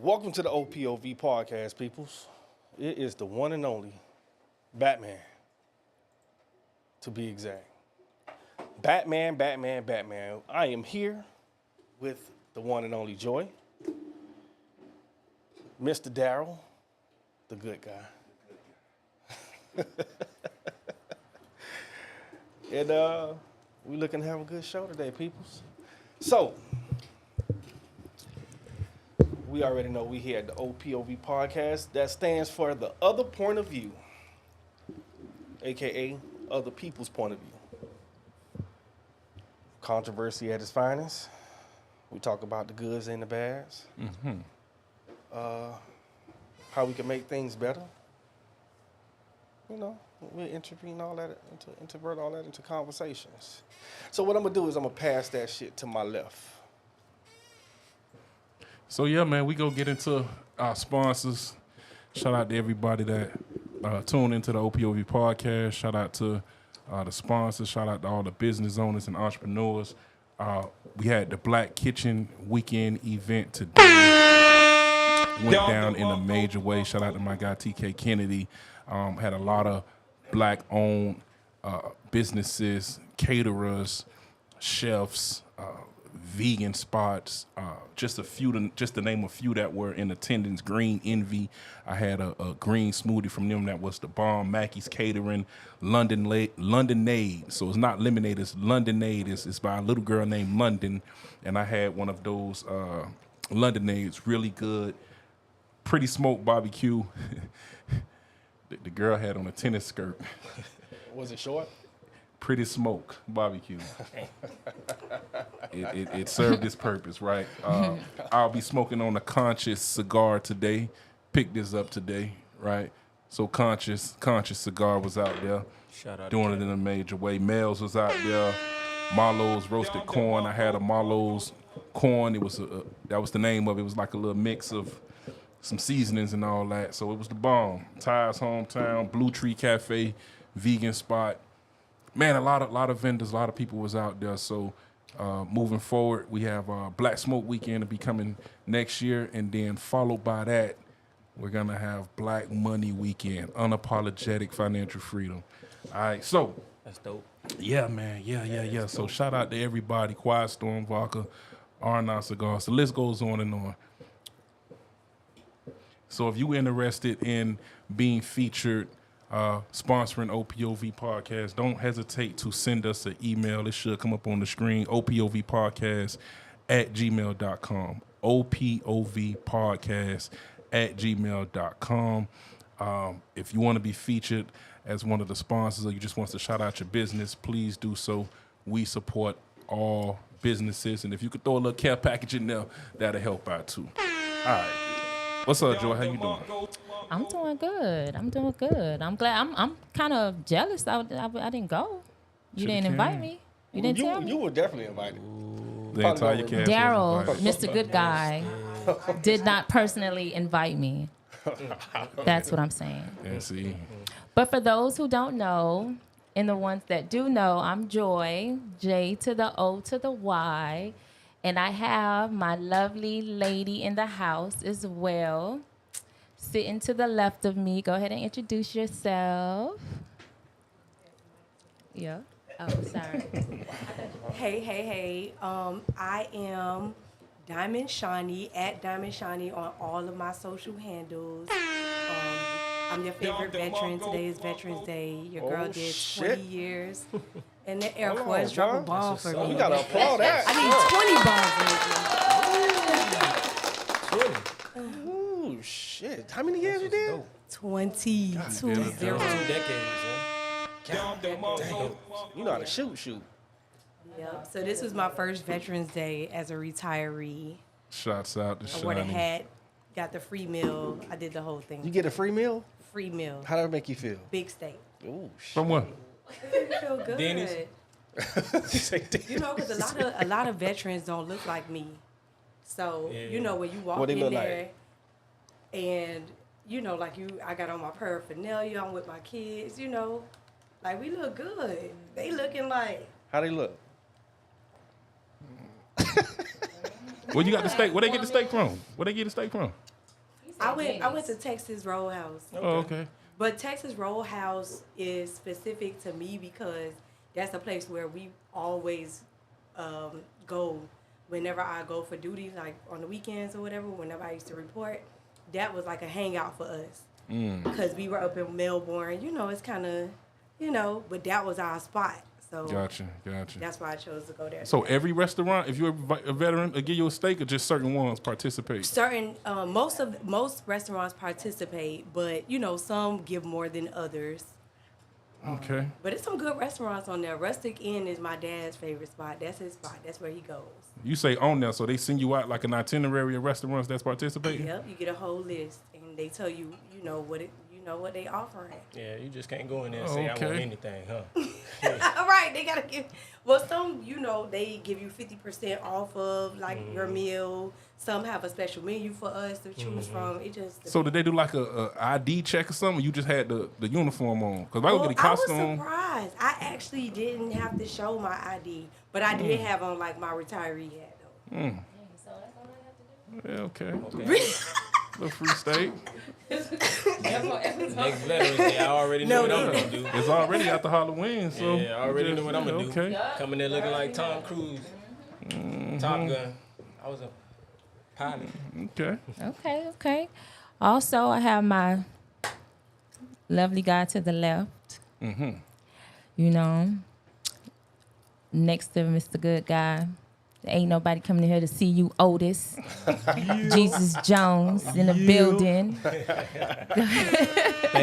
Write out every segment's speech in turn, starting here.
Welcome to the OPOV podcast, peoples. It is the one and only Batman, to be exact. Batman. I am here with the one and only Joy, Mr. Darryl, the good guy. And we looking to have a good show today, peoples. So, we already know we here at the OPOV podcast. That stands for the other point of view, aka other people's point of view. Controversy at its finest. We talk about the goods and the bads. How we can make things better. You know, we intervene all that, introvert all that into conversations. So what I'm gonna do is I'm gonna pass that shit to my left. So yeah, man, we go get into our sponsors. Shout out to everybody that tuned into the OPOV podcast. Shout out to the sponsors. Shout out to all the business owners and entrepreneurs. We had the Black Kitchen Weekend event today. Went down in a major way. Shout out to my guy TK Kennedy. Had a lot of black-owned businesses, caterers, chefs, vegan spots, just to name a few that were in attendance. Green Envy, I had a green smoothie from them that was the bomb. Mackey's Catering, Londonade. So it's not lemonade, it's Londonade. It's by a little girl named London, and I had one of those Londonades, really good. Pretty Smoke barbecue. The girl had on a tennis skirt. Was it short? Pretty Smoke barbecue. It served its purpose, right? I'll be smoking on a Conscious cigar today. Picked this up today, right? So Conscious cigar was out there. Shout out doing it in a major way. Mel's was out there. Marlowe's roasted corn. I had a Marlowe's corn. It was that was the name of it. It was like a little mix of some seasonings and all that. So it was the bomb. Ty's Hometown, Blue Tree Cafe, vegan spot. Man, a lot of vendors, a lot of people was out there. So moving forward, we have Black Smoke Weekend to be coming next year, and then followed by that, we're gonna have Black Money Weekend, unapologetic financial freedom. All right, so That's dope. yeah, man, yeah. So shout out to everybody, Quiet Storm Vodka, R&R Cigars. The list goes on and on. So if you're interested in being featured, sponsoring OPOV podcast, don't hesitate to send us an email. It should come up on the screen, opovpodcast@gmail.com. opovpodcast@gmail.com. If you want to be featured as one of the sponsors, or you just want to shout out your business, please do so. We support all businesses, and if you could throw a little care package in there, that'll help out too. All right. What's up, Joy? How you doing? I'm doing good. I'm glad. I'm kind of jealous. I didn't go. You didn't invite me. You didn't tell me. You were definitely invited. The entire cast. Daryl, was invited. Mr. Good Guy, did not personally invite me. That's what I'm saying. Yeah, see. But for those who don't know, and the ones that do know, I'm Joy, J to the O to the Y, and I have my lovely lady in the house as well. Sitting to the left of me. Go ahead and introduce yourself. Yeah. Oh, sorry. Hey. I am Diamond Shawnee, at Diamond Shawnee on all of my social handles. I'm your favorite veteran. Today is Veterans Day. Your girl did 20 years in the Air Force. Drop a bomb for me. You gotta applaud that. I need 20 bombs, nigga. Oh shit! How many years you did? 22. Zero 2 decades, Damn. You know how to shoot. Yep. So this was my first Veterans Day as a retiree. Shouts out to I wore the Shani. hat, got the free meal. I did the whole thing. You get a free meal? Free meal. How did that make you feel? Big steak. Oh shit! From what? I feel good. Denny's? You know, because a lot of veterans don't look like me. So, you know, when you walk What they in look there and, you know, like I got on my paraphernalia, I'm with my kids, you know, like we look good. They looking like. How they look? Where you got the steak? Where they get the steak from? Where they get the steak from? I went to Texas Roadhouse. Oh, okay. But Texas Roadhouse is specific to me because that's a place where we always go whenever I go for duty, like on the weekends or whatever, whenever I used to report. That was like a hangout for us. Because we were up in Melbourne. You know, it's kind of, but that was our spot. So Gotcha. that's why I chose to go there. So every restaurant, if you're a veteran, will give you a steak, or just certain ones participate? Most restaurants participate, but some give more than others. Okay. But it's some good restaurants on there. Rustic Inn is my dad's favorite spot. That's his spot. That's where he goes. You say on there, so they send you out like an itinerary of restaurants that's participating? Yep, you get a whole list, and they tell you, what they offering. Yeah, you just can't go in there and say I want anything, huh? All right, they gotta give. Well, some, they give you 50% off of like your meal. Some have a special menu for us to choose from. It just. So did they do like a ID check or something? Or you just had the uniform on? Because I would get a costume. I was surprised. I actually didn't have to show my ID, but I did have on like my retiree hat though. So that's all I have to do. Yeah, okay. Little free steak. Next Veterans Day, I already know what I'm gonna do. It's already after Halloween, so Yeah, I already know what I'm gonna do. Okay. Coming there looking like Tom Cruise, Top Gun. I was a pilot. Okay. Also, I have my lovely guy to the left. Next to Mr. Good Guy. Ain't nobody coming in here to see you, Otis. Jesus Jones in the building. Thank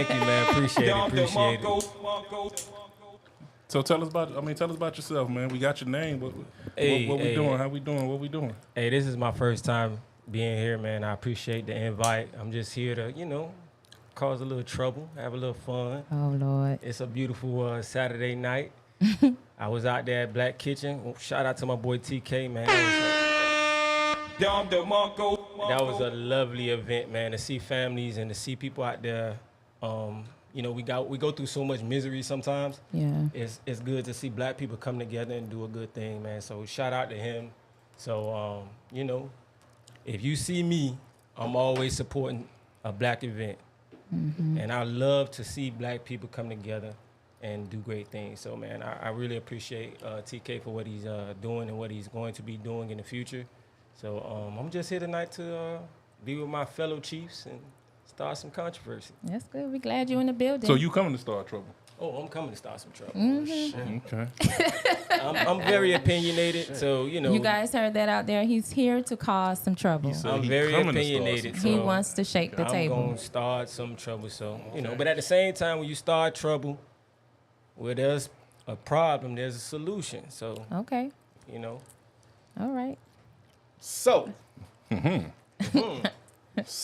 you, man. Appreciate it. So tell us about yourself, man. We got your name. What we doing? How we doing? What we doing? Hey, this is my first time being here, man. I appreciate the invite. I'm just here to, cause a little trouble, have a little fun. Oh, Lord. It's a beautiful Saturday night. I was out there at Black Kitchen. Shout out to my boy TK, man. That was a lovely event, man, to see families and to see people out there. We go through so much misery sometimes. Yeah. It's good to see black people come together and do a good thing, man. So shout out to him. So, if you see me, I'm always supporting a black event. And I love to see black people come together and do great things. So, man, I really appreciate TK for what he's doing and what he's going to be doing in the future. So I'm just here tonight to be with my fellow chiefs and start some controversy. That's good. We're glad you're in the building. So you coming to start trouble? Oh, I'm coming to start some trouble. Okay. I'm very opinionated, so, You guys heard that out there. He's here to cause some trouble. So I'm he very coming to opinionated. start He so wants to shake the I'm table. going to start some trouble. So, but at the same time, when you start trouble, where there's a problem, there's a solution. So, Okay. All right. So. So.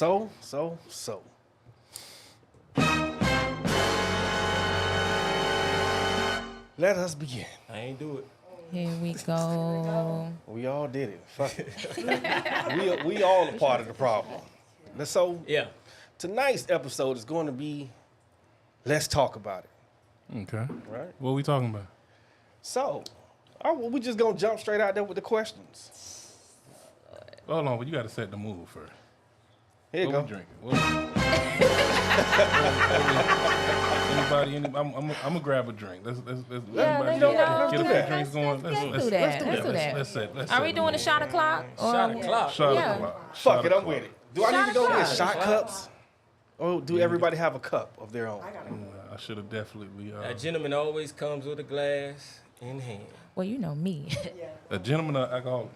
Let us begin. I ain't do it. Here we go. We all did it. Fuck it. we all a part of the problem. So Yeah. tonight's episode is going to be, let's talk about it. Okay. Right. What we talking about? So, we just gonna jump straight out there with the questions. Hold on, but you got to set the mood first. Here you What go. we drinking? Anybody? I'm gonna grab a drink. Let's Yeah, everybody let's get a do few that. drinks going. Let's do that. Let's do that. Let's Are we doing a shot o'clock? Shot o'clock. shot Yeah. o'clock? Fuck it, I'm with it. Do I need to go Shot get o'clock. shot cups? Or do everybody have a cup of their own? I should have definitely. A gentleman always comes with a glass in hand. Well, you know me. A gentleman or alcoholic?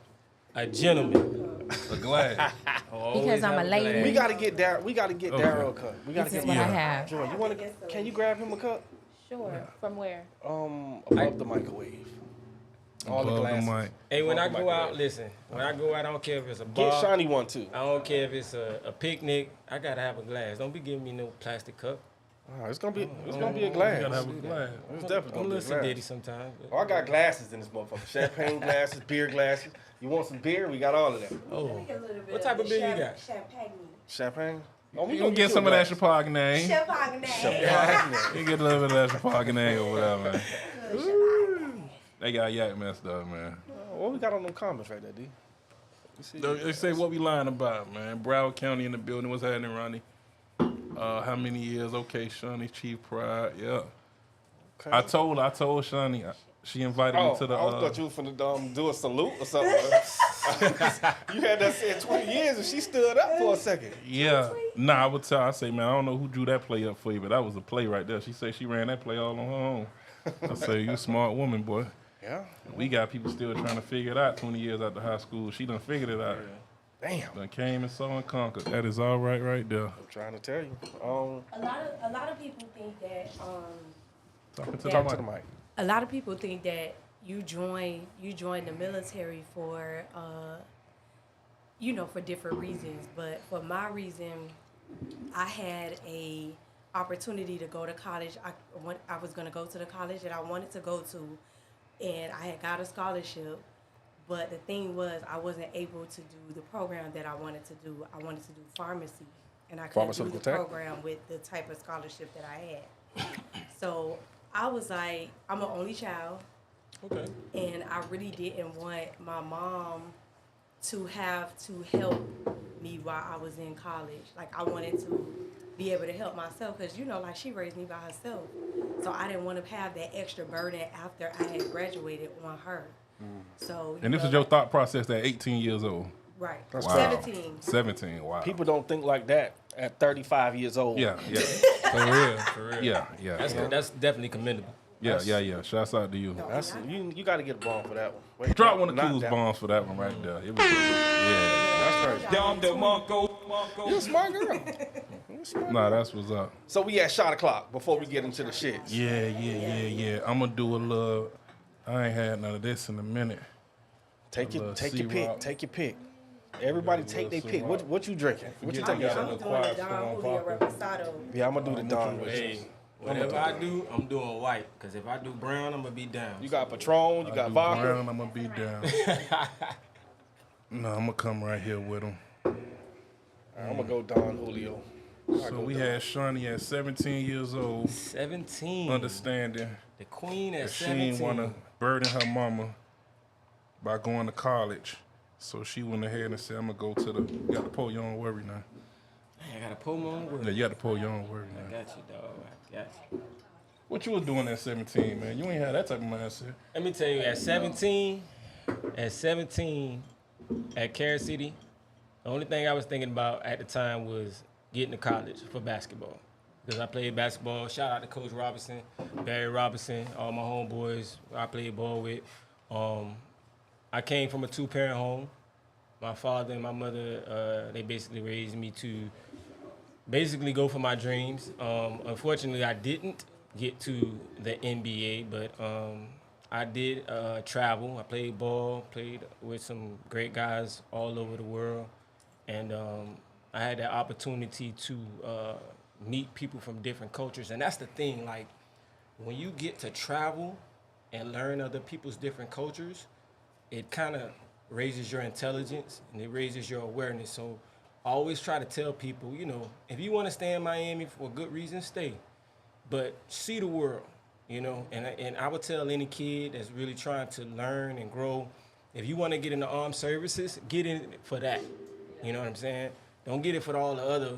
A gentleman. A glass. Always I'm a have lady. We glass. gotta get Darryl. We gotta get Darryl a cup. We gotta This is get what I have. Joy, you wanna? Can you grab him a cup? Sure. From where? Above the microwave. All the Above glasses. mic. Hey, when I Above the go out, microwave. listen. When I go out, I don't care if it's a Get bar. Shawnee one too. I don't care if it's a picnic. I gotta have a glass. Don't be giving me no plastic cup. It's gonna be a You glass. gotta have a glass. It's definitely I'm a gonna be a little sedity glass. sometimes. Oh, I got glasses in this motherfucker. Champagne glasses, beer glasses. You want some beer? We got all of that. Oh, what type of beer you got? Champagne? Oh, You gonna get some of that Champagne? Champagne. You get a little bit of that Champagne or whatever. They got yak messed up, man. What we got on them comments right there, D? They say what we lying about, man. Broward County in the building. What's happening, Ronnie? How many years? Okay, Shawnee, Chief Pride. Yeah. Okay. I told Shawnee. She invited me to the. I thought you were finna do a salute or something. You had that said 20 years and she stood up for a second. Yeah. Nah, I would tell. I say, man, I don't know who drew that play up for you, but that was a play right there. She said she ran that play all on her own. I say, you a smart woman, boy. Yeah. We got people still trying to figure it out 20 years after high school. She done figured it out. Damn. Done came and saw and conquered. That is all right there. I'm trying to tell you. A lot of people think that Talking to Talk the to mic. the mic. a lot of people think that you join the military for for different reasons. But for my reason, I had a opportunity to go to college. I was going to go to the college that I wanted to go to, and I had got a scholarship. But the thing was, I wasn't able to do the program that I wanted to do. I wanted to do pharmacy, and I couldn't do the program with the type of scholarship that I had. So I was like, I'm an only child. Okay. And I really didn't want my mom to have to help me while I was in college. Like, I wanted to be able to help myself because, like, she raised me by herself. So I didn't want to have that extra burden after I had graduated on her. So, And this was your thought process at 18 years old? Right. That's Wow. 17. 17, wow. People don't think like that at 35 years old. Yeah. For real. Yeah. That's definitely commendable. Yeah. Shouts out to you. That's you got to get a bomb for that one. Wait, Drop one of not Cool's that bombs for that one right there. It was, yeah. That's crazy. You a smart girl. Nah, that's what's up. So we at shot o'clock before we get into the shits. Yeah. I'm gonna do a little. I ain't had none of this in a minute. Take your C-Rock. pick. Take your pick. Everybody take their pick. What you drinking? What you taking? I'm doing the Don Julio Reposado. Yeah, I'm gonna do the Don with you. Hey, whatever I do, I'm doing white. Because if I do brown, I'm going to be down. You got Patron, you got vodka. Brown, I'm gonna be down. No, I'm gonna come right here with him. I'm gonna go Don Julio. So we had Shawnee at 17 years old, 17. understanding The queen at that she 17. didn't want to burden her mama by going to college. So she went ahead and said, I'm gonna go to the, you got to pull your own worry now. I got to pull my own word. Yeah, you got to pull your own worry I now. got you, dog. I got you. What you was doing at 17, man? You ain't had that type of mindset. Let me tell you, at 17, at Carol City, the only thing I was thinking about at the time was getting to college for basketball. Because I played basketball. Shout out to Coach Robinson, Barry Robinson, all my homeboys I played ball with. I came from a two-parent home. My father and my mother, they basically raised me to basically go for my dreams. Unfortunately, I didn't get to the NBA, but I did travel. I played ball, played with some great guys all over the world. And I had the opportunity to meet people from different cultures. And that's the thing, like, when you get to travel and learn other people's different cultures, it kind of raises your intelligence and it raises your awareness. So I always try to tell people, if you want to stay in Miami for a good reason, stay. But see the world, And I would tell any kid that's really trying to learn and grow, if you want to get into armed services, get in for that. You know what I'm saying? Don't get it for all the other,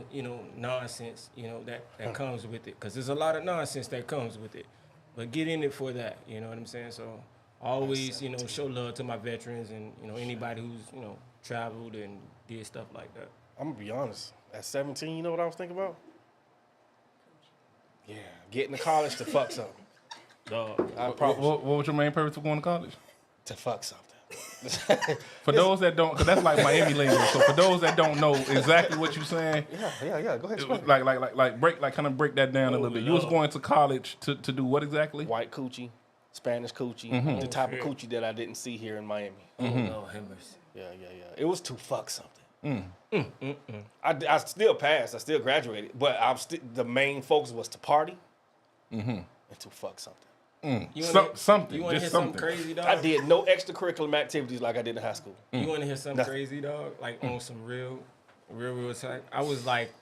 nonsense, that comes with it. Because there's a lot of nonsense that comes with it. But get in it for that, you know what I'm saying? So always, show love to my veterans and, anybody who's, traveled and did stuff like that. I'm gonna be honest. At 17, you know what I was thinking about? Yeah, getting to college to fuck something. Dog. I promise. What was your main purpose for going to college? To fuck something. For those that don't, because that's like Miami lingo. So for those that don't know exactly what you're saying, Yeah. Go ahead. Explain. kind of break that down a little bit. You was going to college to do what exactly? White coochie, Spanish coochie, the type of coochie that I didn't see here in Miami. Oh, Lord have mercy. Yeah. It was to fuck something. I still passed. I still graduated, but the main focus was to party and to fuck something. Something. You want to hear Just something crazy, dog? I did no extracurricular activities like I did in high school. You want to hear something Nothing. crazy, dog? Like on some real attack. I was like,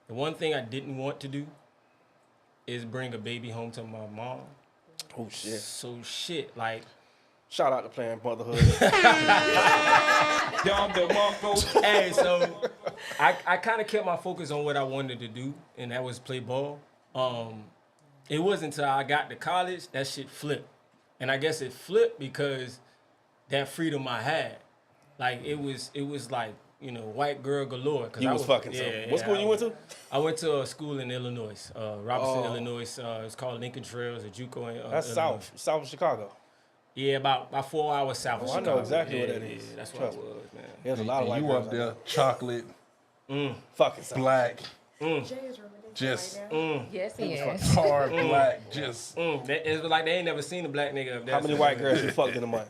the one thing I didn't want to do is bring a baby home to my mom. Oh shit! So shit, like Shout out to Planned Motherhood. Hey, so I kind of kept my focus on what I wanted to do, and that was play ball. It wasn't until I got to college that shit flipped, and I guess it flipped because that freedom I had, like it was like, you know, white girl galore. Cause You I was fucking so. What school you went to? I went to a school in Illinois, Robertson, Illinois. It's called Lincoln Trails, a JUCO in That's Illinois. south of Chicago. Yeah, about 4 hours south of I Chicago. know exactly what Yeah, that is. yeah, that's what Trust it me. was, man. There's a lot of white You girls up there, chocolate, fucking south. black, Jay is reminiscing just right now. Yes, he is. hard black, just. It's like they ain't never seen a black nigga up there. How many white girls you fucked in a month?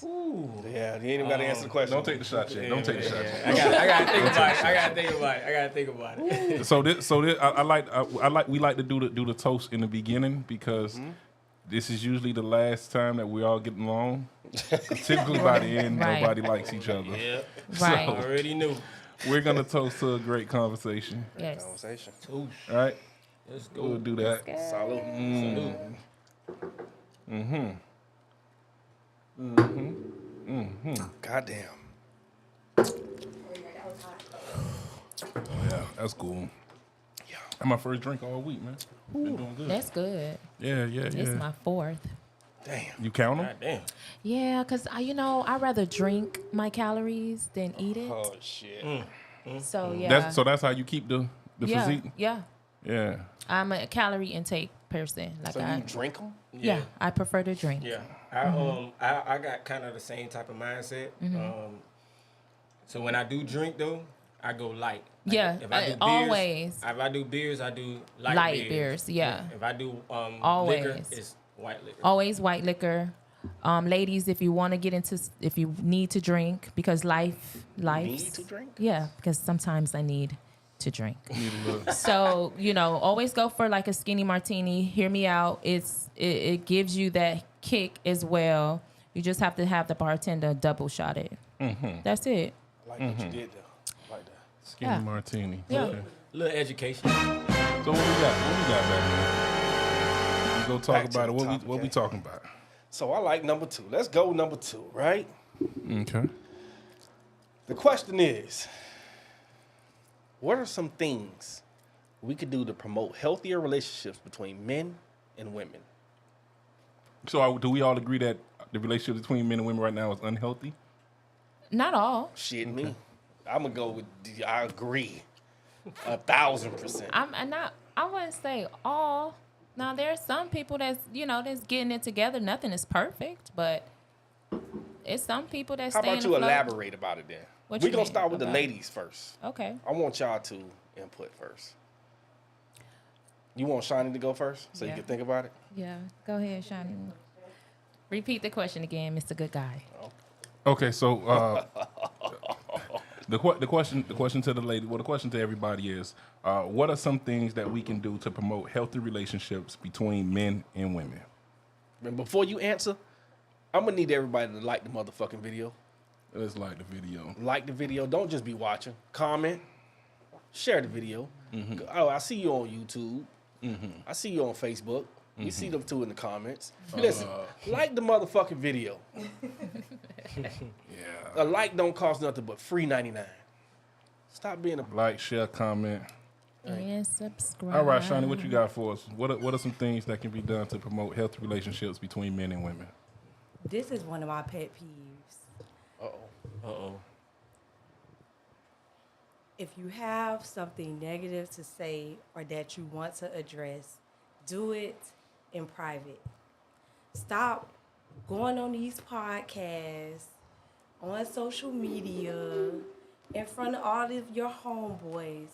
Ooh. Yeah, you ain't even got to answer the question. Don't take the shot yet. Don't take the shot yet. I gotta think about it. I gotta think about it. So we like to do the toast in the beginning because this is usually the last time that we all get along. 'Cause typically by the end, Right. nobody likes each other. Yeah, Right. I already knew. We're gonna toast to a great conversation. Yes. Conversation. All right, Let's we'll go. do that. Salute. Goddamn. Yeah, that's cool. Yeah, that's my first drink all week, man. Been doing good. That's good. Yeah. It's my fourth. Damn. You count them? God damn. Yeah, because I'd rather drink my calories than eat it. Oh shit. So yeah. That's how you keep the yeah, physique. yeah. Yeah. I'm a calorie intake person. Like So you drink them? yeah, I prefer to drink. Yeah. I got kind of the same type of mindset. So when I do drink though, I go light. Like, Yeah, if I do beers, always. If I do beers, I do light, Light beers, yeah. If I do liquor, Always. it's white liquor. Always white liquor. Ladies, if you want to get into, if you need to drink, because life. Need to drink? Yeah, because sometimes I need to drink. Need a little. So, always go for like a skinny martini. Hear me out. It gives you that kick as well. You just have to have the bartender double shot it. That's it. I like what you did there. I like that. Skinny Yeah. martini. Yeah. Okay. Little education. So what we got? What we got back there? We go talk Back to about the it. What topic, we okay. talking about? So I like number 2. Let's go number 2, right? Okay. The question is, what are some things we could do to promote healthier relationships between men and women? So do we all agree that the relationship between men and women right now is unhealthy? Not all. Shit, me. I'm gonna go with. I agree, 1,000%. I wouldn't say all. Now there's some people that's getting it together. Nothing is perfect, but it's some people that How stay about in you the flow. elaborate about it then? What We're you gonna mean? start with the Okay. ladies first. Okay. I want y'all to input first. You want Shani to go first so Yeah. you can think about it? Yeah. Go ahead, Shani. Repeat the question again, Mr. Good Guy. Okay, so the question to the lady, well, the question to everybody is, what are some things that we can do to promote healthy relationships between men and women? And before you answer, I'm gonna need everybody to like the motherfucking video. Let's like the video. Like the video. Don't just be watching. Comment. Share the video. Oh, I see you on YouTube. I see you on Facebook. We see them too in the comments. Listen, like the motherfucking video. Yeah. A like don't cost nothing but free 99. Stop being a. Like, share, comment. And subscribe. All right, Shani, what you got for us? What are some things that can be done to promote healthy relationships between men and women? This is one of my pet peeves. Uh-oh. If you have something negative to say or that you want to address, do it in private. Stop going on these podcasts, on social media, in front of all of your homeboys.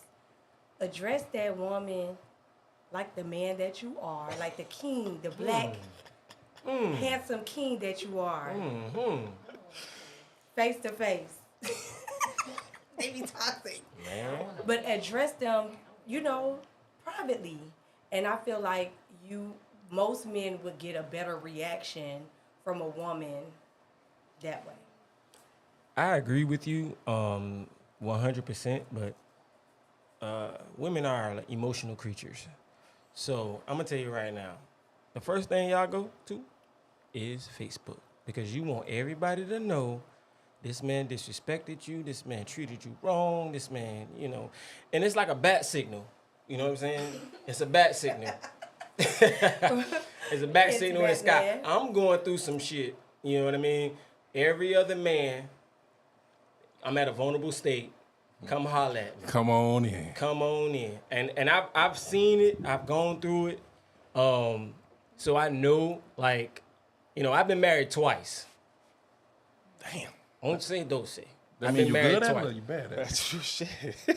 Address that woman like the man that you are, like the king, the black, handsome king that you are. Face to face. They be toxic. But address them, privately. And I feel like most men would get a better reaction from a woman that way. I agree with you 100%, but women are like emotional creatures. So I'm going to tell you right now, the first thing y'all go to is Facebook, because you want everybody to know this man disrespected you, this man treated you wrong, this man, and it's like a bat signal. You know what I'm saying? It's a bat signal. It's a bat signal in the sky. Man. I'm going through some shit. You know what I mean? Every other man, I'm at a vulnerable state. Come holler at me. Come on in. Come on in. And I've seen it. I've gone through it. So I know, like, I've been married twice. Damn. I won't say don't say. That I've mean been you married good at it twice. or you bad at it? That's true shit.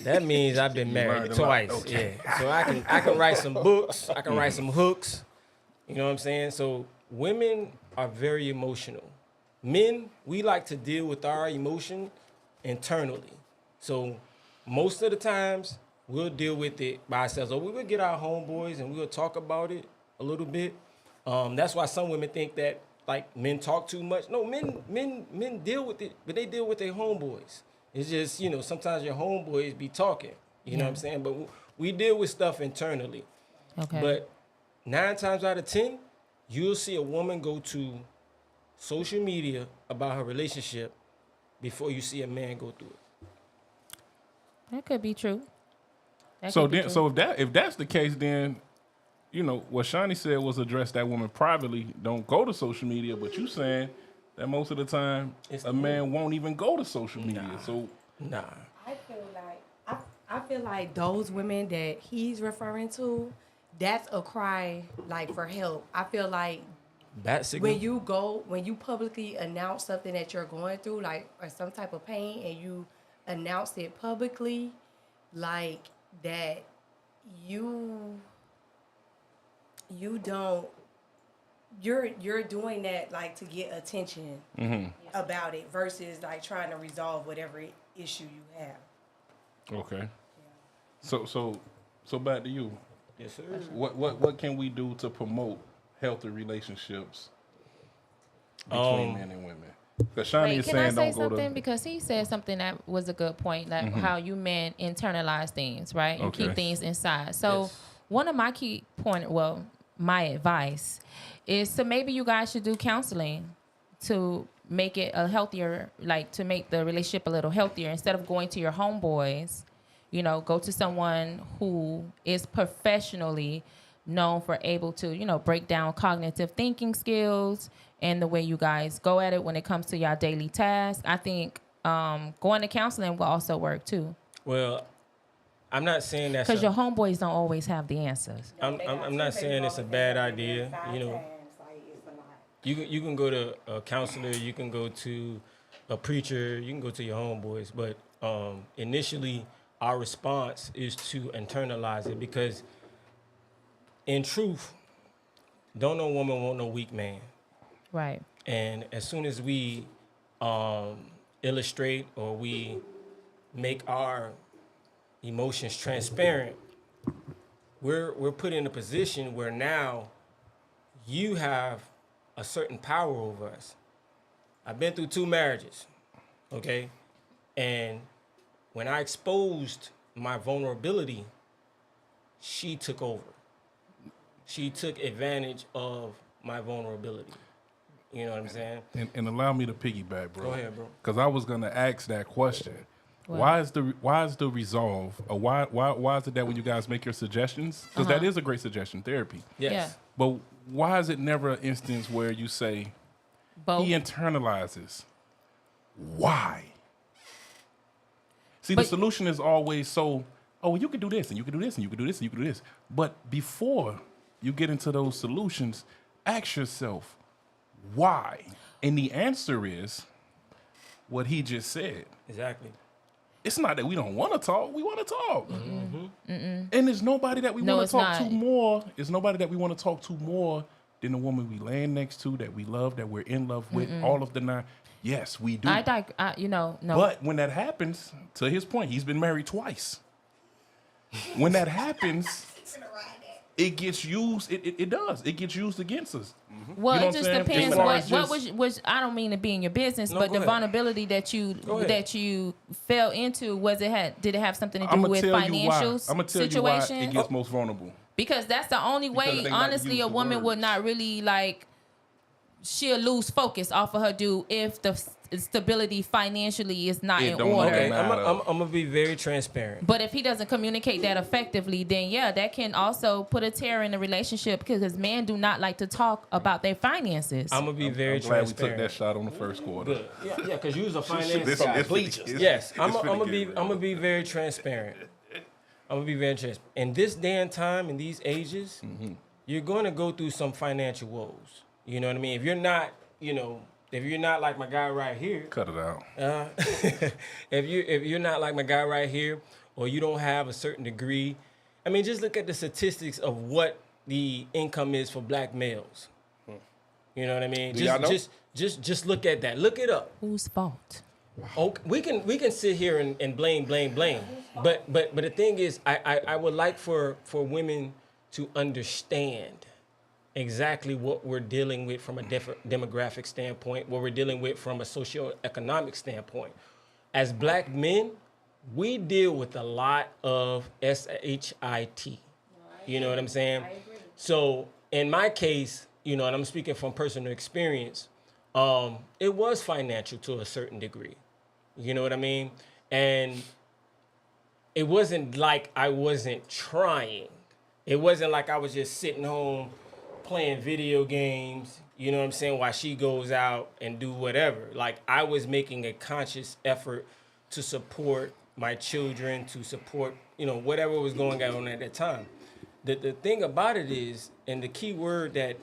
That means I've been married learned a lot. twice. Okay. Yeah. So I can write some books. I can write some hooks. You know what I'm saying? So women are very emotional. Men, we like to deal with our emotion internally. So most of the times we'll deal with it by ourselves. Or we will get our homeboys and we'll talk about it a little bit. That's why some women think that like men talk too much. No, men deal with it, but they deal with their homeboys. It's just, sometimes your homeboys be talking. You know what I'm saying? But we deal with stuff internally. Okay. But 9 times out of 10, you'll see a woman go to social media about her relationship before you see a man go through it. That could be true. So if that's the case, then what Shawnee said was address that woman privately. Don't go to social media. But you saying that most of the time a man won't even go to social media. So Nah. I feel like those women that he's referring to, that's a cry like for help. I feel like Bat signal. when you publicly announce something that you're going through, like or some type of pain, and you announce it publicly, like that you're doing that like to get attention about it versus like trying to resolve whatever issue you have. okay. So back to you. Yes, sir. What can we do to promote healthy relationships between men and women? Because Shawnee is Can I saying say don't go something? to. Because he said something that was a good point, like how you men internalize things, right? You Okay. keep things inside. So Yes. one of my key my advice is to maybe you guys should do counseling to make it a healthier, like to make the relationship a little healthier. Instead of going to your homeboys, go to someone who is professionally known for able to, break down cognitive thinking skills and the way you guys go at it when it comes to your daily tasks. I think going to counseling will also work too. Well, I'm not saying that's Because your homeboys don't always have the answers. I'm not saying it's a bad idea. You can go to a counselor, you can go to a preacher, you can go to your homeboys, but initially our response is to internalize it, because in truth, don't no woman want no weak man. Right. And as soon as we illustrate or we make our emotions transparent, we're put in a position where now you have a certain power over us. I've been through 2 marriages, okay? And when I exposed my vulnerability, she took over. She took advantage of my vulnerability. You know what I'm saying? And allow me to piggyback, bro. Go ahead, bro. Because I was gonna ask that question. What? Why is the resolve? Or why is it that when you guys make your suggestions, because that is a great suggestion, therapy. Yes. Yeah. But why is it never an instance where you say Both. he internalizes? Why? See, But- the solution is always so. Oh, you can do this, and you can do this, and you can do this, and you can do this. But before you get into those solutions, ask yourself why, and the answer is what he just said. Exactly. It's not that we don't want to talk. We want to talk. And there's nobody that we No, want it's to talk not. to more. There's nobody that we want to talk to more than the woman we laying next to, that we love, that we're in love with, all of the 9. Yes, we do. No. But when that happens, to his point, he's been married twice. When that happens, it gets used. It does. It gets used against us. Well, You know it what just I'm saying? depends As far what as was I don't mean to be in your business, No, but go the ahead. vulnerability that Go ahead. you fell into, did it have something to do I'm gonna with tell financial you why. I'm gonna tell you why it situations? gets most vulnerable. Because that's the only Because way, they like to honestly, use a the woman would words. not really like she'll lose focus off of her dude if the stability financially is not in don't order. Okay, matter. I'm gonna be very transparent. But if he doesn't communicate that effectively, then yeah, that can also put a tear in the relationship because men do not like to talk about their finances. I'm gonna be very I'm glad we took transparent. that shot on the first quarter. Good. Yeah, because you was a finance This- guy. it's finna- Yes, it's I'm finna gonna get be real. I'm gonna be very transparent. I'm gonna be very transparent. In this day and time, in these ages, you're gonna go through some financial woes. You know what I mean? If you're not, if you're not like my guy right here, Cut it out. if you're not like my guy right here, or you don't have a certain degree, I mean, just look at the statistics of what the income is for black males. You know what I mean? Do y'all know? Just look at that. Look it up. Whose fault? Okay, we can sit here and blame. But the thing is, I would like for women to understand exactly what we're dealing with from a demographic standpoint, what we're dealing with from a socioeconomic standpoint. As black men, we deal with a lot of SHIT. You know what I'm saying? I agree. So in my case, and I'm speaking from personal experience, it was financial to a certain degree. You know what I mean? And it wasn't like I wasn't trying. It wasn't like I was just sitting home playing video games, you know what I'm saying, while she goes out and do whatever. Like, I was making a conscious effort to support my children, to support, whatever was going on at that time. The thing about it is, and the key word that,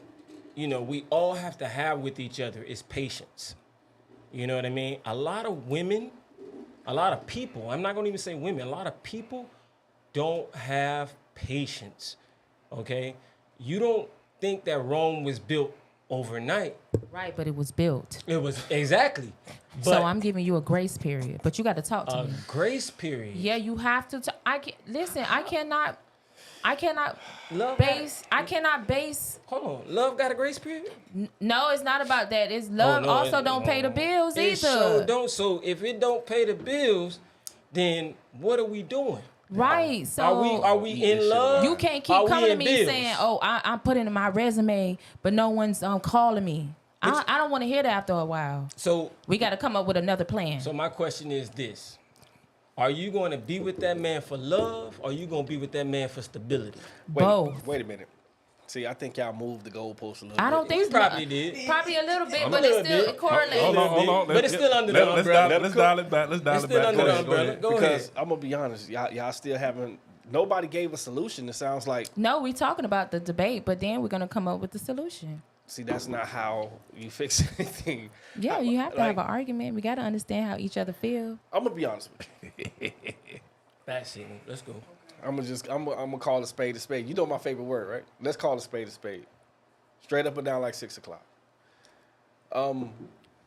we all have to have with each other is patience. You know what I mean? A lot of women, a lot of people, I'm not going to even say women, a lot of people don't have patience, okay? You don't think that Rome was built overnight. Right, but it was built. It was, exactly. But So I'm giving you a grace period, but you got to talk to a me. grace period. Yeah, you have to. Listen, I cannot Love base. I cannot base. Hold on. Love got a grace period? No, it's not about that. It's love. no, also, it- don't pay the bills It either. sure don't. So if it don't pay the bills, then what are we doing? Right. So Are we in love? you can't Are keep we coming to in me bills? saying, "Oh, I'm putting in my resume," but no one's calling me. I don't want to hear that after a while. So We got to come up with another plan. my question is this. Are you going to be with that man for love, or are you going to be with that man for stability? Both. Wait a minute. See, I think y'all moved the goalpost a little bit. I don't think We probably did. Probably a little bit, A but little it's still bit. correlated. Hold on. But it's still under the umbrella. Let's dial it back. Let's dial It's it still back. under Go the ahead, go umbrella. ahead. Go Because ahead. I'm gonna be honest, y'all still haven't. Nobody gave a solution. It sounds like. No, we talking about the debate, but then we're gonna come up with the solution. See, that's not how you fix anything. Yeah, you have to have Like, an argument. We got to understand how each other feel. I'm gonna be honest with you. That's it. Let's go. I'm gonna call a spade a spade. You know my favorite word, right? Let's call a spade a spade. Straight up and down like 6 o'clock.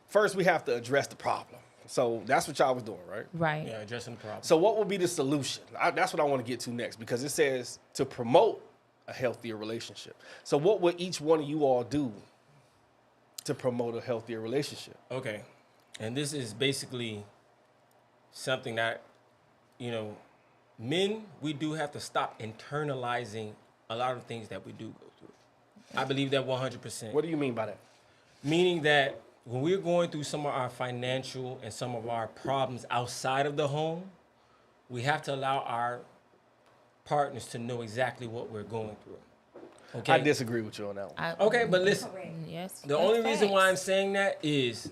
First we have to address the problem. So that's what y'all was doing, right? Right. Yeah, addressing the problem. So what would be the solution? That's what I want to get to next because it says to promote a healthier relationship. So what would each one of you all do to promote a healthier relationship? Okay. And this is basically something that, men, we do have to stop internalizing a lot of things that we do go through. I believe that 100%. What do you mean by that? Meaning that when we're going through some of our financial and some of our problems outside of the home, we have to allow our partners to know exactly what we're going through. Okay. I disagree with you on that one. Okay, but listen. Yes. The only reason why I'm saying that is,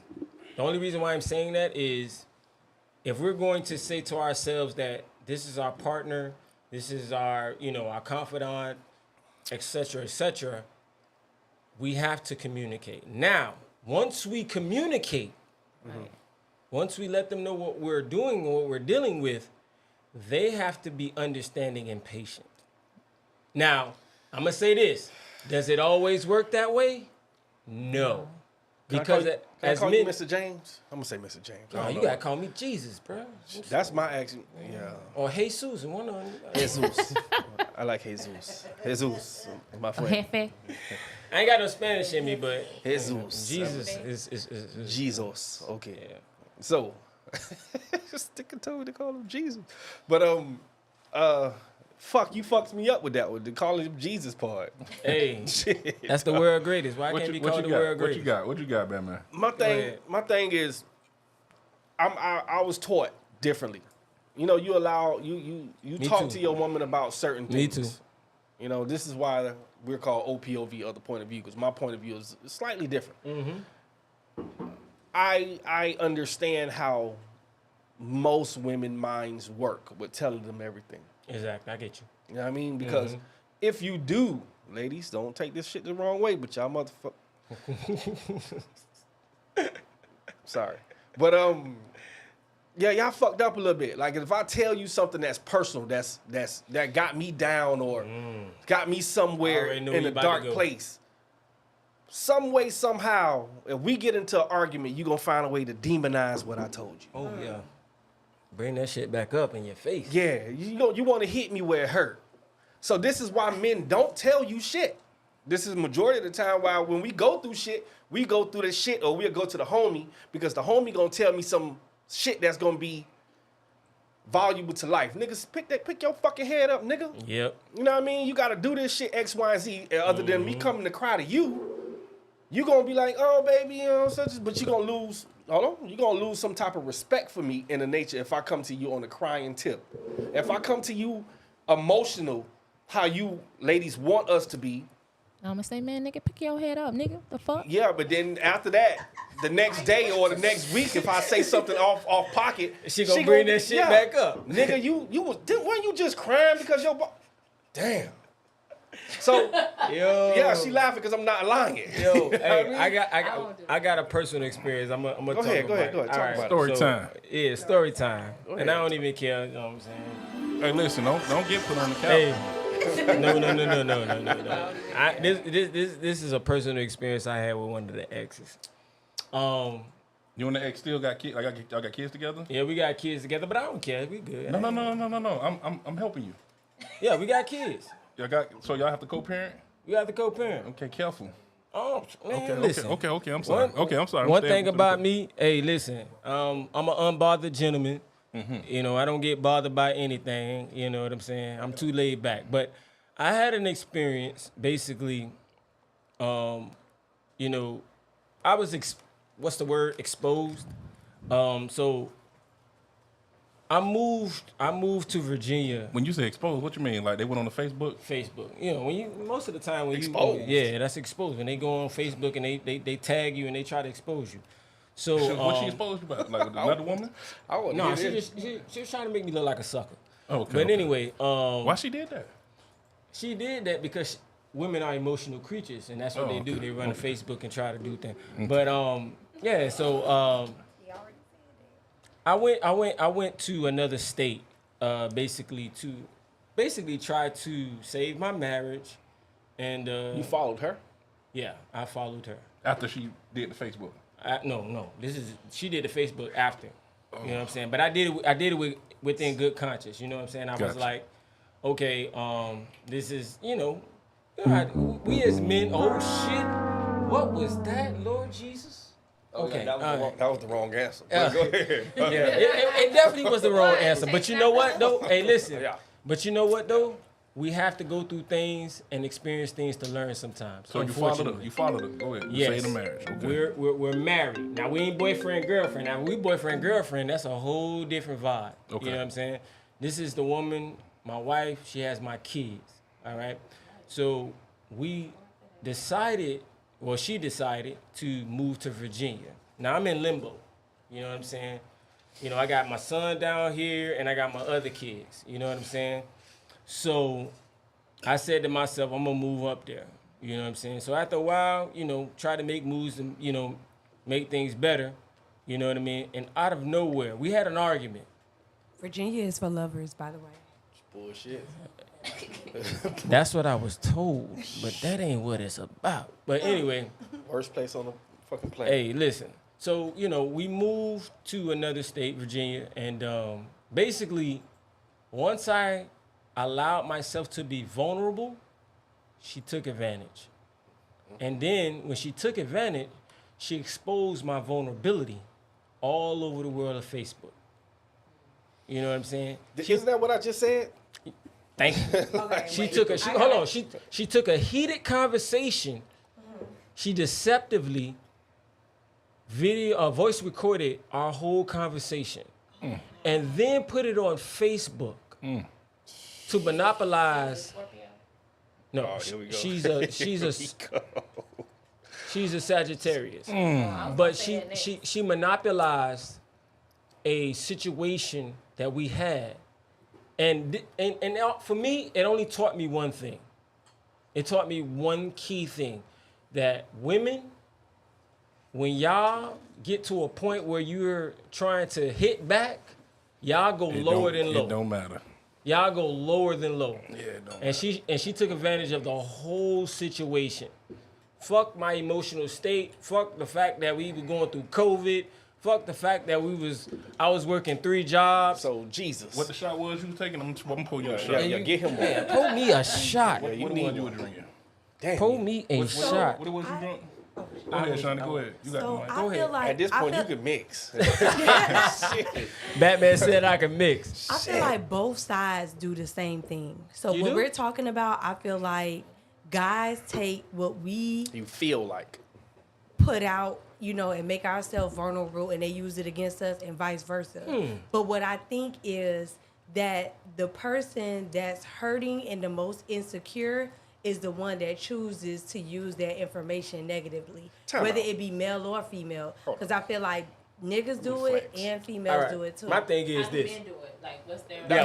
if we're going to say to ourselves that this is our partner, this is our, our confidant, etc., we have to communicate. Now, once we communicate, once we let them know what we're doing and what we're dealing with, they have to be understanding and patient. Now, I'm going to say this. Does it always work that way? No. Because Can I call you Mr. James? I'm gonna say Mr. James. I No, don't you know. got to call me Jesus, bro. That's my accent. Yeah. Or Jesus, one of them. Jesus. I like Jesus. Jesus, my friend. Jefe. I ain't got no Spanish in me, but Jesus. Jesus is Jesus. Okay. yeah. So, sticking to it to call him Jesus. But Fuck, you fucked me up with that one. To call him Jesus part. Hey, Shit. that's the world greatest. Why can't be called the world greatest? What you got, Batman? My thing is, I was taught differently. You know, you allow you Me talk too. to your woman about certain Me things. too. You know, this is why we're called OPOV, other point of view, because my point of view is slightly different. I understand how most women minds work with telling them everything. Exactly, I get you. You know what I mean? Because if you do, ladies, don't take this shit the wrong way, but y'all motherfucker. Sorry. But yeah, y'all fucked up a little bit. Like if I tell you something that's personal, that got me down or got me somewhere already know in you a about to dark go. place, some way, somehow, if we get into an argument, you're gonna find a way to demonize what I told you. Oh yeah. Bring that shit back up in your face. Yeah, you want to hit me where it hurt. So this is why men don't tell you shit. This is majority of the time why when we go through shit, we go through the shit or we'll go to the homie because the homie gonna tell me some shit that's gonna be valuable to life. Niggas, pick your fucking head up, nigga. Yep. You know what I mean? You gotta do this shit X, Y, and Z. Other than me coming to cry to you, you gonna be like, oh baby, you know, but you gonna lose. Hold on, you gonna lose some type of respect for me in the nature if I come to you on a crying tip. If I come to you emotional, how you ladies want us to be. I'm gonna say, man, nigga, pick your head up, nigga. The fuck? Yeah, but then after that, the next day or the next week, if I say something off pocket, She gonna bring that shit back up. Nigga, weren't you just crying because your damn. So Yo. yeah, she laughing because I'm not lying. Yo, You know what hey, mean? I got a personal experience. I'm gonna Go talk ahead, about go ahead. it. Talk All right, about it. Story time. Yeah, story time. Go And I ahead. don't even care. You know what I'm saying? Hey, listen, don't get put on the couch. Hey, no. This is a personal experience I had with one of the exes. You and the ex still got kids? Y'all got kids together? Yeah, we got kids together, but I don't care. We good. No. I'm helping you. Yeah, we got kids. So y'all have to co-parent? We got the co-parent. Okay, careful. Oh, man, Okay, listen. okay. I'm sorry. I'm sorry. One thing about me, hey, listen, I'm an unbothered gentleman. You know, I don't get bothered by anything. You know what I'm saying? I'm too laid back. But I had an experience, basically. You know, I was exposed. So I moved to Virginia. When you say exposed, what you mean? Like they went on the Facebook? Facebook. You know, most of the time when Exposed. yeah, that's exposed. When they go on Facebook and they tag you and they try to expose you. So What she exposed you about? Like with another woman? I wouldn't no, hear she this. was trying to make me look like a sucker. Okay. But okay. anyway, Why she did that? she did that because women are emotional creatures, and that's what they do. okay, They run to Facebook and try to do things. But yeah. So I went to another state, basically try to save my marriage, and You followed her? yeah, I followed her. After she did the Facebook. No. She did the Facebook after. You know what I'm saying? But I did it within good conscience. You know what I'm saying? I was Gotcha. like, okay, this is, you know, we as men. Oh shit! What was that, Lord Jesus? Okay, that was, all right. that was the wrong answer. Yeah. Go ahead. Yeah, it definitely was the wrong answer. But you know what though? Hey, listen. Yeah. But you know what though? We have to go through things and experience things to learn sometimes. So you followed her. unfortunately. You followed her. Go ahead. You Yes. say the marriage. Okay. We're married. Now we ain't boyfriend girlfriend. Now we boyfriend girlfriend, that's a whole different vibe. Okay. You know what I'm saying? This is the woman, my wife, she has my kids. All right. So she decided to move to Virginia. Now I'm in limbo. You know what I'm saying? You know, I got my son down here and I got my other kids. You know what I'm saying? So I said to myself, I'm gonna move up there. You know what I'm saying? So after a while, you know, try to make moves and, you know, make things better. You know what I mean? And out of nowhere, we had an argument. Virginia is for lovers, by the way. Bullshit. That's what I was told, but that ain't what it's about. But anyway, Worst place on the fucking planet. hey, listen. So, you know, we moved to another state, Virginia, and basically, once I allowed myself to be vulnerable, she took advantage. And then when she took advantage, she exposed my vulnerability all over the world of Facebook. You know what I'm saying? Isn't that what I just said? Thank you. Okay, She wait. took a I hold gotta- on. She took a heated conversation. She deceptively voice recorded our whole conversation, and then put it on Facebook to monopolize. No, Oh, here we go. she's a she's a Sagittarius, was but gonna say she monopolized a situation that we had, and for me, it only taught me one thing. It taught me one key thing, that women, when y'all get to a point where you're trying to hit back, y'all go lower than low. It don't matter. Y'all go lower than low. Yeah, it don't And she took advantage of the whole situation. Fuck my emotional state. Fuck the fact that we were going through COVID. Fuck the fact that I was working 3 jobs. So Jesus. What the shot was you was taking? I'm pulling you a shot. yeah, get him Man, one. pour me a shot. What you the need one you were one. drinking? Damn. Pour me a shot. What it was you drunk? Go ahead, Shawnee. Go ahead. You got the So mic. I Go feel ahead. like At this I point, feel, you can mix. Shit. Batman said I can mix. I feel like both sides do the same thing. So You what do? we're talking about, I feel like guys take what we You feel like. put out, and make ourselves vulnerable, and they use it against us, and vice versa. But what I think is that the person that's hurting and the most insecure is the one that chooses to use that information negatively, Time whether out. it be male or female. Hold on. Because I feel like niggas do it Flex. and All females right. do it too. My thing How is do this. men do it? Like, what's their... Yeah.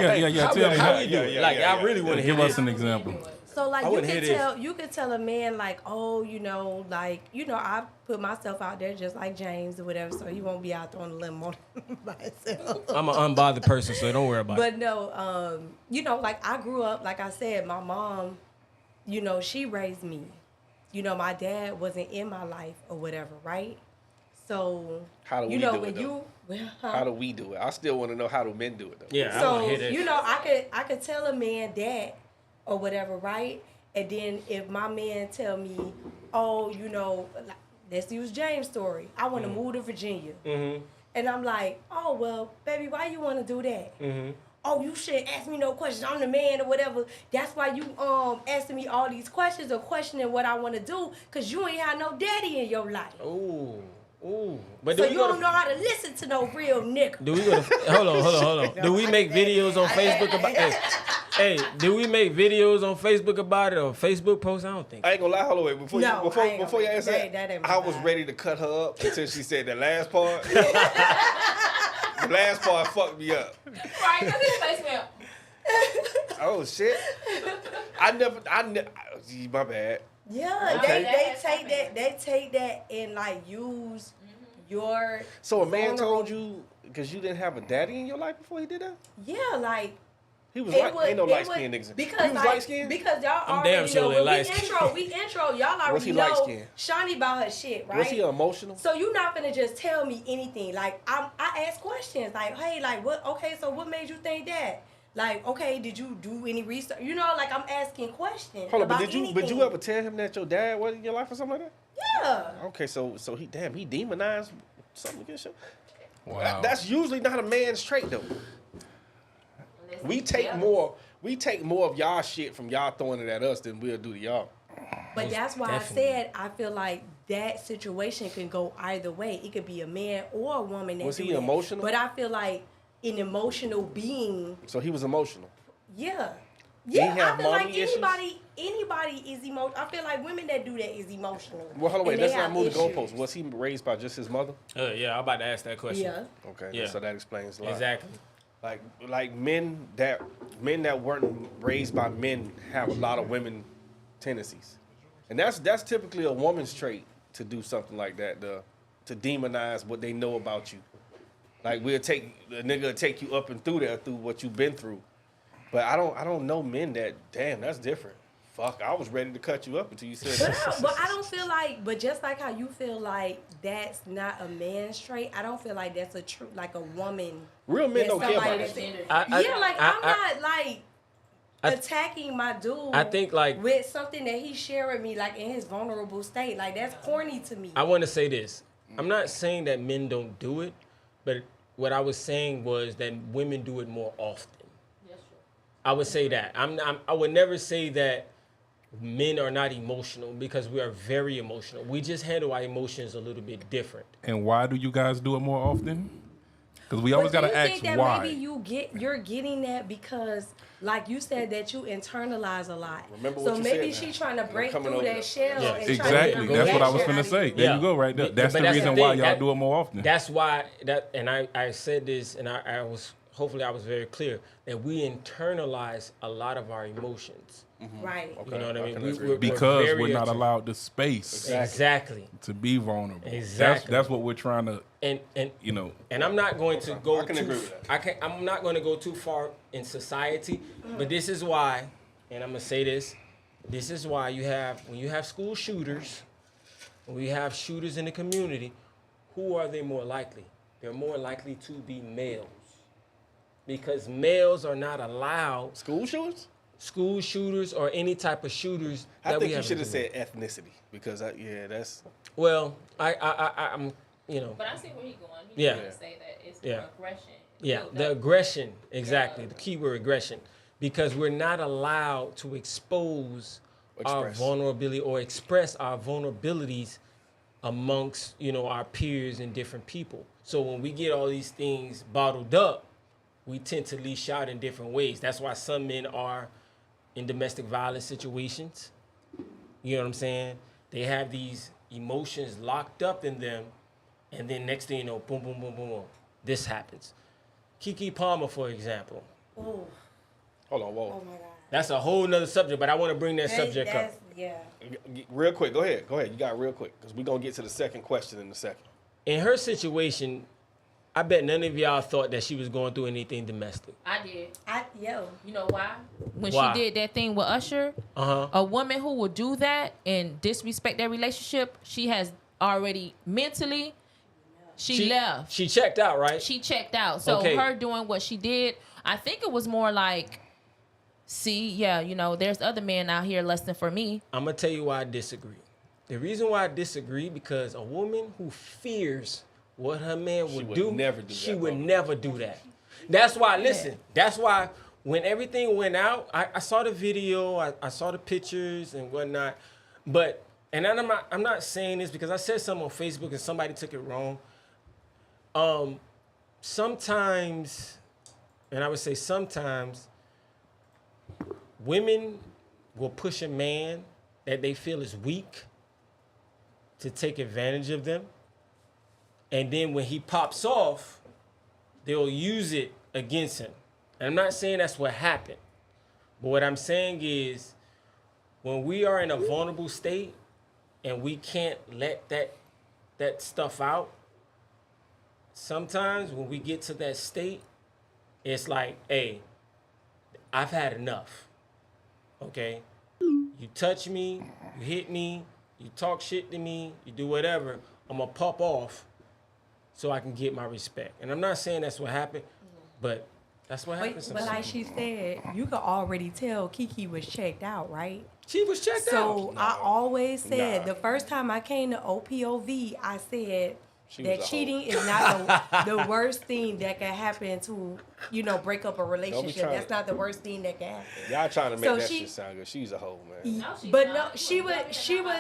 Tell me How how. we do it? yeah, Like, yeah, I really want to hear Give us this. an example. So like I you wouldn't could hear tell a man like, oh, I put myself out there just like James or whatever, so he won't be out there on the limb on by himself. I'm an unbothered person, so don't worry about it. But no, like I grew up, like I said, my mom, she raised me. My dad wasn't in my life or whatever, right? So How do we do it, though? How do we do it? I still want to know how do men do it, though. Yeah, I So want to hear that. I could tell a man that or whatever, right? And then if my man tell me, oh, like, let's use James' story. I want to move to Virginia, and I'm like, oh well, baby, why you want to do that? Oh, you shouldn't ask me no questions. I'm the man or whatever. That's why you asking me all these questions or questioning what I want to do, cause you ain't had no daddy in your life. Ooh. But So do we you go don't to, know how to listen to no real nigga. do we go to, hold on. Do we make videos on Facebook about hey, do we make videos on Facebook about it or Facebook posts? I don't think so. I ain't gonna lie, hold on, wait. Before No, you I ain't before you gonna- answer that ain't my I was vibe. ready to cut her up until she said that last part. The last part fucked me up. Right, because his face went... Oh shit! I never. My bad. Yeah, Okay. they take that and like use your So a man vulnerable- told you because you didn't have a daddy in your life before he did that? Yeah, like He was it like, would- ain't no it light would- skinned niggas. because he was like, light skinned. because y'all I'm already damn sure know they when light-skinned. we intro y'all already Was he know light-skinned? Shawnee about her shit, right? Was he emotional? So you're not gonna just tell me anything. Like I ask questions like, hey, like what? Okay, so what made you think that? Like, okay, did you do any research? Like I'm asking questions. Hold on, but about did you anything. ever tell him that your dad wasn't in your life or something like that? Yeah. Okay, so he demonized something against you. Wow. That's usually not a man's trait though. We take more of y'all shit from y'all throwing it at us than we'll do to y'all. But that's why definitely. I said I feel like that situation can go either way. It could be a man or a woman that Was do he that. emotional? But I feel like an emotional being, So he was emotional. yeah. he Yeah, have I feel like mommy issues? anybody is emotional. I feel like women that do that is emotional. Well, hold on, wait. And Let's they not have move the issues. goalposts. Was he raised by just his mother? Yeah, I'm about to ask that question. Yeah. Okay, Yeah. so that explains a lot. Exactly. Like men that weren't raised by men have a lot of women tendencies, and that's typically a woman's trait to do something like that, to demonize what they know about you. Like a nigga will take you up and through what you've been through, but I don't know men that. Damn, that's different. Fuck, I was ready to cut you up until you said that. But I don't feel like, but just like how you feel like that's not a man's trait, I don't feel like that's like a woman. Real men that's don't care about somebody that. that's- Yeah, like I'm not like I- attacking my dude. I think, like- with something that he shared with me, like in his vulnerable state, like that's corny to me. I want to say this. I'm not saying that men don't do it, but what I was saying was that women do it more often. I would say that. I would never say that men are not emotional because we are very emotional. We just handle our emotions a little bit different. And why do you guys do it more often? Because we always But got do to you ask think that why. maybe you're getting that because, like you said, that you internalize a lot. Remember so what you maybe said now. she trying to break coming through over that there. shell. Yeah. and trying to Exactly. get That's what I was reaction finna out say. of There Yeah. you go, right there. But That's the that's the reason why thing, y'all that- do it more often. That's why I said this, and I was hopefully I was very clear that we internalize a lot of our emotions. Right. You know what I mean? can We- agree. we're because very we're not atten- allowed the space Exactly. to be vulnerable. Exactly. That's what we're trying to, And you know. And I'm not going to go I can too. agree with that. I'm not going to go too far in society, but this is why, and I'm gonna say this. This is why when you have school shooters, when we have shooters in the community, who are they more likely? They're more likely to be males, because males are not allowed. School shooters? School shooters or any type of shooters. I that think we you have should in have the said ethnicity because that's Well, I'm, you know. But I see where he's going. He's Yeah. trying to say that it's Yeah. more aggression. Yeah, built the up. aggression, exactly. The keyword aggression, because we're not allowed to expose our Express. vulnerability or express our vulnerabilities amongst our peers and different people. So when we get all these things bottled up, we tend to leash out in different ways. That's why some men are in domestic violence situations. You know what I'm saying? They have these emotions locked up in them, and then next thing you know, boom, boom, boom, boom, boom, this happens. Keke Palmer, for example. Oh, hold on, whoa. oh my God. That's a whole nother subject, but I want to bring that subject up. That's, yeah. Real quick, go ahead. You got it real quick because we're gonna get to the second question in a second. In her situation, I bet none of y'all thought that she was going through anything domestic. I did. Yo. You know why? When Why? she did that thing with Usher, a woman who would do that and disrespect that relationship, she has already mentally, she left. She checked out, right? She checked out. So Okay. her doing what she did, I think it was more like, see, yeah, there's other men out here lusting for me. I'm going to tell you why I disagree. The reason why I disagree, because a woman who fears what her man would do, never do she that, would bro. never do that. That's why, listen, that's why when everything went out, I saw the video, I saw the pictures and whatnot, but, and I'm not saying this because I said something on Facebook and somebody took it wrong. Sometimes, and I would say sometimes, women will push a man that they feel is weak to take advantage of them. And then when he pops off, they'll use it against him. And I'm not saying that's what happened. But what I'm saying is when we are in a vulnerable state and we can't let that stuff out, sometimes when we get to that state, it's like, hey, I've had enough. Okay? You touch me, you hit me, you talk shit to me, you do whatever, I'm gonna pop off so I can get my respect. And I'm not saying that's what happened, but that's what happened But sometimes. like she said, you could already tell Keke was checked out, right? She was checked So out. I always said Nah. the first time I came to OPOV, I said She that was a cheating is not the worst thing that can happen to, break up a relationship. trying That's to- not the worst thing that can happen. Y'all trying to make So that she- shit sound good. She's a hoe, man. No, she's But not. no, she would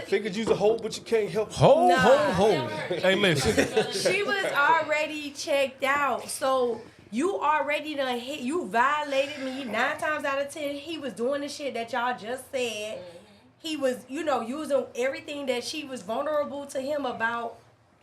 Figured you's a hoe, but you can't help. Ho, Nah. ho. Hey, listen. she was already checked out. So you already done hit, you violated me 9 times out of 10. He was doing the shit that y'all just said. He was, using everything that she was vulnerable to him about,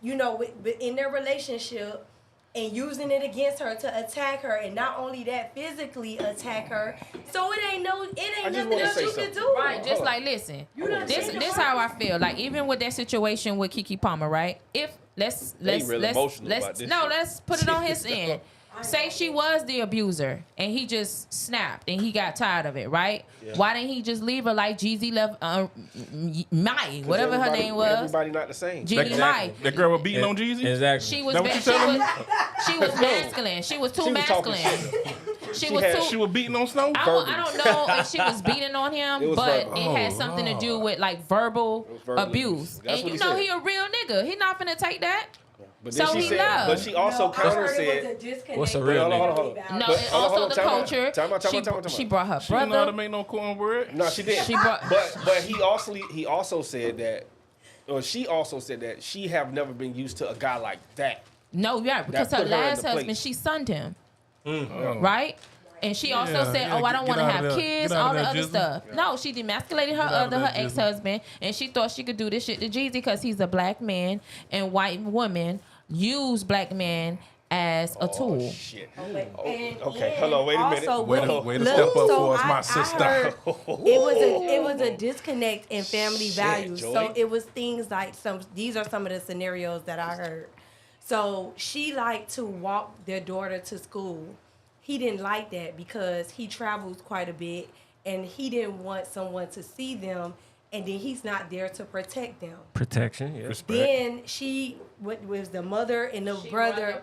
in their relationship, and using it against her to attack her, and not only that, physically attack her. So it ain't just nothing wanna else say you can something. do. Right, just Hold on. like listen. done This seen the this first- how I feel. Like even with that situation with Keke Palmer, right? If let's real emotional about let's this no, shit. let's put it on his end. Say she was the abuser and he just snapped and he got tired of it, right? Yeah. Why didn't he just leave her like Jeezy left Mai, whatever her name was? Everybody not the same. Jeannie Mai. That girl was beating on Jeezy? Exactly. She was That what ba- you telling me? she was masculine. She was too She was talking masculine. She was had- too She was beating on Snow? I don't know if she was beating on It him, was but verbal. it had something to do with like verbal It was verbal abuse. abuse. That's And what you he know said. he a real nigga. He not finna take that. But then So she he said, loved. but she also counter said, What's a real nigga? hold on. No, But and hold on, also the time out. culture. Time out. She brought her She didn't know how to brother. make no cornbread. No, she didn't. She brought- But he also said that, or she also said that she have never been used to a guy like that. No, yeah, because her put her in last the husband, place. she sunned him, Oh. right? And she also Yeah, said, yeah, "Oh, I don't get want to out of have there. kids, Get out of all the there, other Jizzle. stuff." No, she demasculated out of her there, Jizzle. ex-husband, and she thought she could do this shit to Jeezy because he's a black man, and white women use black men as a tool. Oh, shit. And Okay, hold on, wait a minute. also, Way to- look, way to step up so for us, my I sister. heard it was a disconnect in family Shit, values. Joy. So it was things like these are some of the scenarios that I heard. So she liked to walk their daughter to school. He didn't like that because he travels quite a bit and he didn't want someone to see them, and then he's not there to protect them. Protection, yeah. Then she was the mother and the brother.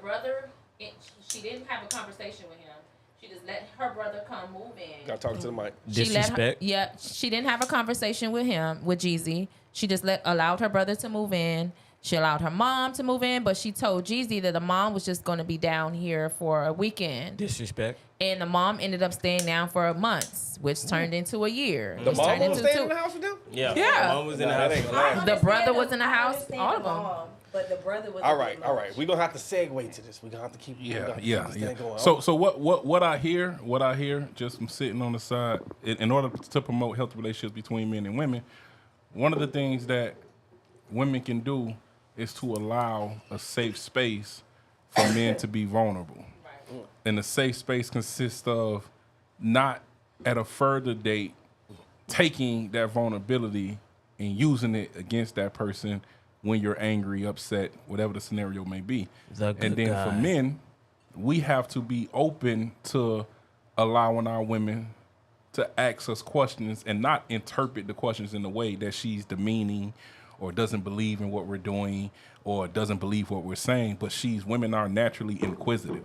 She didn't have a conversation with him. She just let her brother come move in. Gotta talk to the mic. Disrespect. She didn't have a conversation with him, with Jeezy. She just allowed her brother to move in. She allowed her mom to move in, but she told Jeezy that the mom was just going to be down here for a weekend. Disrespect. And the mom ended up staying down for months, which turned into a year. The which mom turned was into staying in two. the house with them? Yeah. Yeah. Mom was in the Nah, house. that ain't gonna last. The brother was in the I house, understand all the of them. mom, but the brother was All a right, bit all much. right. We're gonna have to segue to this. We're gonna have to keep we gonna keep this thing going. So what I hear, just from sitting on the side, in order to promote healthy relationships between men and women, one of the things that women can do is to allow a safe space for men to be vulnerable. And the safe space consists of not at a further date taking that vulnerability and using it against that person when you're angry, upset, whatever the scenario may be. The good And then for guy. men, we have to be open to allowing our women to ask us questions and not interpret the questions in a way that she's demeaning or doesn't believe in what we're doing or doesn't believe what we're saying. But women are naturally inquisitive.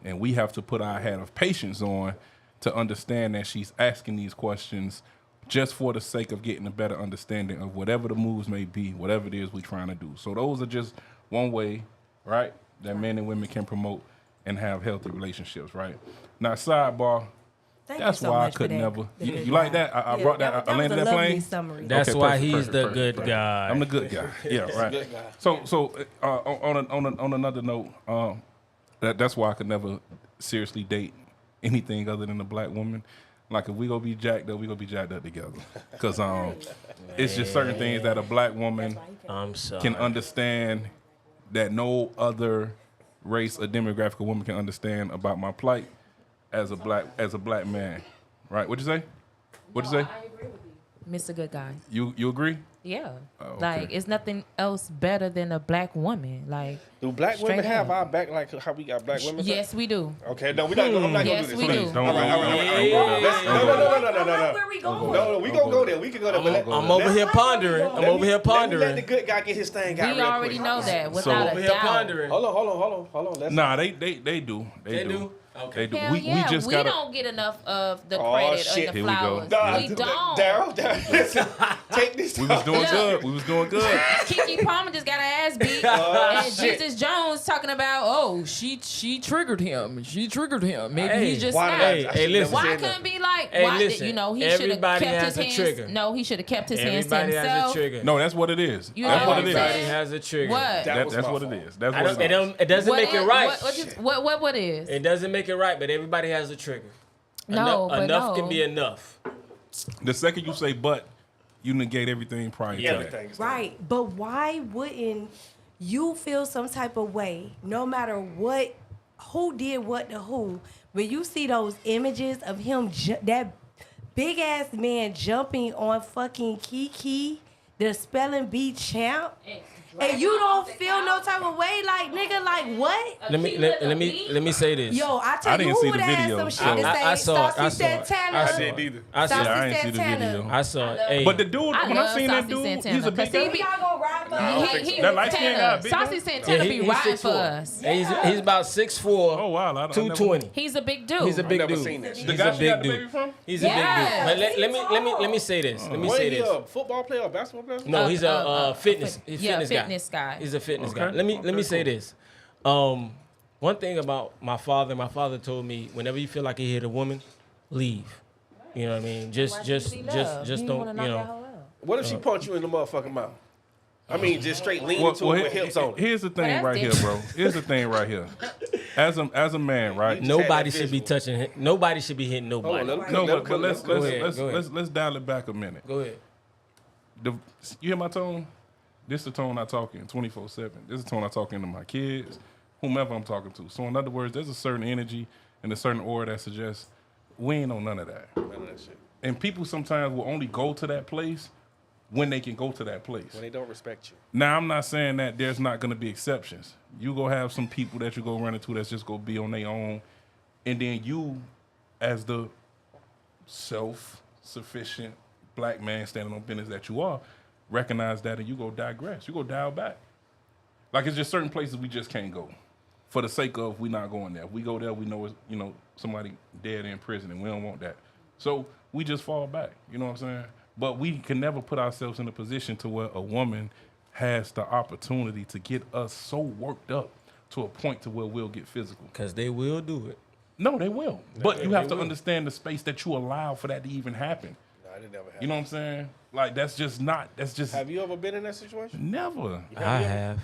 And we have to put our hat of patience on to understand that she's asking these questions just for the sake of getting a better understanding of whatever the moves may be, whatever it is we're trying to do. So those are just one way, right, that men and women can promote and have healthy relationships, right? Now, sidebar, Thank that's you so why I much for could that. never. The You good like guy. that? I Yeah, brought that. I was landed a that lovely plane. summary. That's Okay, why perfect, he's perfect, the perfect, good perfect. guy. I'm the good guy. Yeah, right. good guy. So on another note, that's why I could never seriously date anything other than a black woman. Like if we gonna be jacked up, we gonna be jacked up together. Cause it's just certain things that a black woman I'm sorry. can understand that no other race or demographic of woman can understand about my plight as a black man. Right? What'd you say? What'd you say? I agree with you, Mr. Good Guy. You agree? Yeah. okay. Like, it's nothing else better than a black woman. Like, Do black Straight women have up. our back like how we got black women? yes, we do. Okay, no, we're not gonna. I'm not Yes, gonna do we this. do. Don't All right, all right, all right. don't go there. Let's- No. Where we going? No, we gonna go there. We can go there. but let- I'm over here pondering. I'm let over me- here Let the pondering. good guy get his thing out We real already quick. know that without Over a here doubt. pondering. Hold on. Let's Nah, they do. They do? Okay. They do. Hell We yeah, just we gotta. don't get enough of the Oh, credit shit. or the Here we go. flowers. We don't. Daryl, listen, take this. We was doing Look. good. We was doing good. Kiki Palmer just got her ass beat, and shit. Jesus Jones talking about, oh, she triggered him. She triggered him. Maybe Hey, he just why snapped. did I- I Hey, should've listen. never Why said couldn't be like, Hey, why? listen, You know, he should have everybody kept has his a hands. trigger. No, he should have kept his hands to Everybody has a himself. trigger. No, that's what it is. You That's know what it what I'm is. saying? Everybody has a trigger. What? That was That's my what it fault. is. That's I what don't, it is. it doesn't What make is- it right. What is? It doesn't make it right, but everybody has a trigger. No, but enough no. can be enough. The second you say "but," you negate everything prior to that. Everything's Right, but why wouldn't you feel some type of way, no matter what, who did what to who, when you see those images of him, that big ass man jumping on fucking Kiki, the spelling bee champ, and you don't feel no type of way, like nigga, like what? Let me say this. Yo, I tell I you didn't who see would the have video, some so- shit to say. I saw it. Saucy I saw it. Santana. I I saw didn't it. either. I saw Yeah, it. I ain't see the Santana. video. I saw it. Hey, But the dude, I when I love seen that Saucy dude, Santana, he's a big 'cause he guy. be- Y'all gonna ride That light skin guy, big Saucy guy? Santana be riding for 6'4". us. He's about 6'4". Oh wow, I never- 220. He's a big dude. He's a big never dude. seen that shit. The He's guy a she big got the dude. baby from? He's a big dude. Yes. But let me say this. Let me What say is he, this. a football player or basketball player? No, he's a fitness fitness guy. He's a fitness Okay. guy. Let me Okay, say cool. this. One thing about my father told me, whenever you feel like you hit a woman, leave. You know what I mean? Just don't, you know. What if she punch you in the motherfucking mouth? I mean, just straight lean into it with hips on it. Here's the thing that's right here, bro. Here's the thing right here. As a man, right? Nobody that should be visual. touching. Nobody should be hitting Hold nobody. on, let him No, let him but let's go ahead, go ahead. let's dial it back a minute. Go ahead. You hear my tone? This the tone I talk in 24/7. This is the tone I talk into my kids, whomever I'm talking to. So in other words, there's a certain energy and a certain aura that suggests we ain't on none of that. None of that shit. And people sometimes will only go to that place when they can go to that place. When they don't respect you. Now, I'm not saying that there's not going to be exceptions. You go have some people that you go run into that's just going to be on their own. And then you, as the self-sufficient black man standing on business that you are, recognize that and you go digress. You go dial back. Like, it's just certain places we just can't go. For the sake of we not going there. If we go there, we know it's, somebody dead in prison and we don't want that. So we just fall back. You know what I'm saying? But we can never put ourselves in a position to where a woman has the opportunity to get us so worked up to a point to where we'll get physical. Because they will do it. No, they will. But you have to will. understand the space that you allow for that to even happen. No, it never happened. You know what I'm saying? Like, that's just Have you ever been in that situation? never. I have.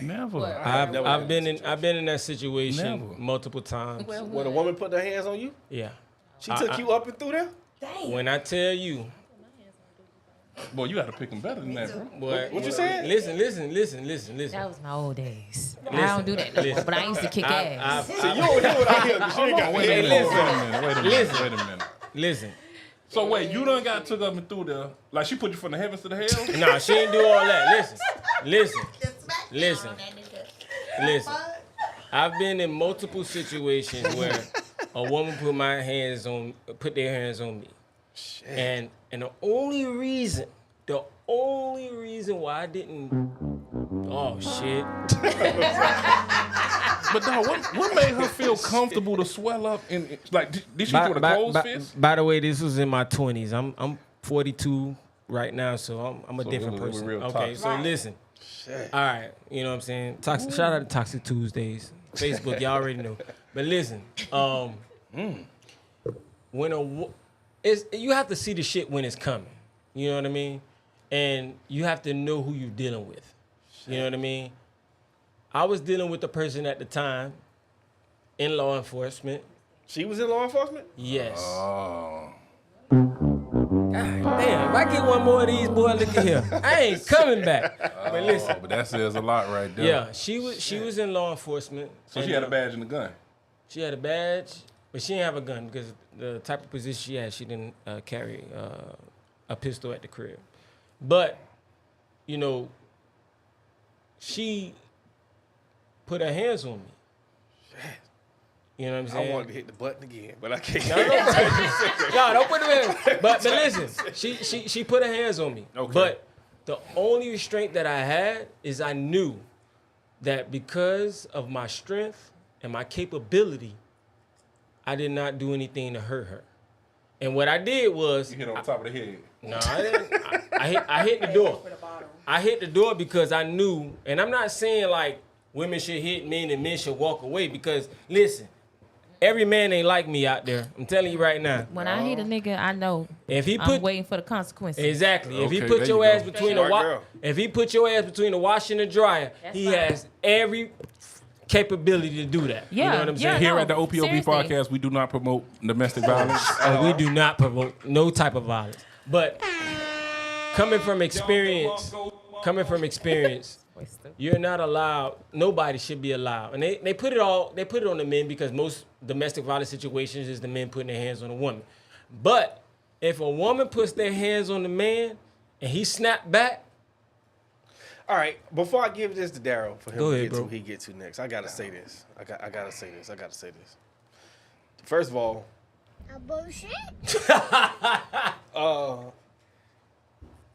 Never. What? I've never been been in that situation Never. multiple times. When a woman put her hands on you, Yeah. she took you up and through there? When I tell you, Boy, you got to pick them better than that, bro. boy, What you saying? Listen. That was my old days. I don't do that anymore, but I used to kick ass. See, you don't do it out here because you ain't got Wait a hands. minute. Wait a Listen. minute. Listen. So wait, you done got took up and through there. Like, she put you from the heavens to the hell? Nah, she ain't do all that. Listen. I've been in multiple situations where a woman put their hands on me. And the only reason why I didn't, oh shit. But dog, what made her feel comfortable to swell up? Like, did she do the closed fist? By the way, this was in my 20s. I'm 42 right now, so I'm a different it was person. real Okay, toxic. so listen. All right, you know what I'm saying? Shout out to Toxic Tuesdays, Facebook. Y'all already know. But listen, when you have to see the shit when it's coming. You know what I mean? And you have to know who you're dealing with. You know what I mean? I was dealing with the person at the time in law enforcement. She was in law enforcement? Yes. Oh. God damn, if I get one more of these, boy, look at here. I ain't coming back. But listen. But that says a lot right there. Yeah, she was in law enforcement. So she had a badge and a gun. She had a badge, but she didn't have a gun because the type of position she had, she didn't carry a pistol at the crib. But, you know, she put her hands on me. You know what I'm saying? I wanted to hit the button again, but I can't. No, don't put them in. But listen, she put her hands on me. Okay. But the only restraint that I had is I knew that because of my strength and my capability, I did not do anything to hurt her. And what I did was, You hit on the top of the head. no, I didn't. I hit the door. I hit the door because I knew, and I'm not saying like women should hit men and men should walk away because listen, every man ain't like me out there. I'm telling you right now. When I hit a nigga, I know If he I'm put waiting for the consequences. exactly, if he Okay, put there your you ass go. between the Smart girl. if he put your ass between the wash and the dryer, That's he right. has every capability to do that. You know Yeah, what I'm yeah. saying? Here No, at the OPOB seriously. podcast, we do not promote domestic violence. We do not provoke no type of violence. But coming from experience, you're not allowed. Nobody should be allowed. And they put it on the men because most domestic violence situations is the men putting their hands on a woman. But if a woman puts their hands on the man and he snap back, All right, before I give this to Daryl for him Go to ahead, get bro. to who he get to next, I gotta say this. I gotta say this. First of all,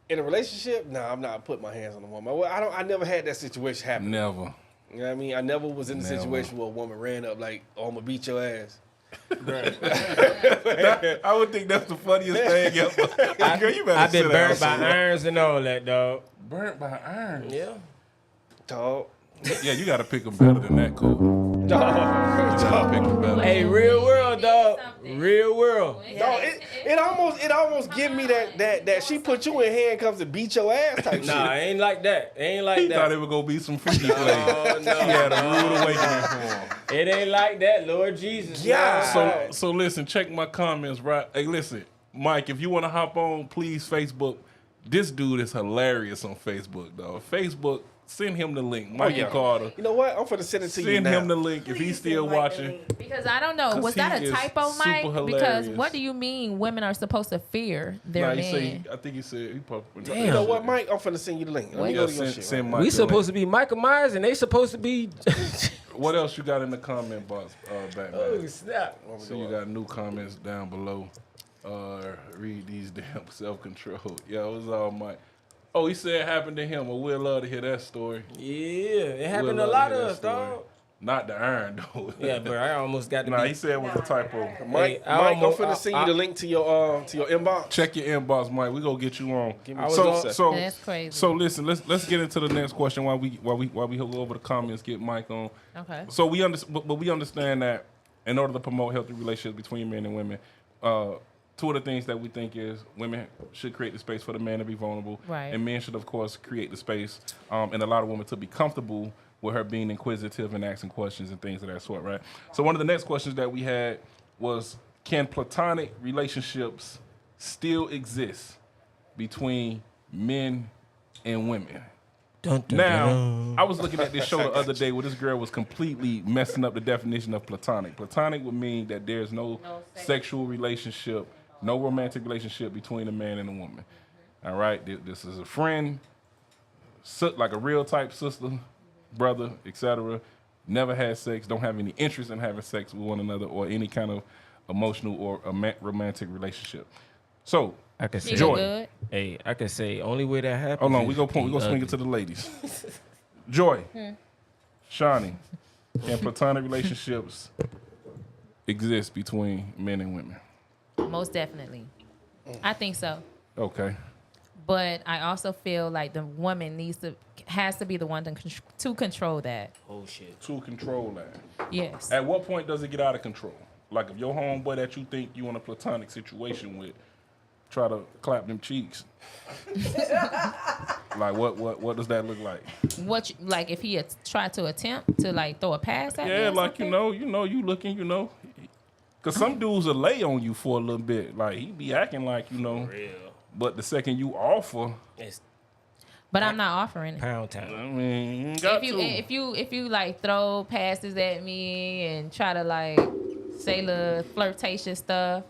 In a relationship, I'm not putting my hands on a woman. Well, I never had that situation happen. Never. You know what I mean? I never was in a Never. situation where a woman ran up like, "Oh, I'm gonna beat your ass." I would think that's the funniest thing ever. Girl, you better I've been sit burnt by down, irons and all that, dog. Burnt by irons. Yeah. Dog. Yeah, you got to pick them better than that, Cole. You got to pick them better. Hey, real world, dog. Real world. Dog, it almost give me that she put you in handcuffs and beat your ass type Nah, shit. ain't like that. Ain't like He that. thought it was going to be some freaky play. Oh, no. He had a rude awakening for him. It ain't like that, Lord Jesus. Yeah. Nah. So listen, check my comments, right? Hey, listen, Mike, if you want to hop on, please, Facebook. This dude is hilarious on Facebook, dog. Facebook, send him the link. Mikey Carter. You know what? I'm finna send it to you Send now. him the link if he's still Please send Mike the watching. link. Because I don't know, 'Cause was that he a is typo, super Mike? Because hilarious. what do you mean women are supposed to fear their Nah, he men? say, I think he said he probably. Damn. You know what, Mike? I'm finna send you the link. Let me Yeah, go to your shit. send right? Mike We the supposed to link. be Michael Myers and they supposed to be. What else you got in the comment box, Batman? Oh, snap. So you got new comments down below. Read these damn self-control. Yeah, it was all Mike. Oh, he said it happened to him. Well, we'd love to hear that story. Yeah, it happened We'd to a love lot to hear of that us, story. dog. Not the iron, though. Yeah, but I almost got to Nah, be. he said it was a typo. Mike, I Mike, almost- I'm finna send you the link to your inbox. Check your inbox, Mike. We gonna get you on. Give me I was two on- seconds. So That's crazy. So listen, let's get into the next question while we go over the comments. Get Mike on. Okay. So we understand that in order to promote healthy relationships between men and women, two of the things that we think is women should create the space for the man to be vulnerable, Right. and men should of course create the space and allow the woman to be comfortable with her being inquisitive and asking questions and things of that sort, right? So one of the next questions that we had was, can platonic relationships still exist between men and women? Dun, dun, Now, dun. I was looking at this show the other day where this girl was completely messing up the definition of platonic. Platonic would mean that there's no sexual relationship, no romantic relationship between a man and a woman. All right? This is a friend, like a real type sister, brother, etc. Never had sex, don't have any interest in having sex with one another or any kind of emotional or romantic relationship. So, I can say, Joy. Good. hey, I can say only way that happens. hold on, we is go be swing it to the ladies. Joy, Shawnee, can platonic relationships exist between men and women? Most definitely. I think so. Okay. But I also feel like the woman has to be the one to control that. Oh shit. To control that. Yes. At what point does it get out of control? Like if your homeboy that you think you in a platonic situation with try to clap them cheeks. Like what does that look like? Like if he tried to attempt to like throw a pass at me? Yeah, or like something? you looking, cause some dudes will lay on you for a little bit. Like he be acting like Real. but the second you offer, It's But I'm not offering it. pound town. I mean, you ain't got If you like throw passes at me and try to like say little flirtatious stuff,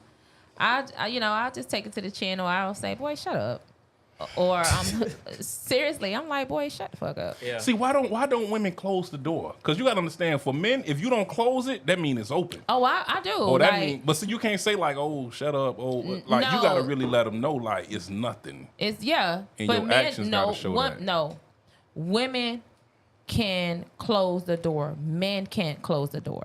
I'll just take it to the chin, or I'll say, "Boy, shut up," or seriously, I'm like, "Boy, shut the fuck up." Yeah. See, why don't women close the door? Because you got to understand, for men, if you don't close it, that means it's open. Oh, I do. Oh, that like, mean, but see, you can't say like, "Oh, shut up." Oh, like you no. got to really let them know, like it's nothing. it's And but your men, actions no, gotta show that. no, women can close the door. Men can't close the door.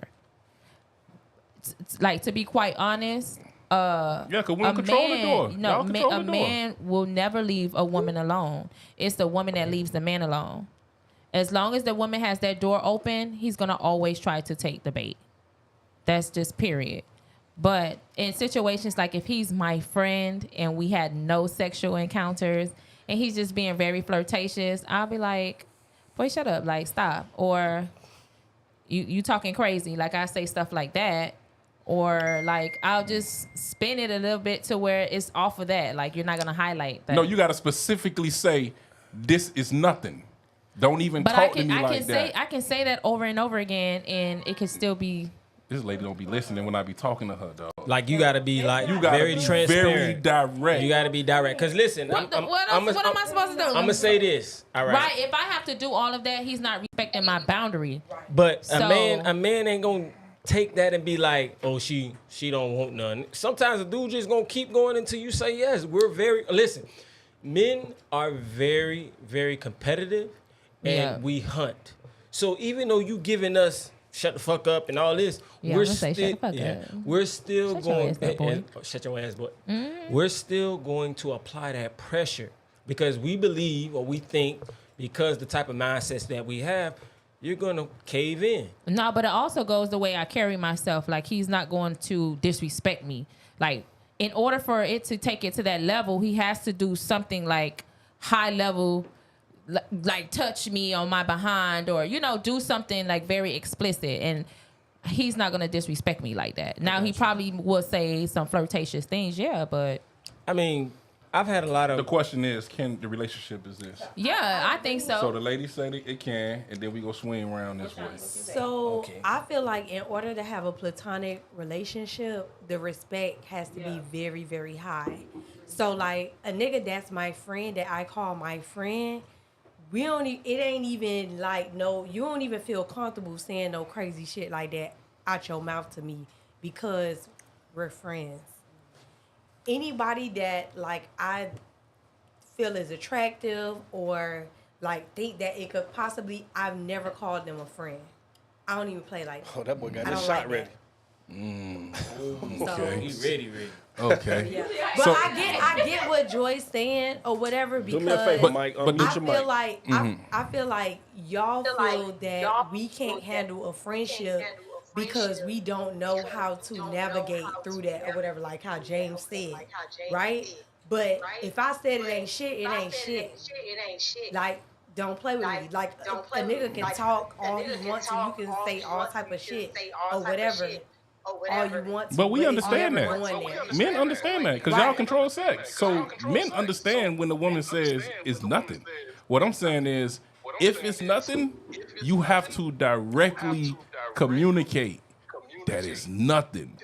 Like, to be quite honest, Yeah, because women control the door. No, Y'all control a the door. man will never leave a woman alone. It's the woman that leaves the man alone. As long as the woman has that door open, he's gonna always try to take the bait. That's just period. But in situations like if he's my friend and we had no sexual encounters and he's just being very flirtatious, I'll be like, "Boy, shut up! Like, stop!" Or you talking crazy? Like, I say stuff like that. Or like I'll just spin it a little bit to where it's off of that. Like, you're not gonna highlight that. No, you got to specifically say, "This is nothing." Don't even But talk to me like that. I can say that over and over again, and it can still be. This lady don't be listening when I be talking to her, dog. Like you gotta be like You gotta very be transparent. very direct. You gotta be direct. Cause listen, What am I supposed to do? I'm gonna say this. All right. Right. If I have to do all of that, he's not respecting my boundary. But So- a man ain't gonna take that and be like, oh, she don't want none. Sometimes a dude just gonna keep going until you say yes. Listen, men are very, very competitive, and Yeah. we hunt. So even though you giving us shut the fuck up and all this, Yeah, we're I'm gonna say, still shut the fuck up. we're still Shut your going ass up, boy. shut your ass, boy. We're still going to apply that pressure because we believe or we think because the type of mindsets that we have, you're gonna cave in. No, but it also goes the way I carry myself. Like, he's not going to disrespect me. Like, in order for it to take it to that level, he has to do something like high level, like touch me on my behind, or, you know, do something like very explicit. And he's not going to disrespect me like that. Now, he probably will say some flirtatious things, yeah, but I mean, I've had a lot The of question is, can the relationship exist? yeah, I think so. So the ladies say that it can, and then we go swing around this way. So Okay. I feel like in order to have a platonic relationship, the respect has to be very, very high. So like a nigga that's my friend that I call my friend, we don't. It ain't even like no. You don't even feel comfortable saying no crazy shit like that out your mouth to me because we're friends. Anybody that like I feel is attractive or like think that it could possibly, I've never called them a friend. I don't even play like that. Oh, that boy got I his don't shot like ready. So, you ready. Okay. yeah. But So- I get what Joy's saying or whatever Do because me a favor, Mike. but Unmute I your feel mic. like I feel like y'all feel that we can't handle a friendship because we don't know how to navigate through that or whatever, like how James said, right? But if I said it ain't shit, it ain't shit. Like, don't play with me. Like, a nigga can talk all he wants to. You can say all type of shit or whatever, all you want to. But we it's understand never that. going there. Men understand that because y'all control sex. So men understand when the woman says it's nothing. What I'm saying is, if it's nothing, you have to directly communicate that it's nothing.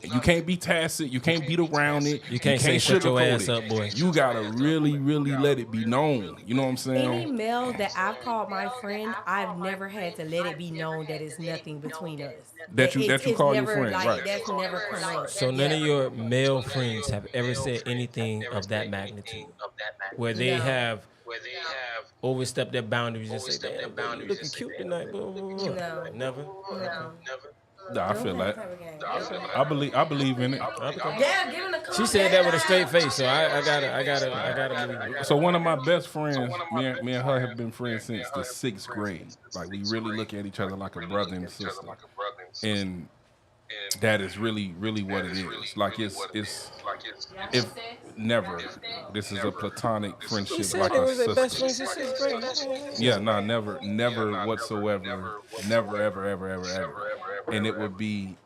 You can't be tacit. You can't beat around it. You can't say, "Shut your sugarcoat ass it. up, boy." You gotta really, really let it be known. You know what I'm Any saying? male that I've called my friend, I've never had to let it be known that it's nothing between us. That you It's call your never, friend, like, right? That's never come up. So none Yeah. of your male friends have ever said anything of that magnitude, where they No. have overstepped their boundaries and say, "Damn, baby, you looking cute tonight." Blah, blah, blah. No. Never. No. Nah, I feel that. Type of game. I believe in it. Yeah, give him a She said that with a straight face, so I gotta believe it. So one of my best friends, me and her have been friends since the 6th grade. Like, we really look at each other like a brother and sister, and that is really, really what it is. Like, it's if never. This is a platonic friendship, She said like they a was their best sister. friends since 6th grade. Yeah, nah, never whatsoever, never, ever. And it would be,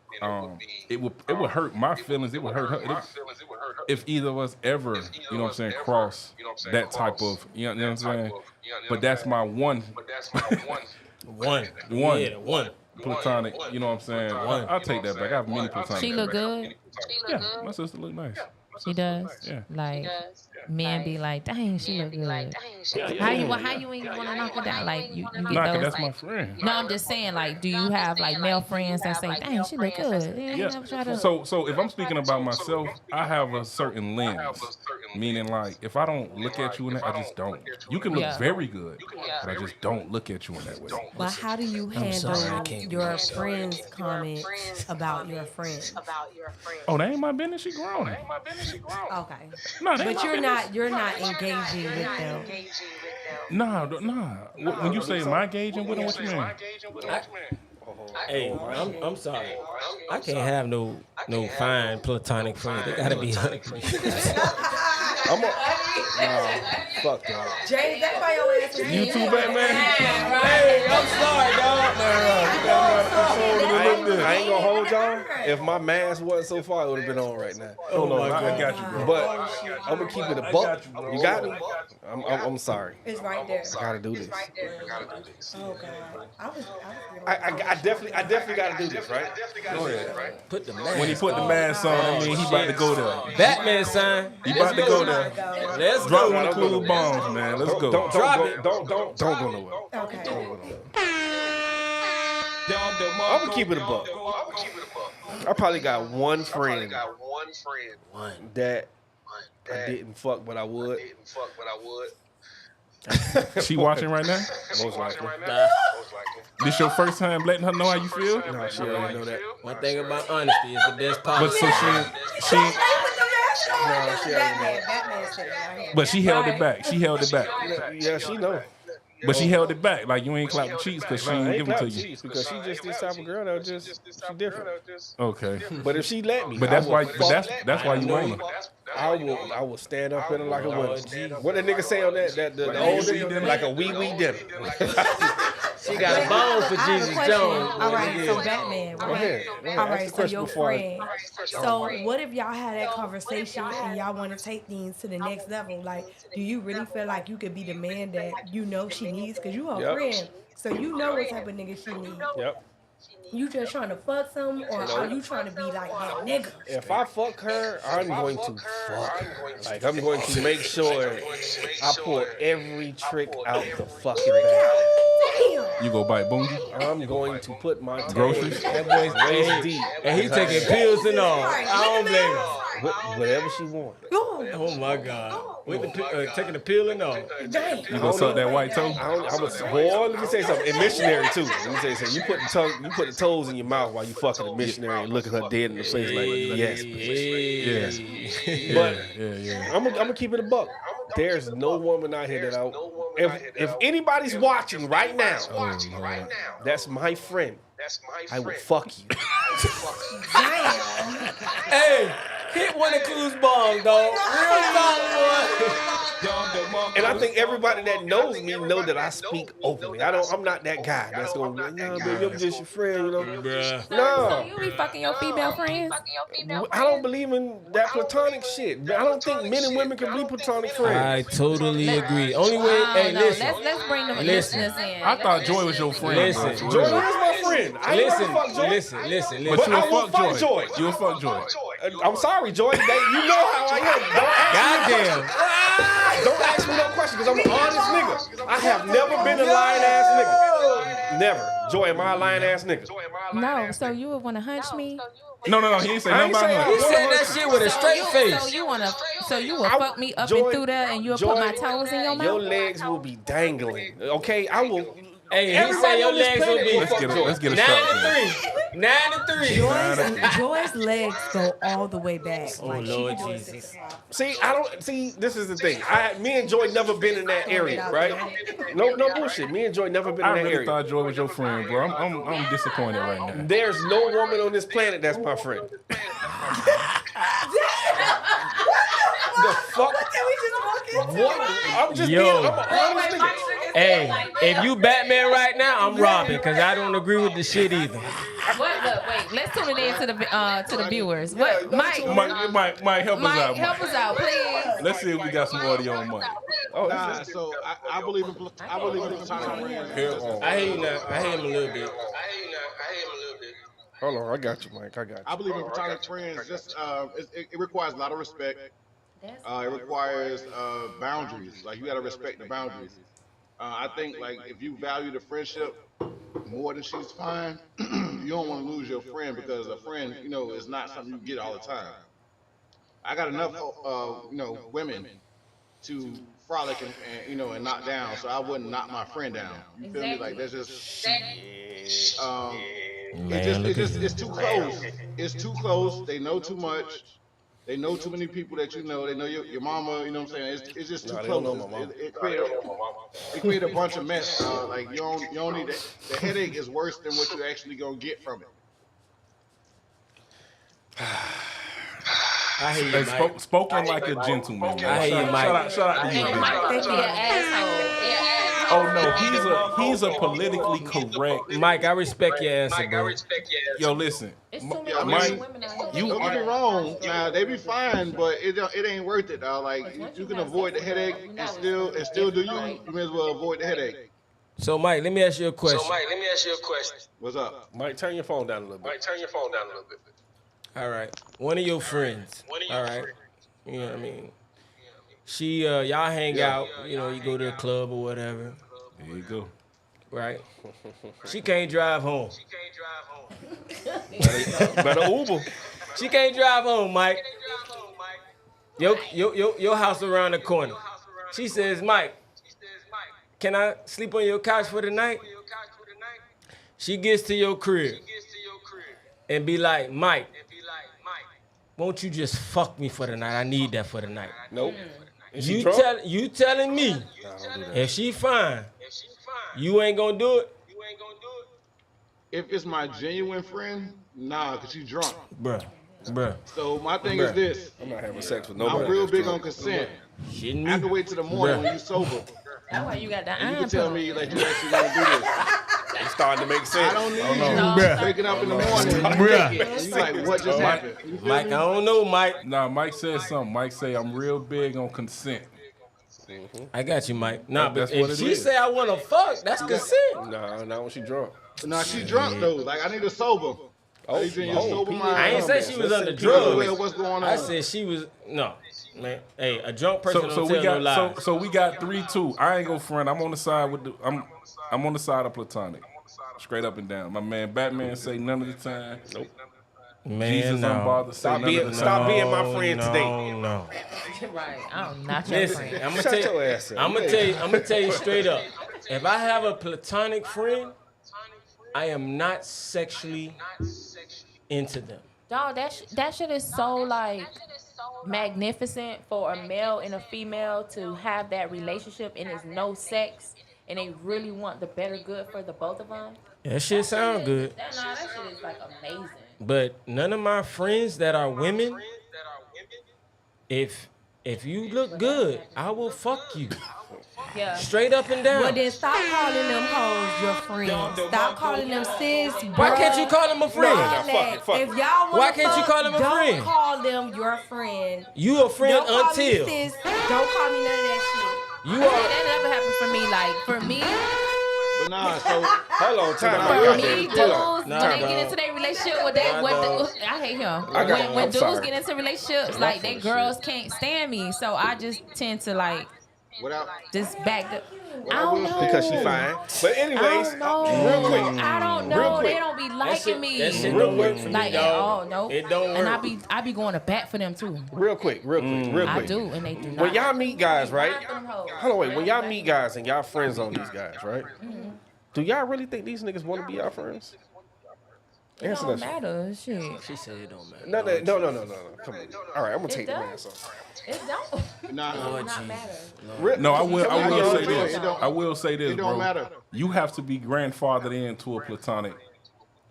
it would hurt my feelings. It would hurt her. If either of us ever, you know what I'm saying, cross that type of, you know what I'm saying. But that's my one One. One. Yeah, one. platonic. You know what I'm saying. I'll take that back. I have many platonic. She look good. Yeah, my sister look nice. She does. Yeah. Like, men be like, dang, she look good. How you ain't want to knock her down? Like, you get Nah, 'cause those. that's my friend. No, I'm just saying, like, do you have like male friends that say, dang, she look good? Yeah, you never try to. So if I'm speaking about myself, I have a certain lens. Meaning, like, if I don't look at you in that, I just don't. You can look Yeah. very good, but I just don't look at you in that way. But how do you handle your friends' comments about your friends? Oh, that ain't my business. She grown. Okay. Nah, that ain't But my business. you're not engaging with them. Nah. When you say am I engaging with him, what you mean? Hey, I'm sorry. I can't have no fine platonic friends. They gotta be ugly. Fuck that. James, that's why your ass is You too, Batman. Hey, I'm sorry, dog. I ain't gonna hold y'all. If my mask wasn't so far, it would have been on right now. Hold on, I got you, bro. But I'm gonna keep it a buck. You got me. I'm sorry. It's right there. I gotta do this. Oh God. I definitely gotta do this, right? Go ahead. Put the mask. When he put the mask on, I mean he about to go there. Batman sign. He about to go there. Let's Drop go. one of the cool bombs, man. Let's go. Don't go nowhere. Okay. I'm gonna keep it a buck. I probably got one friend that I didn't fuck, but I would. She watching right now? Most likely. This your first time letting her know how you feel? No, she already know that. One thing about honesty is the best But policy. so she No, she already know. Batman said it. but she held it back. She held it back. Yeah, she know. But she held it back. Like you ain't clap the cheeks because she Nah, I ain't ain't give them to clap you. cheeks because she just this type of girl that just she different. Okay. But if she let me, But that's I why. will But fuck- that's why you want her. I will stand up in her like a winner. What the nigga say on that the old nigga? Like a wee dinner. She got a bone for I have a Jesus question. Jones. All right, so Batman, Go right? ahead. All Ask right, the so question your before I- friend. So what if y'all had that conversation and y'all want to take things to the next level? Like, do you really feel like you could be the man that you know she needs? Because you her Yep. friend, so you know what type of nigga she needs. Yep. You just trying to fuck some, or are you trying to be like that nigga? If I fuck her, I'm going to fuck her. Like, I'm going to make sure I pull every trick out the fucking bag. Damn. You go bite Boongie? I'm going to put my tongue Groceries? That boy's waist deep. and he taking pills and all. I don't blame him. Whatever she wants. Oh my God. With the taking the pill and all. Damn. You gonna suck that white toe? Boy, let me say something. And missionary too. Let me say something. You put the toes in your mouth while you fucking a missionary and look at her dead in the face like, yes, Yes. But Yeah. I'm gonna keep it a buck. There's no woman out here that if anybody's watching right now, that's my friend. I will fuck you. Damn. Hey, hit one of Clue's bombs, dog. Real talk, boy. And I think everybody that knows me know that I speak openly. I'm not that guy that's gonna be like, nah, baby, I'm just your friend, you know. Bruh. So No. you be fucking your female friends? I don't believe in that platonic shit. I don't think men and women can be platonic friends. I totally agree. Only way, hey, no, listen. let's bring the Listen. listeners in. I thought Joy was your friend. Listen. bro. Joy is my friend. I ain't never fucked Joy. Listen. But But you I will will fuck fuck Joy. Joy. You will fuck Joy. I'm sorry, Joy. You know how I am. Goddamn. Don't ask me no question because I'm an honest nigga. I have never been a lying ass nigga. Never. Joy, am I a lying ass nigga? No, so you would want to hunch me? No. He ain't say I nothing ain't about say her. He said that shit with a straight face. So you will I- fuck me up Joy- and through there, and you'll Joy, put my toes in your Your mouth? legs will be dangling. Okay, I will. Hey, he Everybody said your on this legs will planet be will Let's get a 9 shot. to 3. 9 to 3. Joy's legs go all the way back. Oh Like, she Lord can do it Jesus. 6 o'clock. See. This is the thing. Me and Joy never been in that area, right? No bullshit. Me and Joy never been in I that really area. thought Joy was your friend, bro. I'm disappointed right now. There's no woman on this planet that's my friend. The fuck? What? I'm just Yo. being. I'm an honest nigga. Hey, if you Batman right now, I'm robbing because I don't agree with the shit either. What? Look, wait. Let's tune it in to the viewers. What, Mike? Mike, help us Mike, out. help us out, please. Let's see if we got some audio on Mike. Oh, Nah, so I believe in platonic friends. I hear you now. I hear him a little bit. hold on. I got you, Mike. I got I you. believe in platonic friends. Just it requires a lot of respect. It requires boundaries. Like you got to respect the boundaries. I think like if you value the friendship more than she's fine, you don't want to lose your friend because a friend, is not something you get all the time. I got enough, women to frolic and knock down, so I wouldn't knock my friend down. You feel me? Like that's just, it's too close. It's too close. They know too much. They know too many people that you know. They know your mama. You know what I'm saying? It's just too Nah, they close. don't know my mama. It create a bunch of mess. Like you don't need that. The headache is worse than what you actually gonna get from it. I hear you, Hey, Mike. spoken like a gentleman. Man. I hear you, Mike. Shout out to you, man. Mike be an asshole. Oh no, he's a politically correct. Mike, I respect your answer, bro. Yo, listen, It's too many Mike, women out here. you Don't get me wrong. Now they be fine, but it ain't worth it, dog. Like you can avoid the headache and still do you. You may as well avoid the headache. So, Mike, let me ask you a question. What's up? Mike, turn your phone down a little bit. All right. One of your friends. All right. You know what I mean? She, y'all hang out, you go to a club or whatever, there you go. right? She can't drive home. Better Uber. She can't drive home, Mike. Your house around the corner. She says, Mike, can I sleep on your couch for the night? She gets to your crib and be like, Mike, won't you just fuck me for the night? I need that for the night. Nope. Is she drunk? You telling me Nah, I don't do that. if she fine, you ain't gonna do it? If it's my genuine friend, nah, because she drunk. Bruh. So my thing is this. I'm not having sex with nobody. I'm real that's big drunk. on consent. Shitting I can me? wait till the morning when you sober. That's why you got the And you iron can tell pump. me like you actually want to do this. It's starting to make sense. I don't need No, you stop. waking up in the morning. Bruh. And you like, what just happened? You feel Mike, I me? don't know, Mike. Nah, Mike said something. Mike say I'm real big on consent. I got you, Mike. Nah, but That's what if it she is. say I want to fuck, that's consent. Nah, not when she drunk. Nah, she drunk though. Like I need a sober. Oh, You in your sober mind. I ain't say she was under Be aware drugs. of what's going on. I said she was no, man. Hey, a drunk person So don't we tell no got lies. so we got 3-2. I ain't gonna front. I'm on the side with the I'm on the side of platonic. Straight up and down. My man Batman say none of the time. Nope. Man, Jesus no. unbothered say none of the time. Stop being my friend today. No. Right. I'm not your Listen, friend. I'm gonna Shut tell your you. ass up. I'm gonna tell you straight up. If I have a platonic friend, I am not sexually into them. Dog, that shit is so like magnificent for a male and a female to have that relationship and there's no sex and they really want the better good for the both of them. That shit sound good. That shit is like amazing. But none of my friends that are women, if you look good, I will fuck you. Yeah. Straight up and down. Well, then stop calling them hoes your friends. Stop calling them sis. Why bruh, can't you call them a friend? all that. fuck it. If y'all want Why can't you call them a friend? Don't call them your friend. You a friend Don't call until me sis. Don't call me none of that you Yeah, are. that never happened for me. Like for me, But nah, so Hold on, time Nah, out. real me, quick, dudes, Hold on. when they get into their relationship, I hate him. When I'm dudes sorry. get into relationships, like they girls can't stand me, so I just tend to like without just back up. I don't know. Because she fine. But anyways, I don't know. real quick. I don't Real know. quick. They don't be liking me. That shit Real don't work quick. for me, Like at dog. all, no. It don't work. And I be going to bat for them too. Real quick. I do, and they do not. When y'all meet guys, right? Not them hoes. Hold on, wait. When y'all meet guys and y'all friends on these guys, right? Do y'all really think these niggas want to be y'all friends? It Answer don't that. matter. Shit. She said it don't matter. No. Come on. All right, I'm gonna take the does. answer. It don't. nah, Not matter. No, I will say It this. don't- I will say this, it don't bro. matter. You have to be grandfathered into a platonic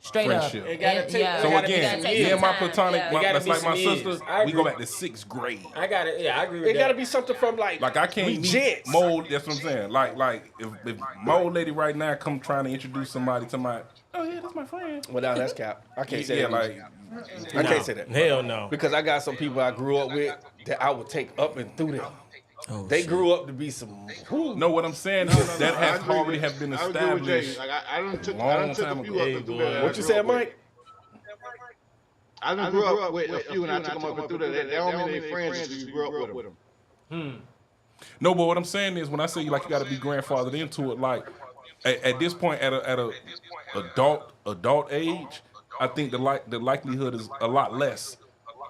Straight friendship. up. It gotta take- Yeah. So it gotta be again, some me years. and my platonic, Yeah. It gotta that's be like my some years. sister, I we go agree. back to 6th grade. I got it. Yeah, I agree with It that. gotta be something from like Like I we can't gents. meet my old. That's what I'm saying. Like if my old lady right now come trying to introduce somebody to my, oh yeah, that's my friend. Well, now that's cap. I can't say Yeah, that. like I can't say that. Hell no. Because I got some people I grew up with that I would take up and through them. They grew up to be some. no. What I'm saying is that I has agree already with- have been I agree with Jay. established. Like I done took Long a time few ago. up and through that. What you said, Mike? I done grew up with a few and I took them up and through that. They don't mean they friends just 'cause you grew up with them. No, but what I'm saying is when I say like you got to be grandfathered into it, like at this point at a adult age, I think the likelihood is a lot less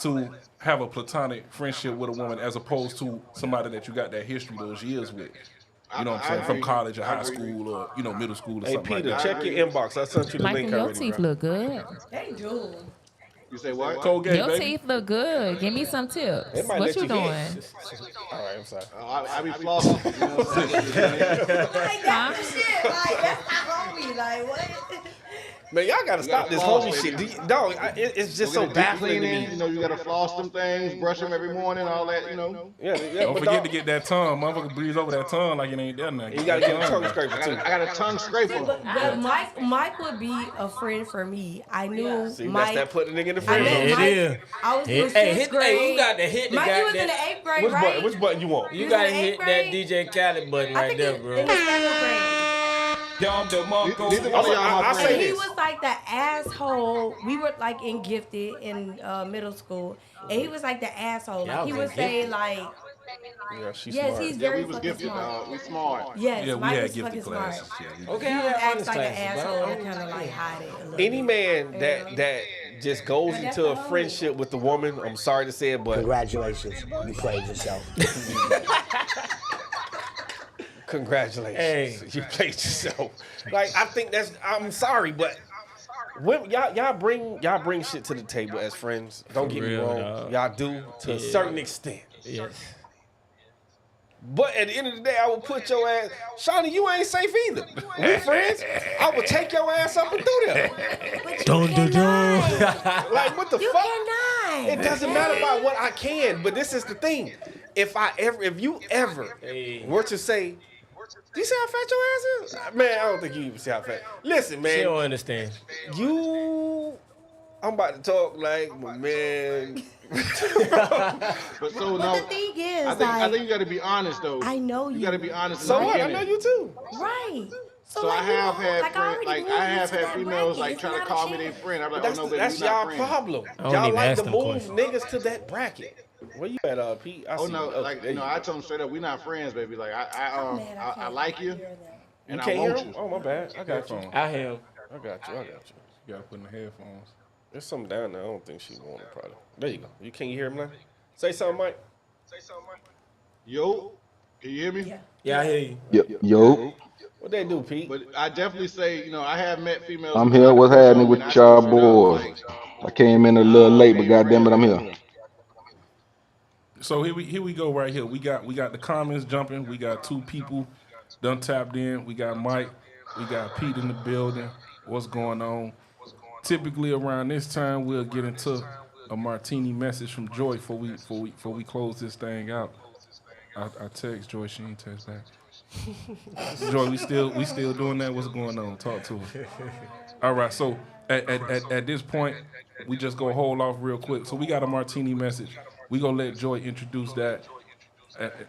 to have a platonic friendship with a woman as opposed to somebody that you got that history those years with. You know what I'm saying? From college or high school or middle school or Hey, something Peter, like that. check your inbox. I sent you the Michael, link your already. teeth bro. look good. They do. You say what? Colgate, Your baby. teeth look good. Give me some tips. They might What let you you doing? hit. All right, I'm sorry. I be flossing. You know what I'm saying? Like that's the shit. Like that's not homie. Like what? Man, y'all gotta stop this floss, homie baby. shit. Dog, it's just so Go get a deep baffling to cleaning, me. You know, you gotta floss them things, brush them every morning, all that. You know. Yeah, Don't but forget dog, to get that tongue. Motherfucker breeze over that tongue like it ain't there nothing. You gotta get a tongue scraper I too. got a tongue scraper. But Mike would be a friend for me. I knew See, Mike. that's that putting nigga in the I friend met zone. It Mike. is. I was in Hey, sixth hit, grade. hey, you got to hit the Mike, you was in goddamn. the eighth grade, Which right? button? Which button you want? You was got to in the hit eighth that grade? DJ Khaled button I right think there, in bro. the seventh grade. Neither one of y'all my I say And friends. he this. was like the asshole. We were like in gifted in middle school, and he was like the asshole. Y'all Like he was would say Gifted? like, Yeah, she's yes, smart. he's Yeah, very we was fucking gifted. smart. We smart. Yes, Yeah, we Mike had was gifted fucking smart. classes. Yeah, we Okay, He I was have acts like an understand, asshole but to kind of like hide it a little Any bit. man just goes into a friendship with the woman, I'm sorry to say it, but Congratulations, you played yourself. congratulations, you played yourself. Like I think I'm sorry, but when y'all bring shit to the table as friends. Don't get me real, wrong, dog. y'all do to a certain extent. Yes. But at the end of the day, I will put your ass, Shawnee, you ain't safe either. We friends. I will take your ass up and through there. Dun, dun, dun. Like what the You fuck? cannot. It doesn't matter about what I can, but this is the thing. If you ever were to say, do you see how fat your ass is? Man, I don't think you even see how fat. Listen, man. She don't understand. I'm about to talk like my man. But so But no, the thing is, I think you got to be honest though. I know you. You got to be honest. So in the what? I beginning. know you too. Right. So like, I have had like, friends, already like moved I have into had that females bracket. like It's trying to not a call me their chance. friend. I'm like, That's, oh no, baby, that's we not y'all friends. problem. don't Y'all even like ask to them move questions. niggas to that bracket. Where you at, Pete? I Oh see no, you. Okay, like there you know, you I go. told them straight up, we not friends, baby. Like I like you, You and I can't hear want him? you. Oh my bad. I got you. Headphones. I am. I got you. You gotta put in the headphones. There's something down there. I don't think she wanted probably. There you go. You can't hear him now? Say something, Mike. Yo, can you hear me? Yeah, I hear you. Yo, What they do, Pete? But I definitely say, you know, I have met females. I'm who here. tried to What's push happening on me, and with I told y'all them straight up, boys? like, I came in a nah, little late, but baby, goddamn it, I'm friends. here. So here we go right here. We got the comments jumping. We got two people done tapped in. We got Mike. We got Pete in the building. What's going on? Typically around this time we'll get into a martini message from Joy before we close this thing out. I text Joy, she ain't text back. Joy, we still doing that. What's going on? Talk to her. All right. So at this point, we just go hold off real quick. So we got a martini message. We gonna let Joy introduce that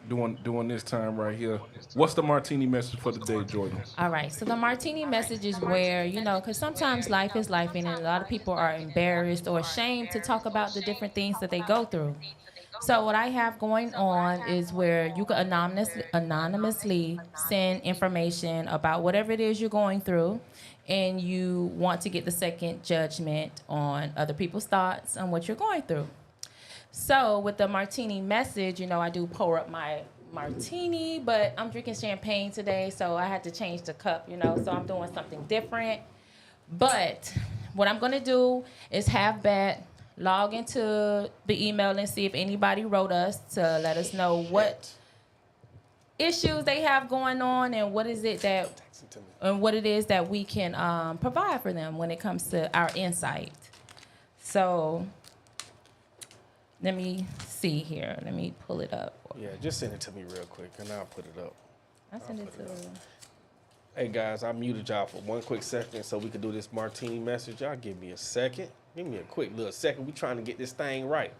during this time right here. What's the martini message for the day, Jordan? All right. So the martini message is where, because sometimes life is life, and a lot of people are embarrassed or ashamed to talk about the different things that they go through. So what I have going on is where you can anonymously send information about whatever it is you're going through, and you want to get the second judgment on other people's thoughts on what you're going through. So with the martini message, I do pour up my martini, but I'm drinking champagne today, so I had to change the cup, so I'm doing something different. But what I'm going to do is have Bet log into the email and see if anybody wrote us to let us know what issues they have going on and what it is that we can provide for them when it comes to our insight. So let me see here. Let me pull it up. Yeah, just send it to me real quick, and I'll put it up. I'll send it to Hey, guys, I muted y'all for 1 quick second so we could do this martini message. Y'all give me a second. Give me a quick little second. We trying to get this thing right.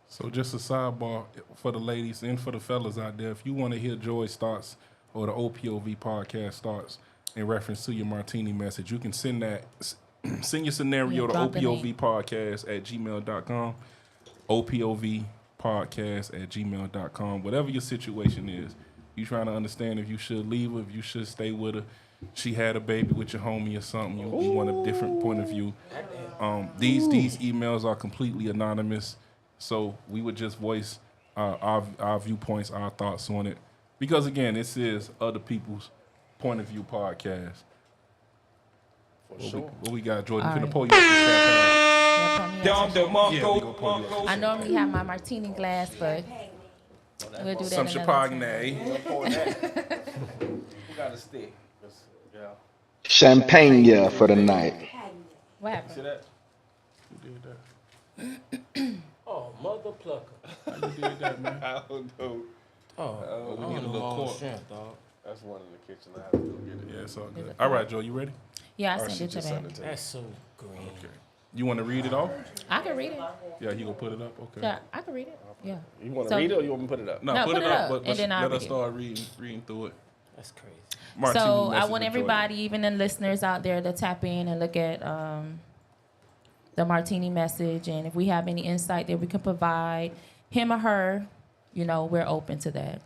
So just a sidebar for the ladies and for the fellas out there. If you want to hear Joy's thoughts or the OPOV podcast thoughts in reference to your martini message, you can send your scenario to opovpodcast@gmail.com. opovpodcast@gmail.com. Whatever your situation is, you trying to understand if you should leave her, if you should stay with her. She had a baby with your homie or something. You want a different point of view. These emails are completely anonymous, so we would just voice our viewpoints, our thoughts on it. Because again, this is other people's point of view podcast. What we got, Jordan? All Finna right. pull you up some champagne. Yeah, Yeah, we gonna pull you up. I normally have my martini glass, but we'll do that Some another time. champagne. Who got a stick? Yeah. Champagne for the night. What See happened? that? Who did that? Oh, mother plucker. How you did that, man? I don't know. Oh, we need a little cork. dog. That's one in the kitchen. I have to go get it. Yeah, it's all good. All right, Joe, you ready? Yeah, I Or sent she it to just them. sent it to me. That's so green. Okay. You want to read it off? I can read it. Yeah, you gonna put it up? Okay. Yeah, I can read it. Yeah. You want to So- read it or you want me to put it up? No, No, put it up, but and then I'll let read us it. start reading through it. That's crazy. Martini So I message want with everybody, even the listeners out there, to tap in and look at the martini message. And if we have any insight that we can provide him or her, we're open to that.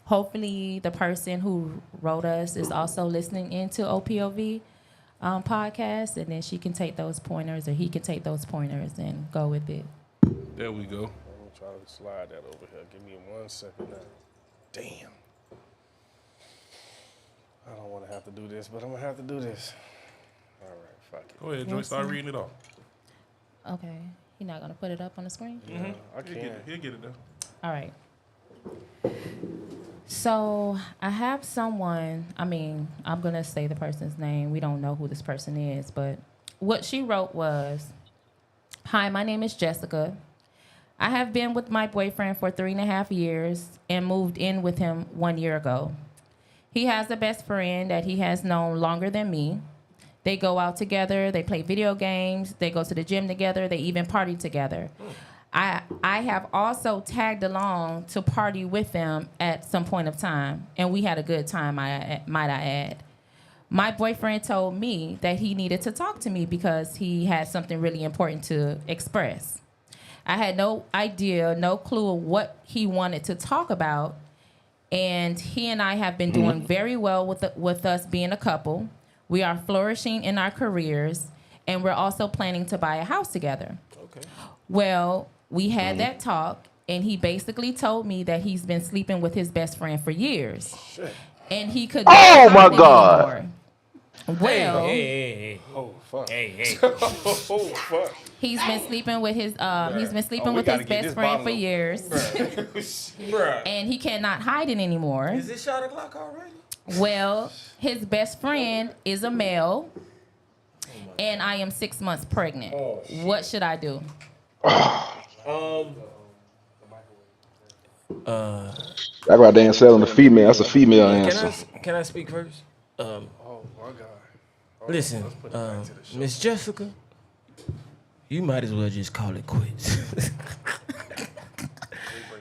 Hopefully the person who wrote us is also listening into OPOV. podcast, and then she can take those pointers, or he can take those pointers and go with it. There we go. Let me try to slide that over here. Give me 1 second now. Damn. I don't want to have to do this, but I'm going to have to do this. All right, fuck it. Go ahead, Joy. Start reading it off. Okay. You're not going to put it up on the screen? I can. He'll get it done. All right. So I have someone, I'm going to say the person's name. We don't know who this person is, but what she wrote was, "Hi, my name is Jessica. I have been with my boyfriend for 3.5 years and moved in with him 1 year ago. He has a best friend that he has known longer than me. They go out together, they play video games, they go to the gym together, they even party together. I have also tagged along to party with them at some point of time, and we had a good time, might I add. My boyfriend told me that he needed to talk to me because he had something really important to express. I had no idea, no clue what he wanted to talk about, and he and I have been doing very well with us being a couple. We are flourishing in our careers, and we're also planning to buy a house together. Okay. Well, we had that talk, and he basically told me that he's been sleeping with his best friend for years. Shit. And he could Oh, not my hide it God. anymore. Well, Hey. Oh, fuck. Hey. Oh, fuck. he's been sleeping with his we with gotta his get best this friend bottle for open. years, Bruh. and he cannot hide it anymore. Is it shot o'clock already? Well, his best friend is a male, and I am 6 months pregnant. What should I do? That right there selling the female. That's a female answer. Can I speak first? Oh, my God. Listen, Miss Jessica, you might as well just call it quits.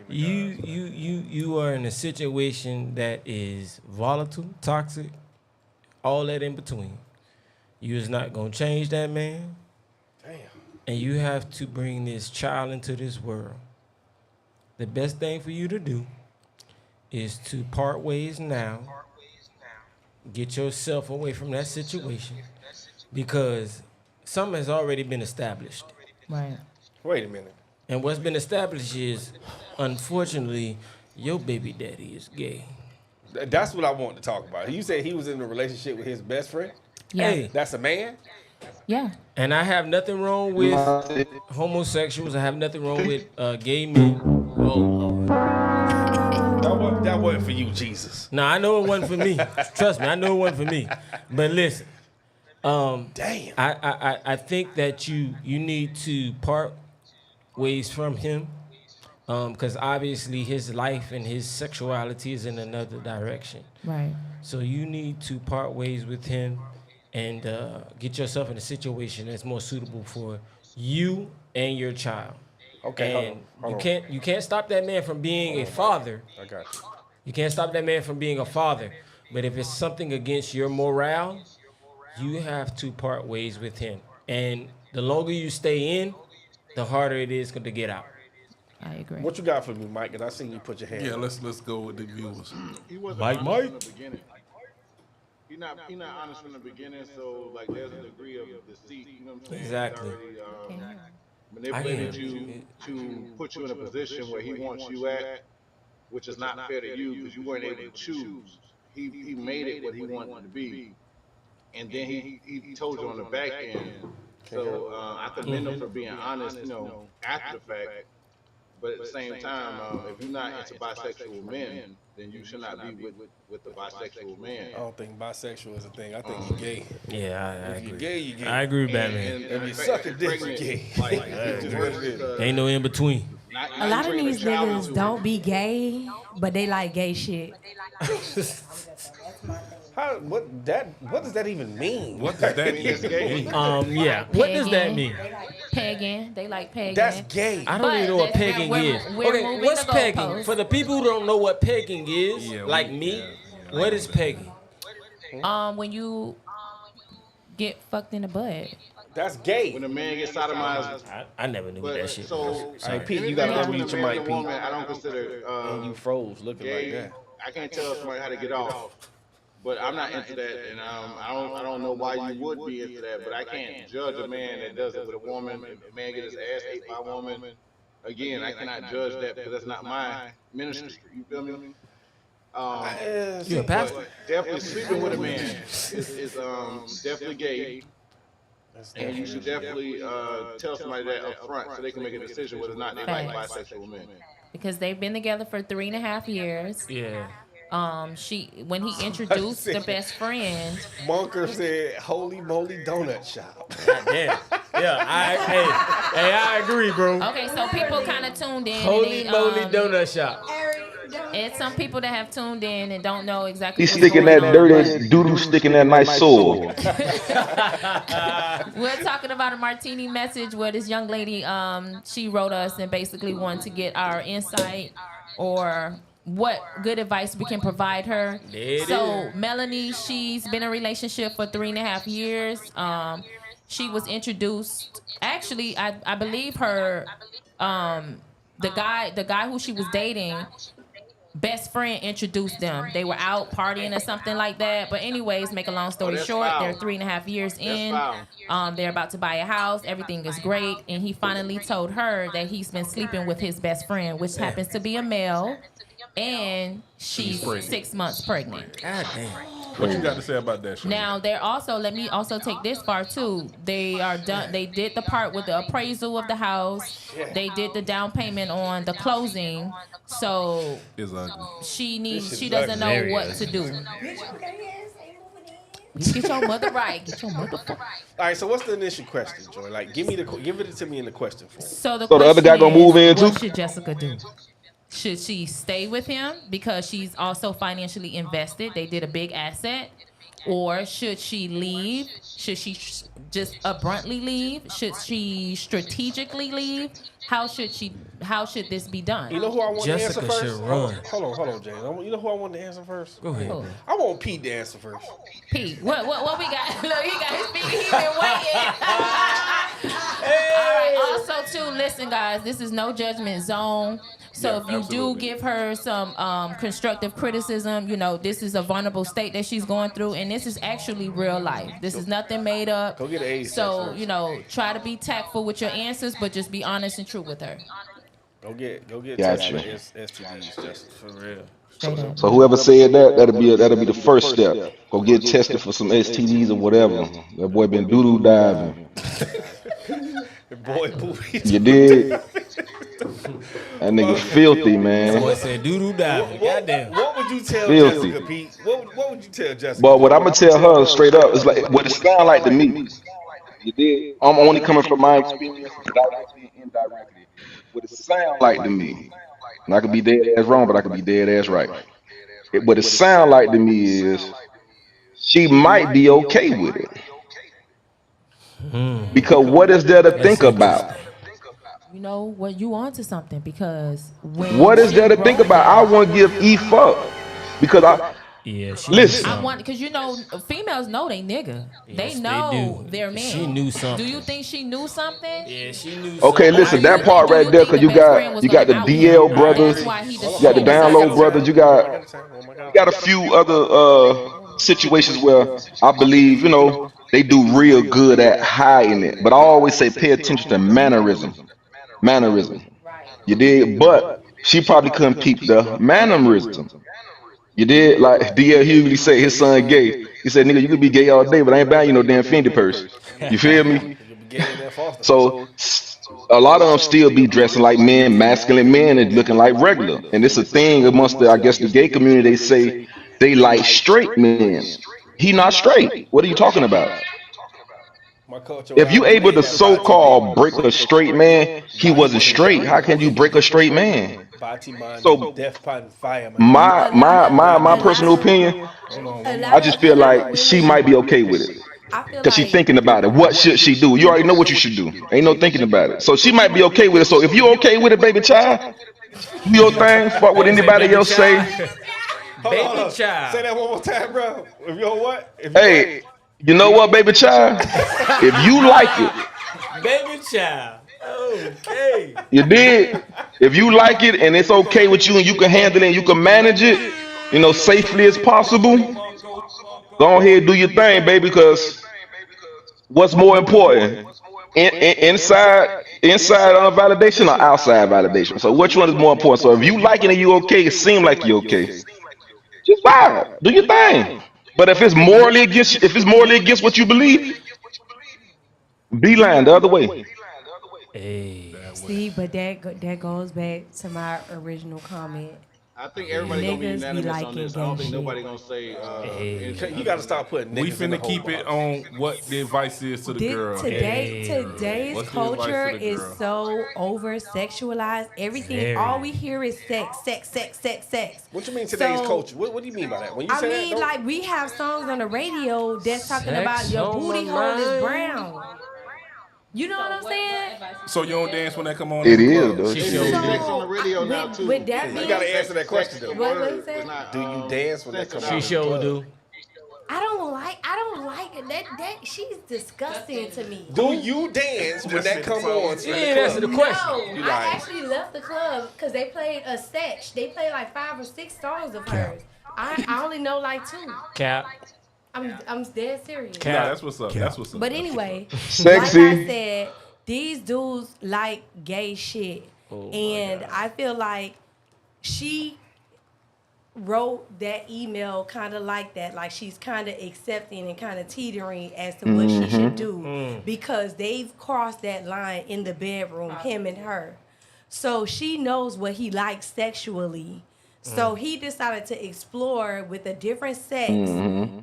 You are in a situation that is volatile, toxic, all that in between. You is not gonna change that man. Damn. And you have to bring this child into this world. The best thing for you to do is to part ways now. Get yourself away from that situation because something has already been established. Right. Wait a minute. And what's been established is, unfortunately, your baby daddy is gay. That's what I wanted to talk about. You said he was in a relationship with his best friend? Yeah. Hey, That's a man? Yeah. and I have nothing wrong with homosexuals. I have nothing wrong with gay men. Oh, Lord. That wasn't for you, Jesus. Now, I know it wasn't for me. Trust me, I know it wasn't for me. But listen, Damn. I think that you need to part ways from him because obviously his life and his sexuality is in another direction. Right. So you need to part ways with him and get yourself in a situation that's more suitable for you and your child. Okay, And hold on. you can't stop that man from being a father. I got you. You can't stop that man from being a father. But if it's something against your morale, you have to part ways with him. And the longer you stay in, the harder it is to get out. I agree. What you got for me, Mike? Because I seen you put your hand Yeah, up. let's go with the viewers. He wasn't Mike, honest Mike. from the beginning. He not honest from the beginning, so like there's a degree of deceit. You know what I'm saying? Exactly. He's already, Can't hear him. manipulated I you am. to put you in a position where he wants you at, which is not fair to you because you weren't able to choose. He made it what he wanted it to be, and then he told you on the back end. So I commend him for being honest, after the fact. But at the same time, if you're not into bisexual men, then you should not be with the bisexual man. I don't think bisexual is a thing. I think you're gay. Yeah, I If you're agree. gay, you're gay. I agree with Batman. If you suck a dick, you're gay. Like, It's just what it is. Ain't no in between. A lot of these niggas don't be gay, but they like gay shit. What does that even mean? What does that It's mean? gay. Yeah. What does that mean? Pegging. They like pegging. That's gay. I don't even know what But pegging we're- is. we're Okay, moving what's the pegging? goalposts. For the people who don't know what pegging is, Yeah, like we- me, yeah. what is pegging? When you get fucked in the butt. That's gay. When a man gets sodomized, I never knew what but that shit so was. Hey, Pete, you anything gotta between unmute a your man mic, and a Pete. woman, I don't consider And you froze looking gay. like that. I can't tell somebody how to get off. But I'm not into that, and I don't know why you would be into that. But I can't judge a man that does it with a woman. If a man get his ass ate by a woman, again, I cannot judge that because that's not my ministry. You feel me? Um, You a but pastor? definitely sleeping with a man is definitely gay, and you should definitely tell somebody that up front so they can make a decision whether or not they like Facts. bisexual men. Because they've been together for 3.5 years. Yeah. When he introduced the best friend, Bunker said, "Holy moly donut shop." God damn. Yeah. I agree, bro. okay, so people kind of tuned in. Holy and moly donut shop. And some people that have tuned in and don't know exactly He's what's sticking going that on. dirty doo-doo, sticking that nice soul. We're talking about a martini message where this young lady, she wrote us and basically wanted to get our insight or what good advice we can provide her. So Melanie, she's been in a relationship for 3.5 years. She was introduced. Actually, I believe her, the guy who she was dating. Best friend introduced them. They were out partying or something like that. But anyways, make a long story that's short, foul. they're 3.5 years in. foul. They're about to buy a house. Everything is great. And he finally told her that he's been sleeping with his best friend, which happens to be a male. And she's 6 months pregnant. God damn. What you got to say about that, Sean? Now they're also, let me also take this far too. They are done. They did the part with the appraisal of the house. They did the down payment on the closing. So It's ugly. she doesn't know what to do. Get your mother right. Get your mother right. All right, so what's the initial question, Joy? Like, give it to me in the question form. So the So the other guy question gonna move in is, too? what should Jessica do? Should she stay with him because she's also financially invested? They did a big asset. Or should she leave? Should she just abruptly leave? Should she strategically leave? How should this be done? You know who I want Jessica to answer first? should run. Hold on, James. You know who I want to answer first? Go ahead. Who? I want Pete to answer first. Pete, what we got? Look, he got his feet. He been waiting. All right. Also, too, listen, guys. This is no judgment zone. So if you do give her some constructive criticism, this is a vulnerable state that she's going through, and this is actually real life. This is nothing made up. Go get an AIDS So test first. try to be tactful with your answers, but just be honest and true with her. Go get Gotcha. tested for STDs, Justin. For real. Straight up. So whoever said that, that'll be the first step. Go get tested for some STDs or whatever. That boy been doo-doo diving. Boy, booty. You did? That nigga filthy, Boy man. said doo-doo diving. Goddamn. What would you tell Filthy. Jessica, Pete? What would you tell Jessica? But what I'm gonna tell her straight up is like what it sound like to me. You did? I'm only coming from my experience, directly and indirectly. What it sound like to me, and I could be dead ass wrong, but I could be dead ass right. What it sound like to me is she might be okay with it. Because what is there to think about? What you on to something because when What is there to think about? I won't give E fuck. Because Yeah, she listen. I want because females know they nigga. Yes, they they know do. their man. She knew something. Do you think she knew something? Yeah, she knew Okay, something. listen, that part Do you right there, think because the best friend was you got the gonna out DL him? brothers, That's why he you got the download brothers, you got a few other situations where I believe, they do real good at hiding it. But I always say pay attention to mannerism. Mannerism. You did, but she probably couldn't peep the mannerism. You did, like DL Hughley say his son gay. He said, nigga, you could be gay all day, but I ain't buying you no damn Fendi purse. You feel me? So a lot of them still be dressing like men, masculine men, and looking like regular. And it's a thing amongst I guess the gay community. They say they like straight men. He not straight. What are you talking about? If you able to so-called break a straight man, he wasn't straight. How can you break a straight man? So my personal opinion, I just feel like she might be okay with it. Because she thinking about it. What should she do? You already know what you should do. Ain't no thinking about it. So she might be okay with it. So if you okay with it, baby child, do your thing. Fuck what anybody else say. Baby child. Say that one more time, bro. If you're what? Hey, you know what, baby child? If you like it, Baby child. Okay. you did. If you like it and it's okay with you and you can handle it and you can manage it, safely as possible, Go ahead, do your thing, baby. Because what's more important, inside validation or outside validation? So which one is more important? So if you liking it, you okay. It seem like you okay. Just vibe, do your thing. But if it's morally against what you believe, be lying the other way. Hey. See, but that goes back to my original comment. I think everybody gonna be Niggas be unanimous on liking this. I don't gay think shit. nobody gonna say anything. You got to stop putting We niggas in the finna whole keep it box. on what the advice is to the girl. Today's What's the advice culture to the is girl? so over sexualized. Everything, Very. all we hear is sex. What you mean today's So, culture? What do you mean by that? When you I say mean, that, like we have songs on the radio that's talking Sex about your on booty my hole is mind. brown. You know what I'm saying? So you don't dance when that come on It in the is club? though. She It's sure do. sex on the radio now too. With that you being, got to answer that question Sex though. is What word. you say? It's not, Do you dance when that come censored on? She in the sure club? do. I don't like it. That she's disgusting to me. Do you dance when that come on? You didn't answer the question. No, You I lying. actually left the club because they played a set. They played like 5 or 6 songs of hers. I only know like 2. Cap. I'm dead serious. Nah, that's what's up. That's what's up. But anyway, like I Sexy. said, these dudes like gay shit, and I feel like she wrote that email kind of like that, like she's kind of accepting and kind of teetering as to what she should do because they've crossed that line in the bedroom, him and her. So she knows what he likes sexually. So he decided to explore with a different sex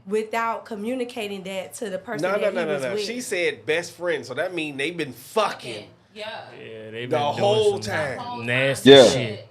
without communicating that to the person No. that he was with. She said best friend, so that means they've been fucking Yeah. Yeah, they been the doing whole some time. nasty Yeah. shit.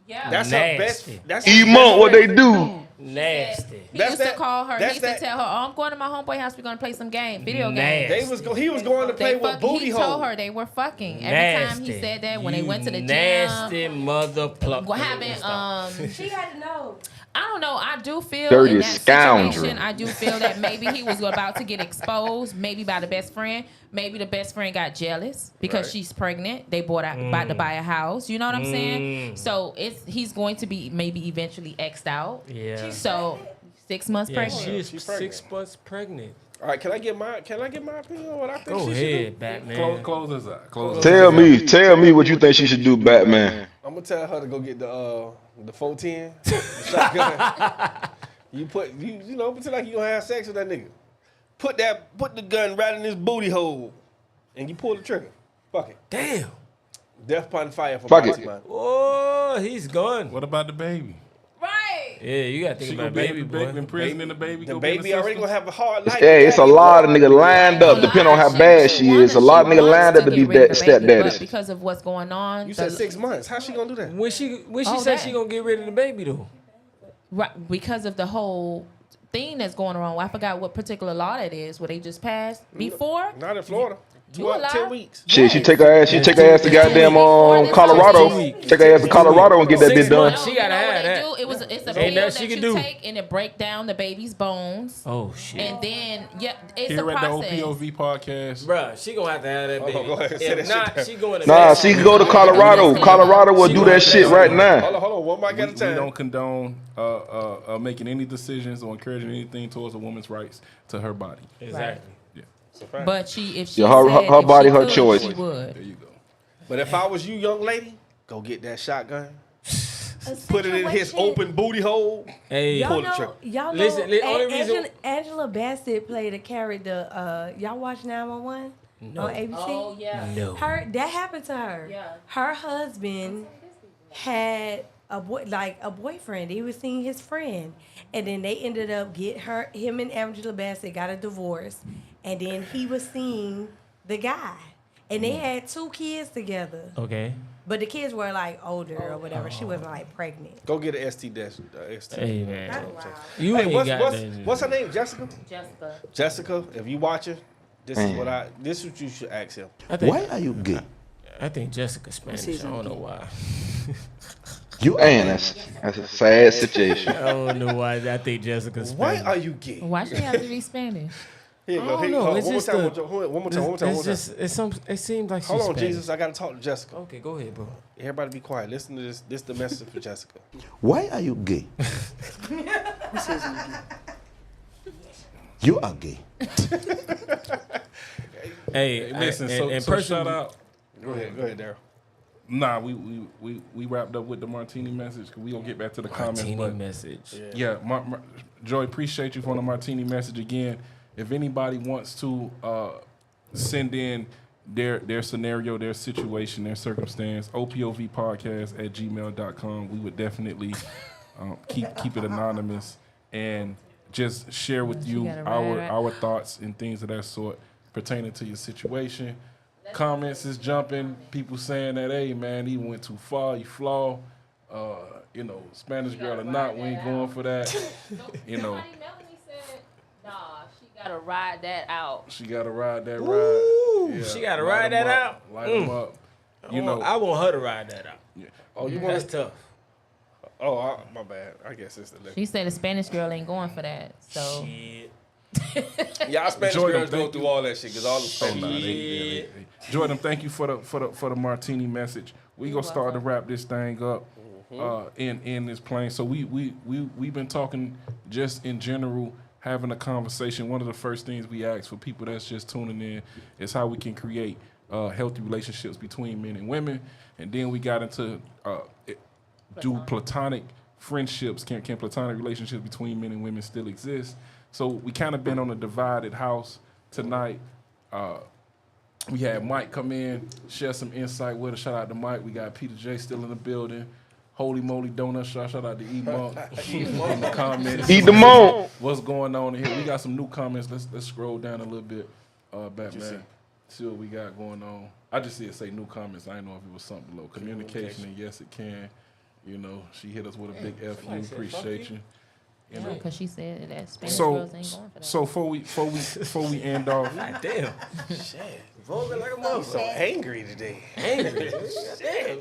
Yeah. That's her best. Nasty. That's her Emote best what they friend. do. Nasty. He That's used to that- call her. He that's used to that- tell her, "Oh, I'm going to my homeboy house. We're going to play some video Nasty. games." He was going to play with booty He hole. told her they were fucking. Every time he Nasty. said that, when they You went to the nasty gym, mother pluck. having She had to know. I don't know. I do feel Dirty in that scoundrel. situation, I do feel that maybe he was about to get exposed, maybe by the best friend. Maybe the best friend got jealous because she's pregnant. They about to buy a house. You know what I'm saying? So he's going to be maybe eventually X'd out. Yeah. So 6 months Yeah, pregnant. she is She's pregnant. 6 months pregnant. All right, can I get my opinion on what I think Go she should do? ahead, Batman. Close us out. Close us Tell me what you think she should do, Batman. I'm gonna tell her to go get the 410 the shotgun. You know pretend like you gonna have sex with that nigga. Put the gun right in his booty hole, and you pull the trigger. Fuck it. Damn. Death upon fire for Fuck it. Boxman. Oh, he's gone. What about the baby? Right. Yeah, you gotta think She about gonna baby be boy. in prison and the baby The go be in baby already system? gonna have a hard life. Hey, it's a lot of niggas lined up, depending on how bad she is. A lot of niggas lined up to be But stepdaddies. because of what's going on, You said 6 months. How's she gonna do that? When she Oh, said that. she gonna get rid of the baby though. right, because of the whole thing that's going around. I forgot what particular law that is. Where they just passed before. Not in Florida. You alive? 10 weeks. Shit, she take her ass to goddamn Colorado. Take her ass to Colorado and get that bitch done. She gotta have what they that. do, it's a Ain't pill nothing that she you can do. take and it break down the baby's bones. Oh shit. And then it's Here a at the process. OPOV podcast. Bruh, she gonna have to have that Hold baby. on, go ahead, say that If shit not, down. she going to Nah, she can go to Colorado. Colorado will do that shit right now. Hold on. One mic at a We time. don't condone making any decisions or encouraging anything towards a woman's rights to her body. Exactly. But if she Yeah, her said her if body, she her could, choice. she would. There you go. But if I was you, young lady, go get that shotgun. Put it in his open booty hole. Hey, Pull the trigger. Y'all know Listen, only reason- Angela Bassett played a character. Y'all watch 911 on ABC? Oh yeah. no. That happened to her. Yeah. Her husband had a boyfriend. He was seeing his friend, and then they ended up him and Angela Bassett got a divorce, and then he was seeing the guy, and they had 2 kids together. Okay. But the kids were like older or whatever. She wasn't like pregnant. Go get an ST dash. ST. Hey man, Wow. you Hey, ain't got that. what's her name? Jessica. Jessica. Jessica, if you watching, this is what you should ask him. I think, Why are you gay? I think Jessica's Spanish. I don't know why. You ain't. That's a sad situation. I don't know why. I think Jessica's Why Spanish. are you gay? Why she have to be Spanish? Here you I go. don't Here, know. hold on. It's One more just time. the- One more time. It seems like she's Hold on, Spanish. Jesus. I gotta talk to Jessica. Okay, go ahead, bro. Everybody be quiet. Listen to this. This is the message for Jessica. Why are you gay? You are gay. Hey, Listen, and so shout out. Go ahead, Daryl. Nah, we wrapped up with the martini message. We gonna get back to the comments. Martini But message. yeah, Joy, appreciate you for the martini message again. If anybody wants to send in their scenario, their situation, their circumstance, opovpodcast@gmail.com. We would definitely keep it anonymous and just share with you our thoughts and things of that sort pertaining to your situation. Comments is jumping. People saying that, hey man, he went too far. You flaw. Spanish girl or not, we ain't going for that. Melanie said, nah, she gotta ride that out. She gotta ride that ride. Yeah, she gotta ride that out. Light them up. I want her to ride that out. Yeah. Oh, you want That's tough. Oh, my bad. I guess it's the next. She said the Spanish girl ain't going for that. So Shit. Y'all Spanish Jordan, girls go through all that shit because all the Oh, Spanish. nah, they- Jordan, thank you for the martini message. We gonna start to wrap this thing up in this plane. So we've been talking just in general, having a conversation. One of the first things we ask for people that's just tuning in is how we can create healthy relationships between men and women, and then we got into do platonic friendships, can platonic relationships between men and women still exist? So we kind of been on a divided house tonight. We had Mike come in, share some insight with us. Shout out to Mike. We got Peter J still in the building. Holy moly donut shop. Shout out to E-Monk in the comments. Eat the monk. What's going on in here? We got some new comments. Let's scroll down a little bit, Batman. See what we got going on. I just see it say new comments. I didn't know if it was something below. Communication, and yes, it can. She hit us with a big F you. Appreciate you. because she said that Spanish girls ain't going for that. So before we end off, God damn. Shit. Vulgar like a mother. So angry today. Angry. Damn.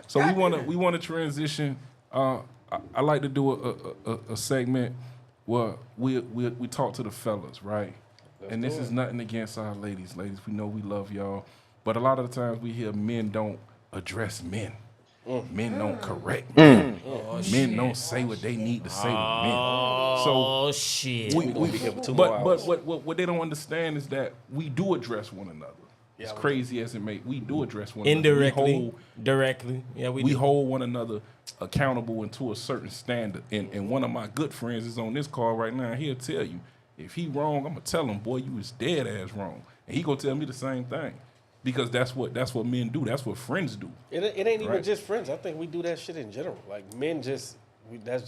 so we wanna transition. I like to do a segment where we talk to the fellas, right? And this is nothing against our ladies. Ladies, we know we love y'all, but a lot of the times we hear men don't address men. Men don't correct men. Men don't say what they need to say to men. Oh, shit. But what they don't understand is that we do address one another. As crazy as it may, we do address one Indirectly. another. Directly. Yeah, We do. hold one another accountable and to a certain standard. And one of my good friends is on this call right now. He'll tell you, if he wrong, I'm gonna tell him, boy, you was dead ass wrong. And he gonna tell me the same thing. Because that's what men do. That's what friends do. It ain't even Right. just friends. I think we do that shit in general. Like men that's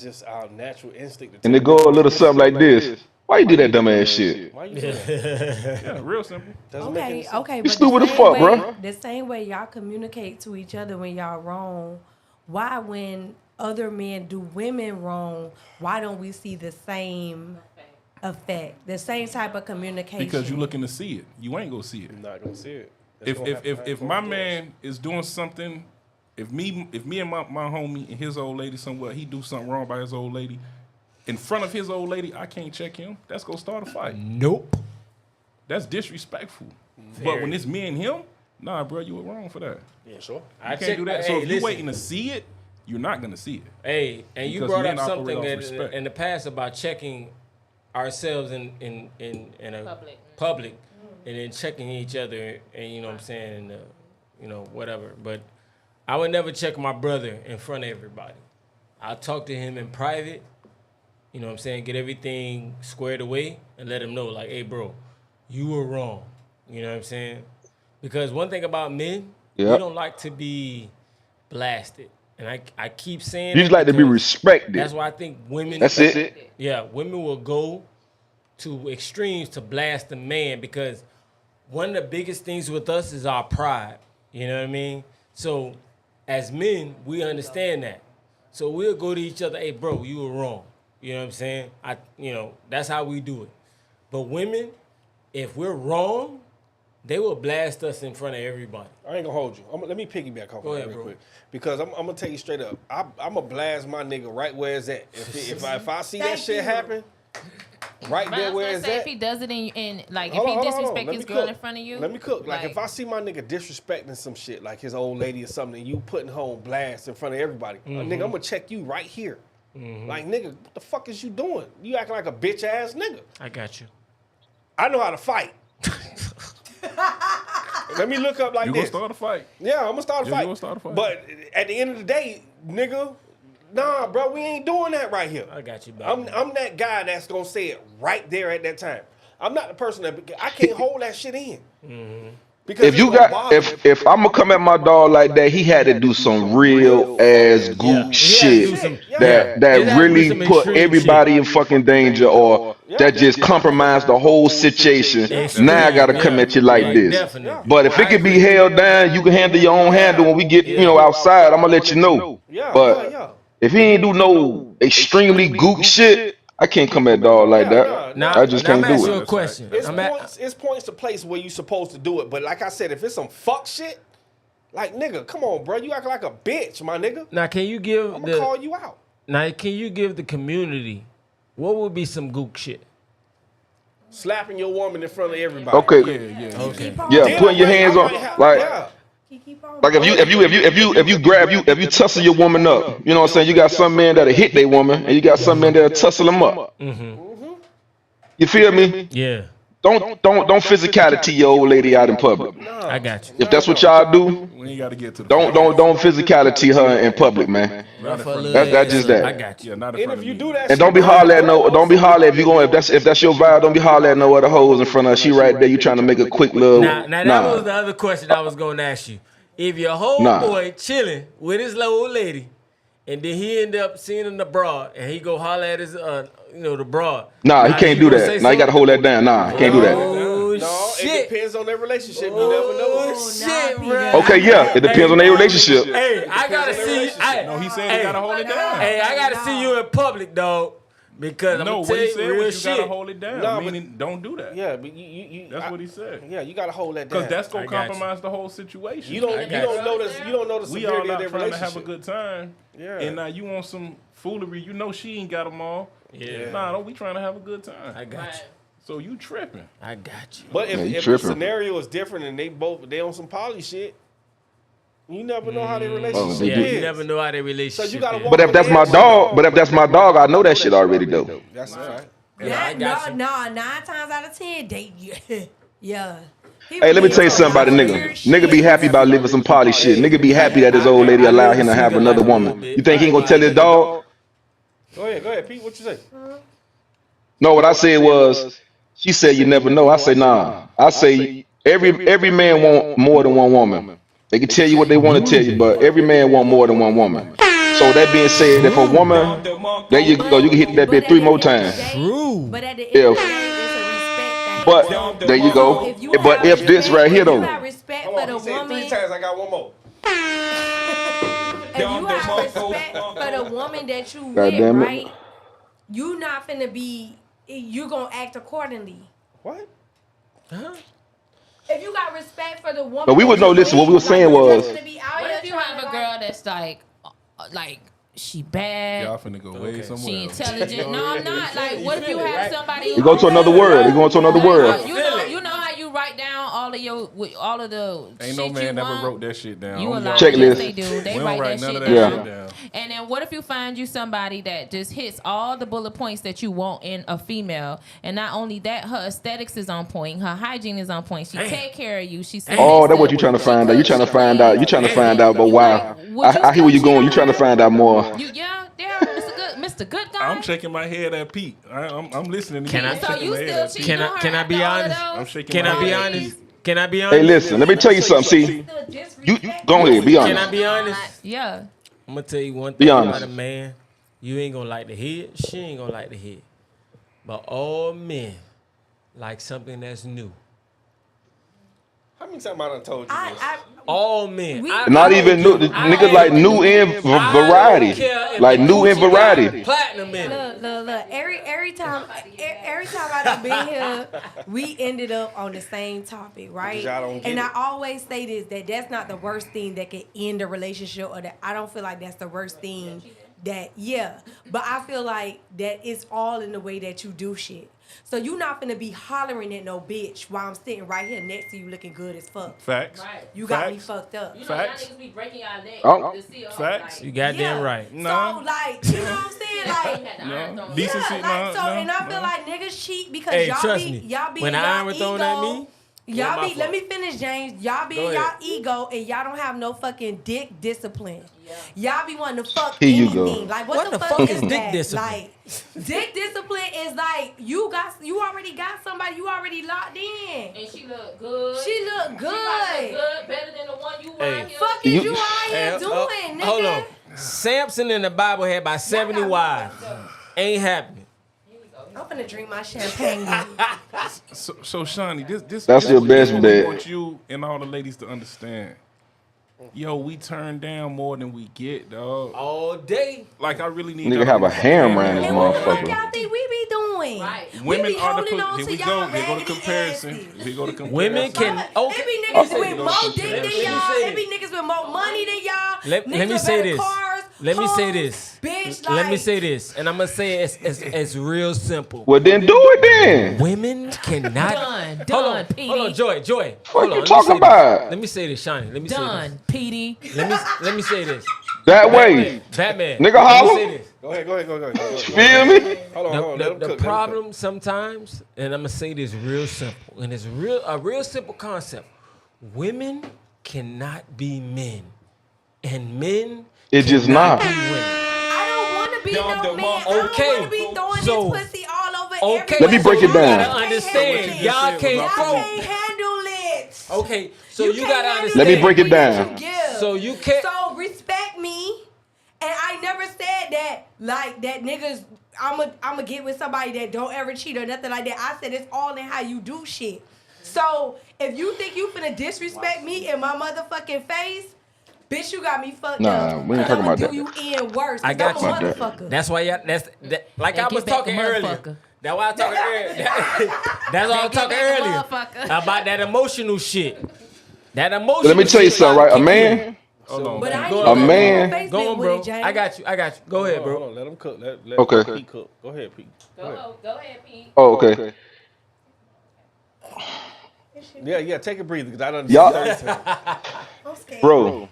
just our natural instinct. And they go a little something like this. Why you do that dumb ass shit? Why you do that? Yeah, real simple. Doesn't make any sense. Okay, You but stupid the as same fuck, way, bro. the same way y'all communicate to each other when y'all wrong, why when other men do women wrong, why don't we see the same effect, the same type of communication? Because you looking to see it. You ain't gonna see it. You're not gonna see it. That's gonna happen If right my before man is doing something, if me and my homie and his old lady somewhere, he do something wrong by his old lady, in front of his old lady, I can't check him. That's gonna start a fight. Nope. That's disrespectful. But when it's me and him, nah, bro, you were wrong for that. Yeah, sure. You can't do that. So if you're waiting to see it, you're not gonna see it. Hey, and you Because brought men up operate something off respect. in the past about checking ourselves in a public and then checking each other and you know what I'm saying, whatever. But I would never check my brother in front of everybody. I'll talk to him in private, you know what I'm saying, get everything squared away and let him know, like, hey bro, you were wrong. You know what I'm saying? Because one thing about men, we Yep. don't like to be blasted. And I keep saying You just like to be because respected. that's why I think women. That's it. Yeah, women will go to extremes to blast a man because one of the biggest things with us is our pride. You know what I mean? So as men, we understand that. So we'll go to each other, hey bro, you were wrong. You know what I'm saying? That's how we do it. But women, if we're wrong, they will blast us in front of everybody. I ain't gonna hold you. Let me piggyback off Go of ahead, that real bro. quick. Because I'm gonna tell you straight up. I'm gonna blast my nigga right where it's at. If I see that Thank shit you. happen, right there where it's say at. if he does it in like Hold on, if he hold on. disrespect Let his me girl cook. in front of you. Let me cook. Like if I see my nigga disrespecting some shit, like his old lady or something, and you putting her on blast in front of everybody, nigga, I'm gonna check you right here. Like nigga, what the fuck is you doing? You acting like a bitch ass nigga. I got you. I know how to fight. Let me look up like You this. gonna start a fight? Yeah, I'm gonna start a Yeah, fight. you gonna start a fight. But at the end of the day, nigga, nah, bro, we ain't doing that right here. I got you, I'm that guy that's gonna say it right there at that time. I'm not the person that I can't hold that shit in. Mm-hmm. Because If you got if I'm gonna come at my dog like that, he had to do some real ass gook shit that really put everybody in fucking danger or that just compromised the whole situation. Now I gotta come at you like this. But if it can be held down, you can handle your own handle when we get outside. I'm gonna let you know. But if he ain't do no extremely gook shit, I can't come at dog like that. I just can't do it. Question. It's points to place where you supposed to do it. But like I said, if it's some fuck shit, like nigga, come on, bro. You act like a bitch, my nigga. Now, can you give I'm gonna call you out. Now, can you give the community what would be some gook shit? Slapping your woman in front of everybody. Okay. Yeah, putting your hands on like if you tussle your woman up, you know what I'm saying? You got some men that'll hit their woman and you got some men that'll tussle them up. You feel me? Yeah. Don't physicality your old lady out in public. I got you. If that's what y'all do, We ain't gotta get to the don't physicality her in public, man. That's just that. I got you. Yeah, not in And front if of you me. do that, And don't be holler at if you going if that's your vibe, don't be holler at no other hoes in front of her. She right there, you trying to make a quick little Now that was the other question I was gonna ask you. If your homeboy chilling with his little old lady, and then he end up seeing him abroad, and he go holler at his the broad. Nah, he can't do that. Nah, you gotta hold that down. Nah, he can't do that. No, it depends on their relationship. You never know. Shit, bro. Okay, yeah, it depends on their relationship. Hey, I gotta see. No, he said he gotta hold it down. Hey, I gotta see you in public, dog. Because I'm No, gonna what tell he you said real was you shit. gotta hold it down. Nah, Meaning, don't do that. Yeah, but you That's what he said. Yeah, you gotta hold that down. Because that's gonna I got you. compromise the whole situation. You don't know the We all severity of out their trying to have a relationship. good time. Yeah. And now you want some foolery. You know she ain't got them all. Yeah. Nah, don't we trying to have a good time. I got you. So you tripping. I got you. But Yeah, you if the tripping. scenario is different and they on some poly shit, you never know how their they relationship do. Yeah, is. you never know how their relationship So you gotta is. walk But if that's my dog, I know that shit already though. That's a fact. I got you. 9 times out of 10, yeah. Hey, let me tell you something about a nigga. Nigga be happy about living some poly shit. Nigga be happy that his old lady allowed him to have another woman. You think he ain't gonna tell his dog? Go ahead, Pete. What you say? No, what I said was, she said you never know. I say nah. I say every man want more than one woman. They can tell you what they want to tell you, but every man want more than one woman. So that being said, if a woman, there you go, you can hit that bit 3 more times. True. But at the end of the day, it's a respect thing. But there you go. But if this right here If you though, got respect Hold for on, the he said 3 woman, times. I got one more. if you have respect for the woman that you with, damn it. right? You not finna be. You gonna act accordingly. What? If you got respect for the woman, but we would know. Listen, what we were saying was, What if you have a girl that's like she bad, Y'all finna go way somewhere she else. intelligent? No, I'm not. Like, what if you have somebody? you go to another world. You going to another world. You know how you write down all of the Ain't shit no man you never want? wrote that shit down. You a Only lie. y'all- Checklist. Yes, they do. They We don't write write that none shit of that down. shit down. And then what if you find you somebody that just hits all the bullet points that you want in a female, and not only that, her aesthetics is on point, her hygiene is on point. She take care of you. She's Oh, that's what you trying to find out. You trying to find out. You trying to find out. But wow, I hear where you going. You trying to find out more. Yeah, Mr. Good Guy. I'm shaking my head at Pete. I'm listening to Can you. I- I'm So shaking you my head still at Pete. cheating on her? Can I be after all of honest? those? I'm shaking Can my I be head. honest? Can I be honest? Hey, listen. Let me tell you something. See, you go ahead. Be Can I honest. be honest? Yeah. I'm gonna tell you one Be thing honest. about a man. You ain't gonna like the head. She ain't gonna like the head. But all men like something that's new. How many times I done told you this? All men. Not even new. Niggas like new in variety. Like new in variety. Platinum in it. Look. Every time I done been here, we ended up on the same topic, right? Y'all don't get And it. I always say this, that's not the worst thing that can end a relationship, or that I don't feel like that's the worst thing that, yeah. But I feel like that it's all in the way that you do shit. So you not finna be hollering at no bitch while I'm sitting right here next to you looking good as fuck. Facts. Right. You got me Facts. fucked up. You know, Facts. y'all niggas be breaking y'all neck Oh. to see us. Facts. You goddamn right. Nah. So like, you know what I'm saying? Like, No. Like, Decency, yeah, like, no, so, no, and I feel no. like niggas cheat because Hey, y'all trust be, me. y'all be When in the iron y'all was ego. thrown at me, Y'all my be, let fault. me finish, James. Y'all be Go in y'all ahead. ego and y'all don't have no fucking dick discipline. Y'all be wanting to fuck Here you go. anything. Like, What what, the fuck is dick that? discipline? Like, dick discipline is like you already got somebody, you already locked in. And she look good. She look She probably good. look good, better than the one you Hey. right here. Fuck is You- you out here doing, nigga? Hold on. Samson in the Bible had about 70 wives. Ain't happening. I'm finna drink my champagne. So Shawnee, this That's your what best we bet. want you and all the ladies to understand. Yo, we turn down more than we get, dog. All day. Like I really need. Nigga y'all have to a harem around this And what the fuck motherfucker. y'all think we be doing? Right. We Women be are the holding on here to we y'all go. Here go the raggedy comparison. asses. Here go the comparison. Women can. Okay. It be niggas Okay. with more dick than Let me y'all. say It be niggas with more money than y'all. Let Niggas me with say better this. Cars, Let me say homes, this. Bitch, Let me like, say this, and I'm gonna say it's real simple. Well, then do it then. Women cannot. Done, Hold on, Joy. What Hold you on. Let me talking say about? this. Let me say this, Shiny. Let me say Done, Petey. this. Let me say this. That way. Batman. Nigga Let me holler. say this. Go ahead. Feel me? Hold on. Let him The cook. problem sometimes, and I'm gonna say this real simple, and it's a real simple concept. Women cannot be men, and men It just cannot not. be women. I don't want to be Dum, no dum, man. okay. I don't want to be throwing So- this pussy all over Okay, Let me break it so down. You gotta understand, y'all Y'all can't throw. can't handle it. Okay, so you can't gotta handle understand. Let me break it what down. you give. So you can't. So respect me. And I never said that like that niggas I'ma get with somebody that don't ever cheat or nothing like that. I said it's all in how you do shit. So if you think you finna disrespect me in my motherfucking face, bitch, you got me fucked Nah, up. we ain't 'Cause talking I'ma about do that. you in worse. I got I'm a you. motherfucker. That's why y'all. Like And I get was back talking the earlier. motherfucker. That's why I was talking earlier. That's why I was Get talking back the earlier motherfucker. about that emotional shit. That emotional. Let me tell you shit something, gotta right? A kick in. man, Hold on. But I ain't Go even on, gonna man. go on Facebook Go on, with bro. it, James. I got you. Go ahead, bro. Hold on. Let him cook. Let Okay. Pete cook. Go ahead, Pete. Go ahead, Pete. Oh, okay. Yeah. Take a breather because I don't Y'all- understand. I'm scared. Bro,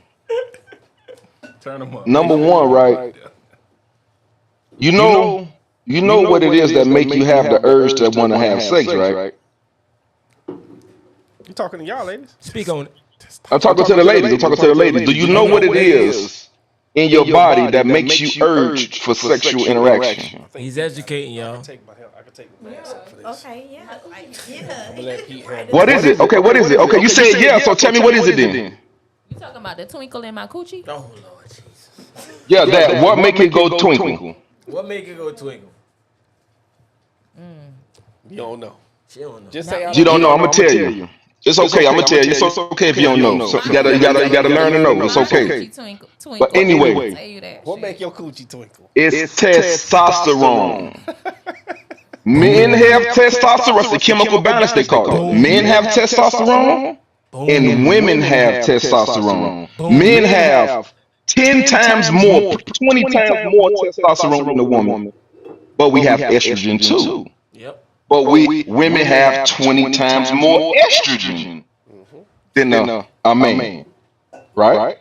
Turn them up. number one, right? You know what it is that make you have the urge to want to have sex, right? You talking to y'all, ladies? Speak on it. I'm talking to the ladies. Do you know what it is in your body that makes you urge for sexual interaction? He's educating y'all. I can take my ass up for this. Okay, yeah. Like, I'm yeah. gonna let Pete handle What is it? Okay, what is it? Okay, you said yeah, so tell me what is it then? You talking about the twinkle in my coochie? Oh Lord Jesus. Yeah, that. What make it go twinkle? What make it go twinkle? You don't know. She don't know. Just say I You don't know. I'm gonna tell you. It's okay. I'm gonna tell you. It's okay if you don't know. So you gotta learn to know. It's okay. Twinkle. But anyway, I'll tell you that. What shit. make your coochie twinkle? it's testosterone. Men have testosterone. It's the chemical balance they call it. Men have testosterone, and women have testosterone. Men have 10 times more, 20 times more testosterone than a woman, but we have estrogen too. Yep. But women have 20 times more estrogen than a man, right?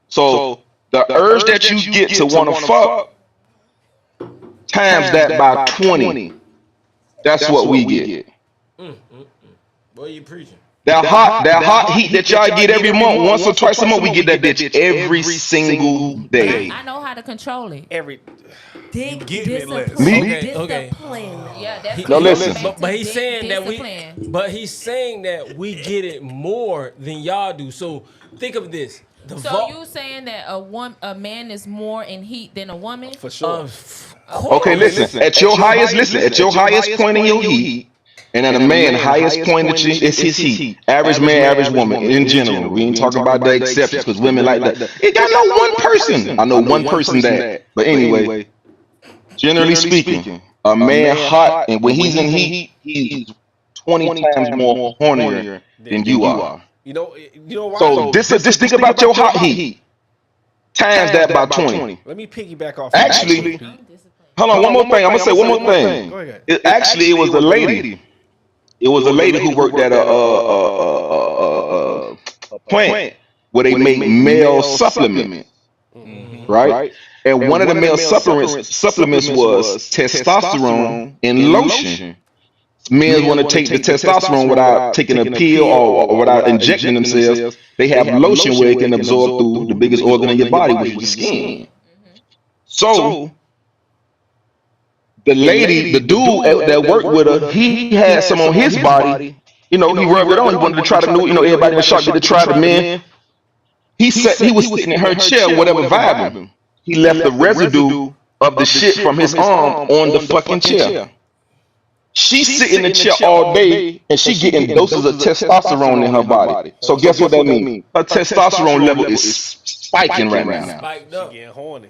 So the urge that you get to want to fuck times that by 20. That's what we get. Boy, you preaching. That hot heat that y'all get every month, once or twice a month, we get that bitch every single day. I know how to control it. Every Dick getting it less. discipline. Okay. Yeah, that's No, listen. But he's saying that discipline. But he's saying that we get it more than y'all do. So think of this. So you saying that a man is more in heat than a woman? for sure. Okay, listen. At your highest point in your heat, and at a man highest point is his heat. Average man, average woman in general. We ain't talking about the exceptions because women like that. It got no one person. I know one person that. But anyway, generally speaking, a man hot, and when he's in heat, he's 20 times more hornier than you are. You know why? So just think about your hot heat. times that by 20. Let me piggyback off. Actually, hold on, one more thing. I'm gonna say one more thing. Go ahead. It was a lady. It was a lady who worked at a plant where they make male supplements, right? And one of the male supplements was testosterone and lotion. Men want to take the testosterone without taking a pill or without injecting themselves. They have lotion where it can absorb through the biggest organ in your body, which is the skin. So the dude that worked with her, he had some on his body. You know, he rubbed it on. He wanted to try the new. You know, everybody in the shop did to try the men. He was sitting in her chair, whatever vibing. He left the residue of the shit from his arm on the fucking chair. She sitting in the chair all day and she getting doses of testosterone in her body. So guess what that means? Her testosterone level is spiking right now. Spiked up. Getting horny.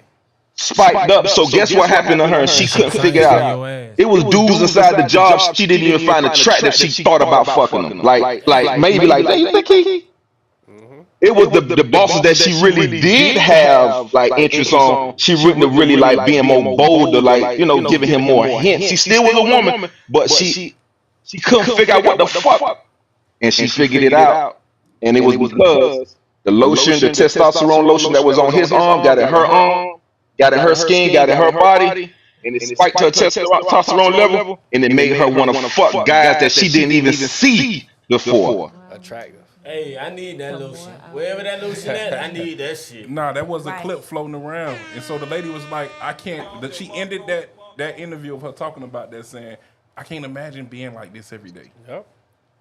Spiked up. So guess what happened to her? She couldn't figure it out. It was dudes inside the job she didn't even find attractive. She thought about fucking them. Like maybe like, hey, Vicky. It was the bosses that she really did have like interest on. She wouldn't have really like being more bolder, like, you know, giving him more hints. She still was a woman, but she couldn't figure out what the fuck. And she figured it out. And it was because the lotion, the testosterone lotion that was on his arm, got in her arm, got in her skin, got in her body, and it spiked her testosterone level, and it made her want to fuck guys that she didn't even see before. Attractive. Hey, I need that lotion. Wherever that lotion at, I need that shit. Nah, that was a clip floating around, and so the lady was like, "I can't." She ended that interview of her talking about that, saying, "I can't imagine being like this every day." Yep.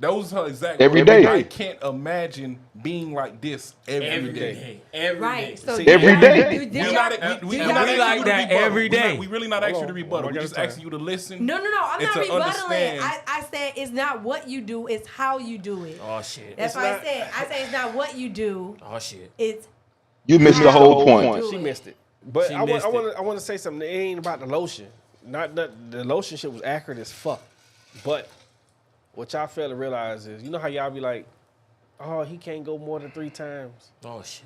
That was her exact every word. day. I can't imagine being like this every day. Every Right. day. So Every day. We We not asking you like to that rebuttal. every day. We really not asking you to rebuttal. I We got just time. asking you to listen. No, I'm and not to rebuttaling. understand. I said it's not what you do, it's how you do it. Oh shit. That's It's why not- I said it's not what you do, Oh shit. it's You missed the whole point. do She it. missed it. But She I missed it. want to say something. It ain't about the lotion. Not the lotion shit was accurate as fuck. But what y'all fail to realize is, you know how y'all be like, oh, he can't go more than 3 times, Oh shit.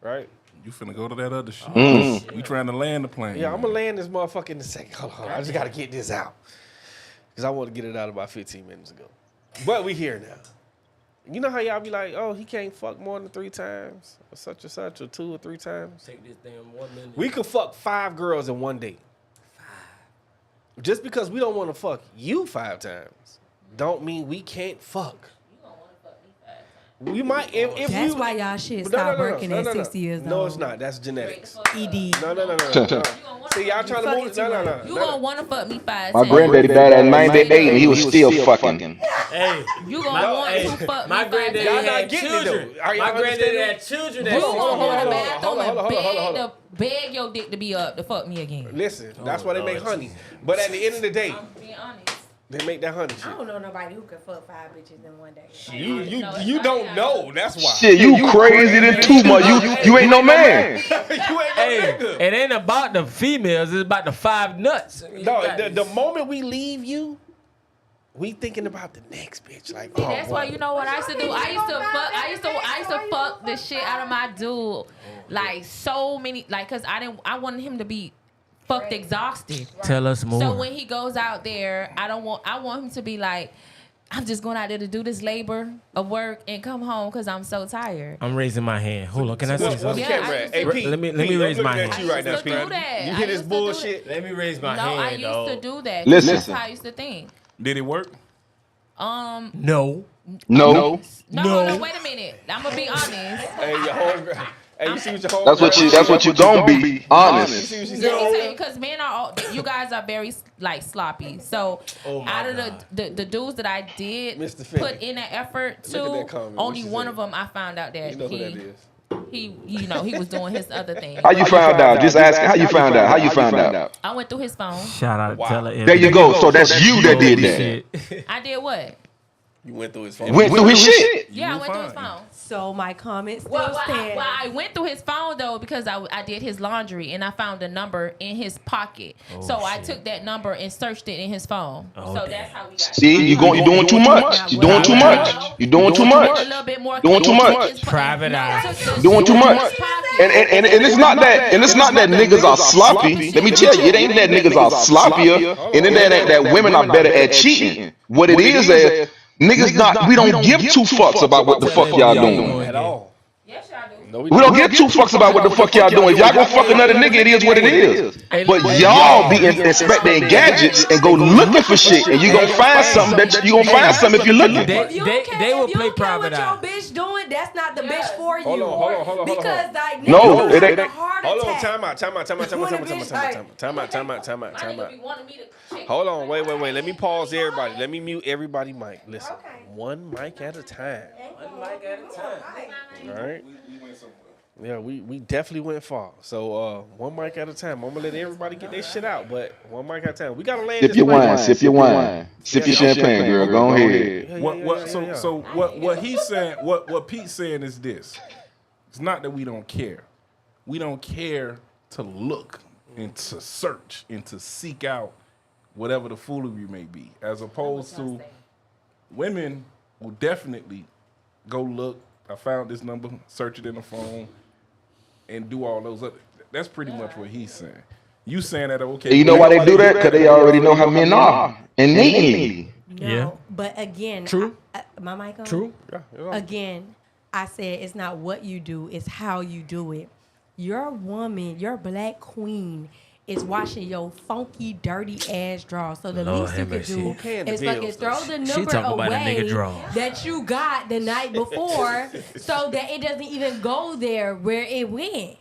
right? You finna go to that other shit. You trying to land the plane. Yeah, I'm gonna land this motherfucker in a second. Hold on, I just gotta get this out because I want to get it out about 15 minutes ago. But we here now. You know how y'all be like, oh, he can't fuck more than 3 times, or such and such, or 2 or 3 times. Take this damn 1 minute. We could fuck 5 girls in one day. Just because we don't want to fuck you 5 times, don't mean we can't fuck. We might if That's you, why y'all shit No, stop no, working at 60 years old. No, it's not. That's genetics. ED. No. See, y'all trying to move. No. You gonna wanna fuck me 5 My times. granddaddy died at 98 and he was still fucking. Hey, You gonna want to fuck me my 5 granddaddy Y'all times. not had getting it, children. though. Are y'all My granddaddy understanding? had children. You That gonna go to the hold on, bathroom hold on. and beg your dick to be up to fuck me again. Listen, that's why they make Lord honey. But at the end of the day, I'm being honest. they make that honey I shit. don't know nobody who could fuck 5 bitches in one day. You don't know. That's why. Shit, you crazy than too much. You ain't no man. You ain't no Hey, nigga. it ain't about the females. It's about the 5 nuts. No, the moment we leave you, we thinking about the next bitch. Like, See, oh, that's why you know what I used to do. I used to fuck the shit out of my dude, like so many, like, cause I wanted him to be fucked exhausted. Tell us more. So when he goes out there, I want him to be like, I'm just going out there to do this labor of work and come home because I'm so tired. I'm raising my hand. Hold on, can I say What's the something? Yeah, camera I at? used Hey, to- Pete, Let me Pete, raise I'm my looking hand. at you right now, I used to do Pete. that. You I hear this used to do bullshit? Let me raise my No, hand, I used dog. to do that. Listen. That's how I used to think. Did it work? No. No. No, No. wait a minute. I'm gonna be honest. Hey, your homegirl. Hey, you see what your homegirl? That's what you gonna be. You Honest. see what she Let said? me tell you, because men are all, you guys are very like sloppy. So Oh my out of God. the dudes that I did Mr. Finney. put in that effort Look at that to, comment. What only she one said? of them I found out that You know who that is. he was doing his other thing. How you found out? Just ask how you found out. How you found out? I went through his phone. Shout out to Tella. There you go. So that's you that did that. Shit. I did what? You went through his phone. Went through his shit. Yeah, I were went through his fine. phone. So my comment still Well, stands. I went through his phone though because I did his laundry and I found a number in his pocket. So I took that number and searched it in his phone. So that's how we got. See, you're doing too much. You're doing too much. You're doing too A much. little bit more. Doing too much. Private eye. Doing too much. And it's not that niggas are sloppy. Let me tell you, it ain't that niggas are sloppier, and it ain't that women are better at cheating. What it is that niggas we don't give two fucks about what the fuck y'all doing. At all. Yes, y'all do. No, We don't give two fucks about what the fuck y'all doing. If y'all go fuck another nigga, it is what it is. But y'all be inspecting gadgets and go looking for shit, and you gonna find something if you're looking. They will play private eye. What your bitch doing? That's not the bitch for you. Hold on. Because like No, niggas it have ain't. a heart Hold on, attack. time out. Hold on, wait. Let me pause everybody. Let me mute everybody mic. Listen, one mic at a time. All right? Yeah, we definitely went far. So one mic at a time. I'm gonna let everybody get their shit out, but one mic at a time. We gotta land Sip this your plane. wine, sip your wine, sip your champagne, girl. Go ahead. What he's saying, what Pete's saying is this. It's not that we don't care. We don't care to look and to search and to seek out whatever the foolery may be. As opposed to women will definitely go look. I found this number, search it in the phone, and do all those other. That's pretty much what he's saying. You saying that, okay. You know why they do that? Because they already know how men are innately. No, Yeah. but again, True. My mic on? True. Again, I said it's not what you do, it's how you do it. Your woman, your black queen, is washing your funky, dirty ass drawers. So the Lord least you have could mercy. do Paying the is fucking bills, throw though. the She number talking about a nigga away drawers. that you got the night before, so that it doesn't even go there where it went.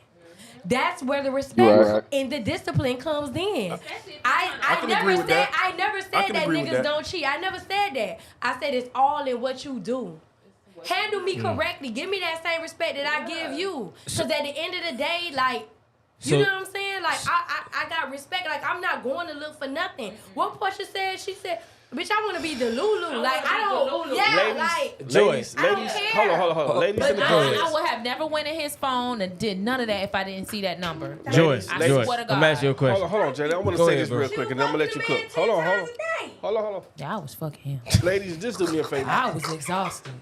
That's where the respect and the discipline comes in. I can never agree with said that. I never I said can that agree with niggas that. don't cheat. I never said that. I said it's all in what you do. Handle me correctly. Give me that same respect that I give you. Because at the end of the day, like, you know what I'm saying? Like, I got respect. Like, I'm not going to look for nothing. What Portia said, she said, bitch, I want to be the Lulu. Like, I don't, Ladies, I don't care. hold on. Ladies in the But comments. I would have never went in his phone and did none of that if I didn't see that number. Joyce, I swear to God. I'm asking you a question. Hold on, Jay. I want to Go say ahead, this bro. real quick, and then I'm going to let you cook. Hold on. Yeah, I was fucking him. Ladies, just do me a favor. I was exhausted.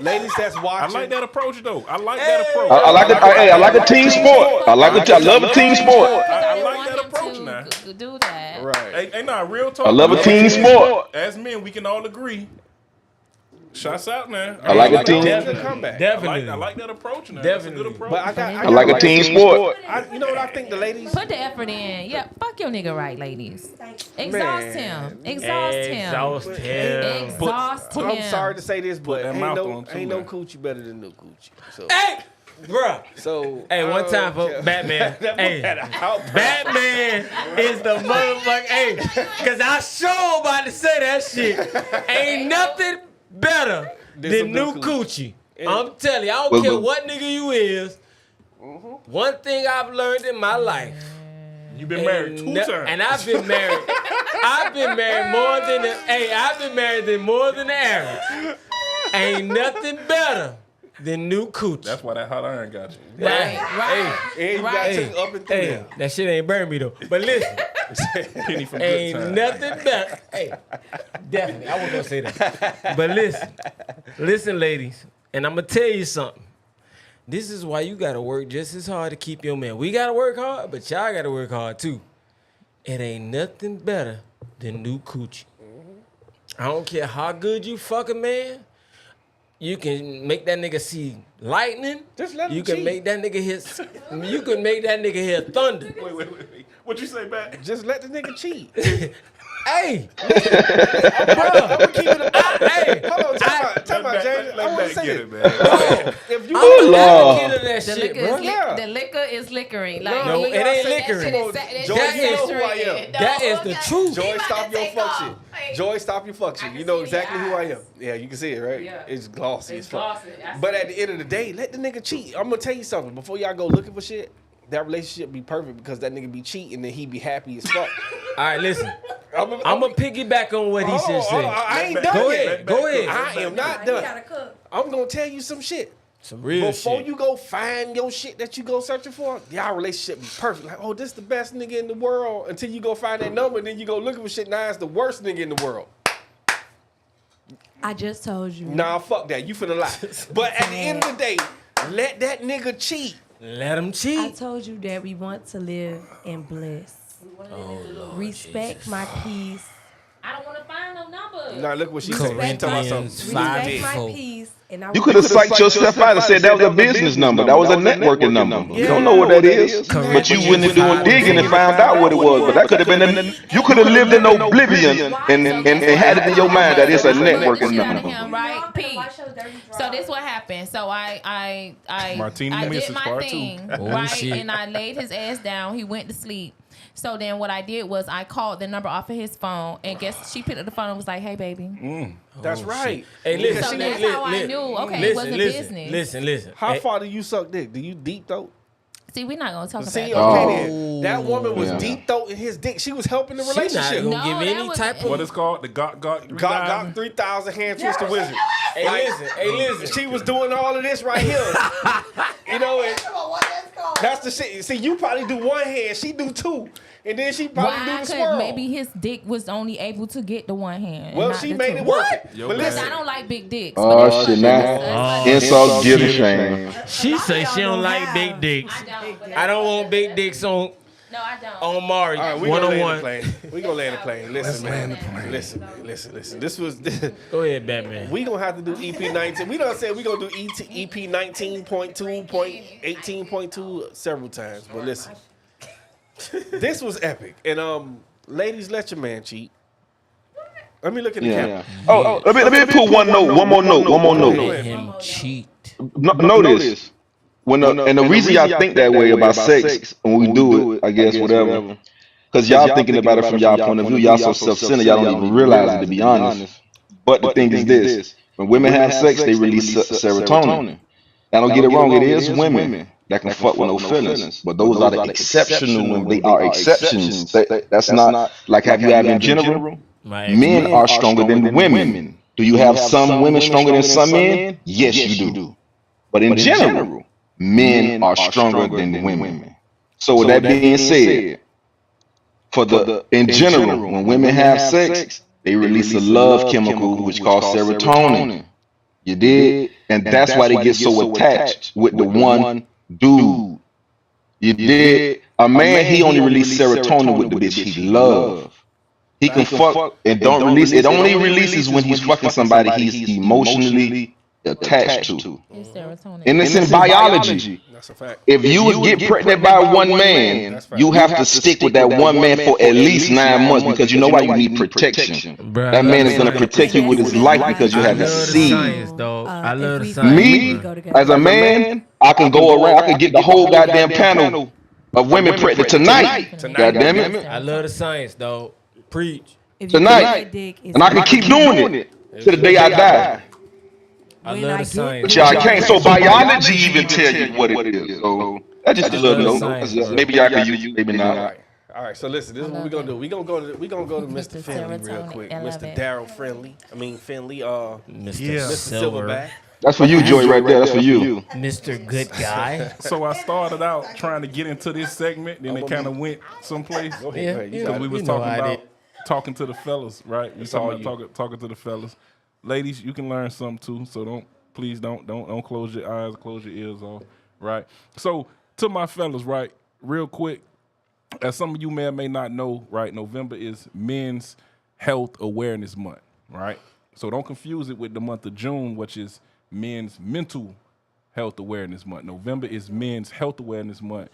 Ladies that's I watching. like that approach though. I like that approach. I like it. I like a team sport. I love a team sport. I didn't like want that him approach to now. do that. Right. Hey, nah, real talk. I love a team sport. As men, we can all agree. Shots out now. I like a team. Definitely comeback. Definitely. I like that approach now. Definitely. That's a good approach. But I like a team sport. You know what I think the ladies. Put the effort in. Yeah, fuck your nigga right, ladies. Exhaust him. Exhaust him. I'm sorry to say this, but that ain't mouth no on too, ain't no man. coochie better than no coochie. So, Hey, bruh. so Hey, one time for Batman. Hey, Batman is the motherfucker. Hey, because I sure about to say that shit. Ain't nothing better than new coochie. I'm telling you, I don't care what nigga you is. One thing I've learned in my life. You've been married 2 times. And I've been married. I've been married more than I've been married than more than the average. Ain't nothing better than new coochie. That's why that hot iron got you. Right. and you gotta take up and through there. That shit ain't burned me though. But listen, Penny from Good ain't Time. nothing better. Hey, definitely, I wasn't gonna say that. But listen, ladies, and I'm gonna tell you something. This is why you gotta work just as hard to keep your man. We gotta work hard, but y'all gotta work hard too. It ain't nothing better than new coochie. I don't care how good you fuck a man. You can make that nigga see lightning. Just let him You can cheat. make that nigga hear. You can make that nigga hear thunder. Wait. What you say, Bat? Just let the nigga cheat. Hey, I'm gonna keep it a hey, Hold on, time out, James. I want to say get it. it, man. If you I'm Lord. a kid of that The shit, liquor, bro. is the liquor is liquoring. Like, No, it ain't liquoring. Joy, you know who I am. That is the truth. Joy, stop your function. Joy, stop your function. You know exactly who I am. Yeah, you can see it, right? Yeah. It's glossy as fuck. glossy. I But at the end of the day, let the nigga cheat. I'm gonna tell you something. Before y'all go looking for shit, that relationship be perfect because that nigga be cheating and he be happy as fuck. All right, listen. I'm gonna piggyback on what he just said. I ain't done Go yet. ahead. Go ahead. I am not You done. gotta cook. I'm gonna tell you some shit. Some real before shit. you go find your shit that you go searching for, y'all relationship be perfect. Like, oh, this the best nigga in the world until you go find that number, and then you go looking for shit. Now it's the worst nigga in the world. I just told you. Nah, fuck that. You finna lie. But at the end of the day, let that nigga cheat. Let him I cheat. told you that we want to live in bliss. Respect my peace. I don't want to find no number. Nah, look what she said. She talking about something. Respect my peace. And I You could have psyched yourself out and said that was a business number. That was a networking number. You don't know what that is. But you went and doing digging and found out what it was. But that could have been you could have lived in oblivion and had it in your mind that it's a networking number. Right, P. So this what happened. So I Martini did Misses my Part thing, Two. right, shit. and I laid his ass down. He went to sleep. So then what I did was I called the number off of his phone, and guess she picked up the phone and was like, "Hey, baby." That's right. Hey, listen. So that's how I knew. Okay, it wasn't business. Listen. How Hey, far do you suck dick? Do you deep throat? See, we're not gonna talk See, about okay that. then. That woman was deep throating his dick. She was helping the She not relationship. gonna No, give that any was- type of. What is called the got Got 3,000 hand twist the wizard. Hey, listen. She was doing all of this right here. You know, and that's the shit. See, you probably do one hand, she do two. And then she probably do the swirl. Maybe his dick was only able to get the one hand. Well, and not she the made two. it work. Yo, But man. listen, I don't like big dicks. Oh, but shit, now. Insult, guilt, and shame. She say she don't like big dicks. I don't want big dicks on No, I don't. on Mari. all right, we gonna land the 101. plane. We gonna land the plane. Listen, man. Listen. This was. Go ahead, Batman. We gonna have to do EP 19. We done said we gonna do EP 19.2, 18.2 several times. But listen, this was epic. And ladies, let your man cheat. Let me look at the camera. Oh, let me put one more note. Let him cheat. Notice when and the reason y'all think that way about sex when we do it, I guess whatever, because y'all thinking about it from y'all point of view. Y'all so self-centered, y'all don't even realize it, to be honest. But the thing is this: when women have sex, they release serotonin. Now don't get it wrong, it is women that can fuck with no feelings, but those are the exceptional women. They are exceptions. That's not like have you had in general. Men are stronger than women. Do you have some women stronger than some men? Yes, you do. But in general, men are stronger than women. So with that being said, in general, when women have sex, they release a love chemical which called serotonin. You did? And that's why they get so attached with the one dude. You did? A man, he only release serotonin with the bitch he love. He can fuck and don't release. It only releases when he's fucking somebody he's emotionally attached to. It's serotonin. And it's in biology. That's a fact. If you get pregnant by one man, you have to stick with that one man for at least 9 months because you know why? You need protection. Bruh, That man is going to protect you with his life because you have a seed. science, dog. I love the if science. Me, as a man, I can go around. I can get the whole goddamn panel of women pregnant tonight. God damn it. I love the science, dog. Preach. Tonight. And I can keep doing it to the day I die. I love the science. But y'all can't. So biology even tell you what it is. So that's just a little note. Maybe y'all can use, maybe not. All right, so listen, this is what we're gonna do. We're gonna go to Mr. Finley real quick. Mr. Daryl Finley, Mr. Silverback. That's for you, Joey, right there. That's for you. Mr. Good Guy. So I started out trying to get into this segment, then it kind of went someplace. Go ahead. You Yeah, got Because we it. was You know talking I about did. talking to the fellas, right? We It's all talking to the fellas. Ladies, you can learn something too. So please don't close your eyes, close your ears off, right? So to my fellas, right, real quick, as some of you may or may not know, right, November is Men's Health Awareness Month, right? So don't confuse it with the month of June, which is Men's Mental Health Awareness Month. November is Men's Health Awareness Month.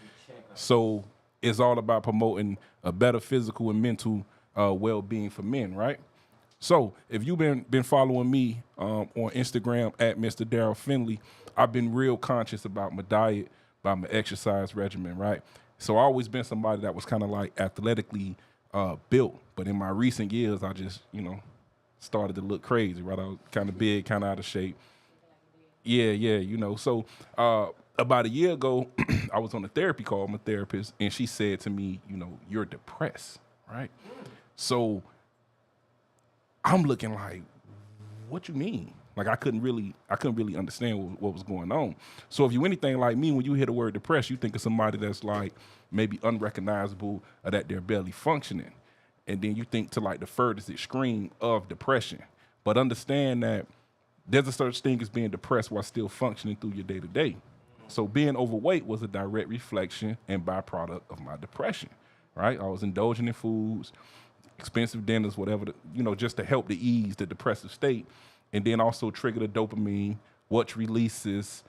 So it's all about promoting a better physical and mental well-being for men, right? So if you've been following me on Instagram at Mr. Daryl Finley, I've been real conscious about my diet, about my exercise regimen, right? So I've always been somebody that was kind of like athletically built, but in my recent years, I just, started to look crazy, right? I was kind of big, kind of out of shape. Yeah, So about a year ago, I was on a therapy call with my therapist, and she said to me, you're depressed, right? So I'm looking like, what you mean? Like I couldn't really understand what was going on. So if you anything like me, when you hear the word depressed, you think of somebody that's like maybe unrecognizable or that they're barely functioning. And then you think to like the furthest extreme of depression. But understand that there's a such thing as being depressed while still functioning through your day to day. So being overweight was a direct reflection and byproduct of my depression, right? I was indulging in foods, expensive dinners, whatever, just to help to ease the depressive state. And then also trigger the dopamine, which releases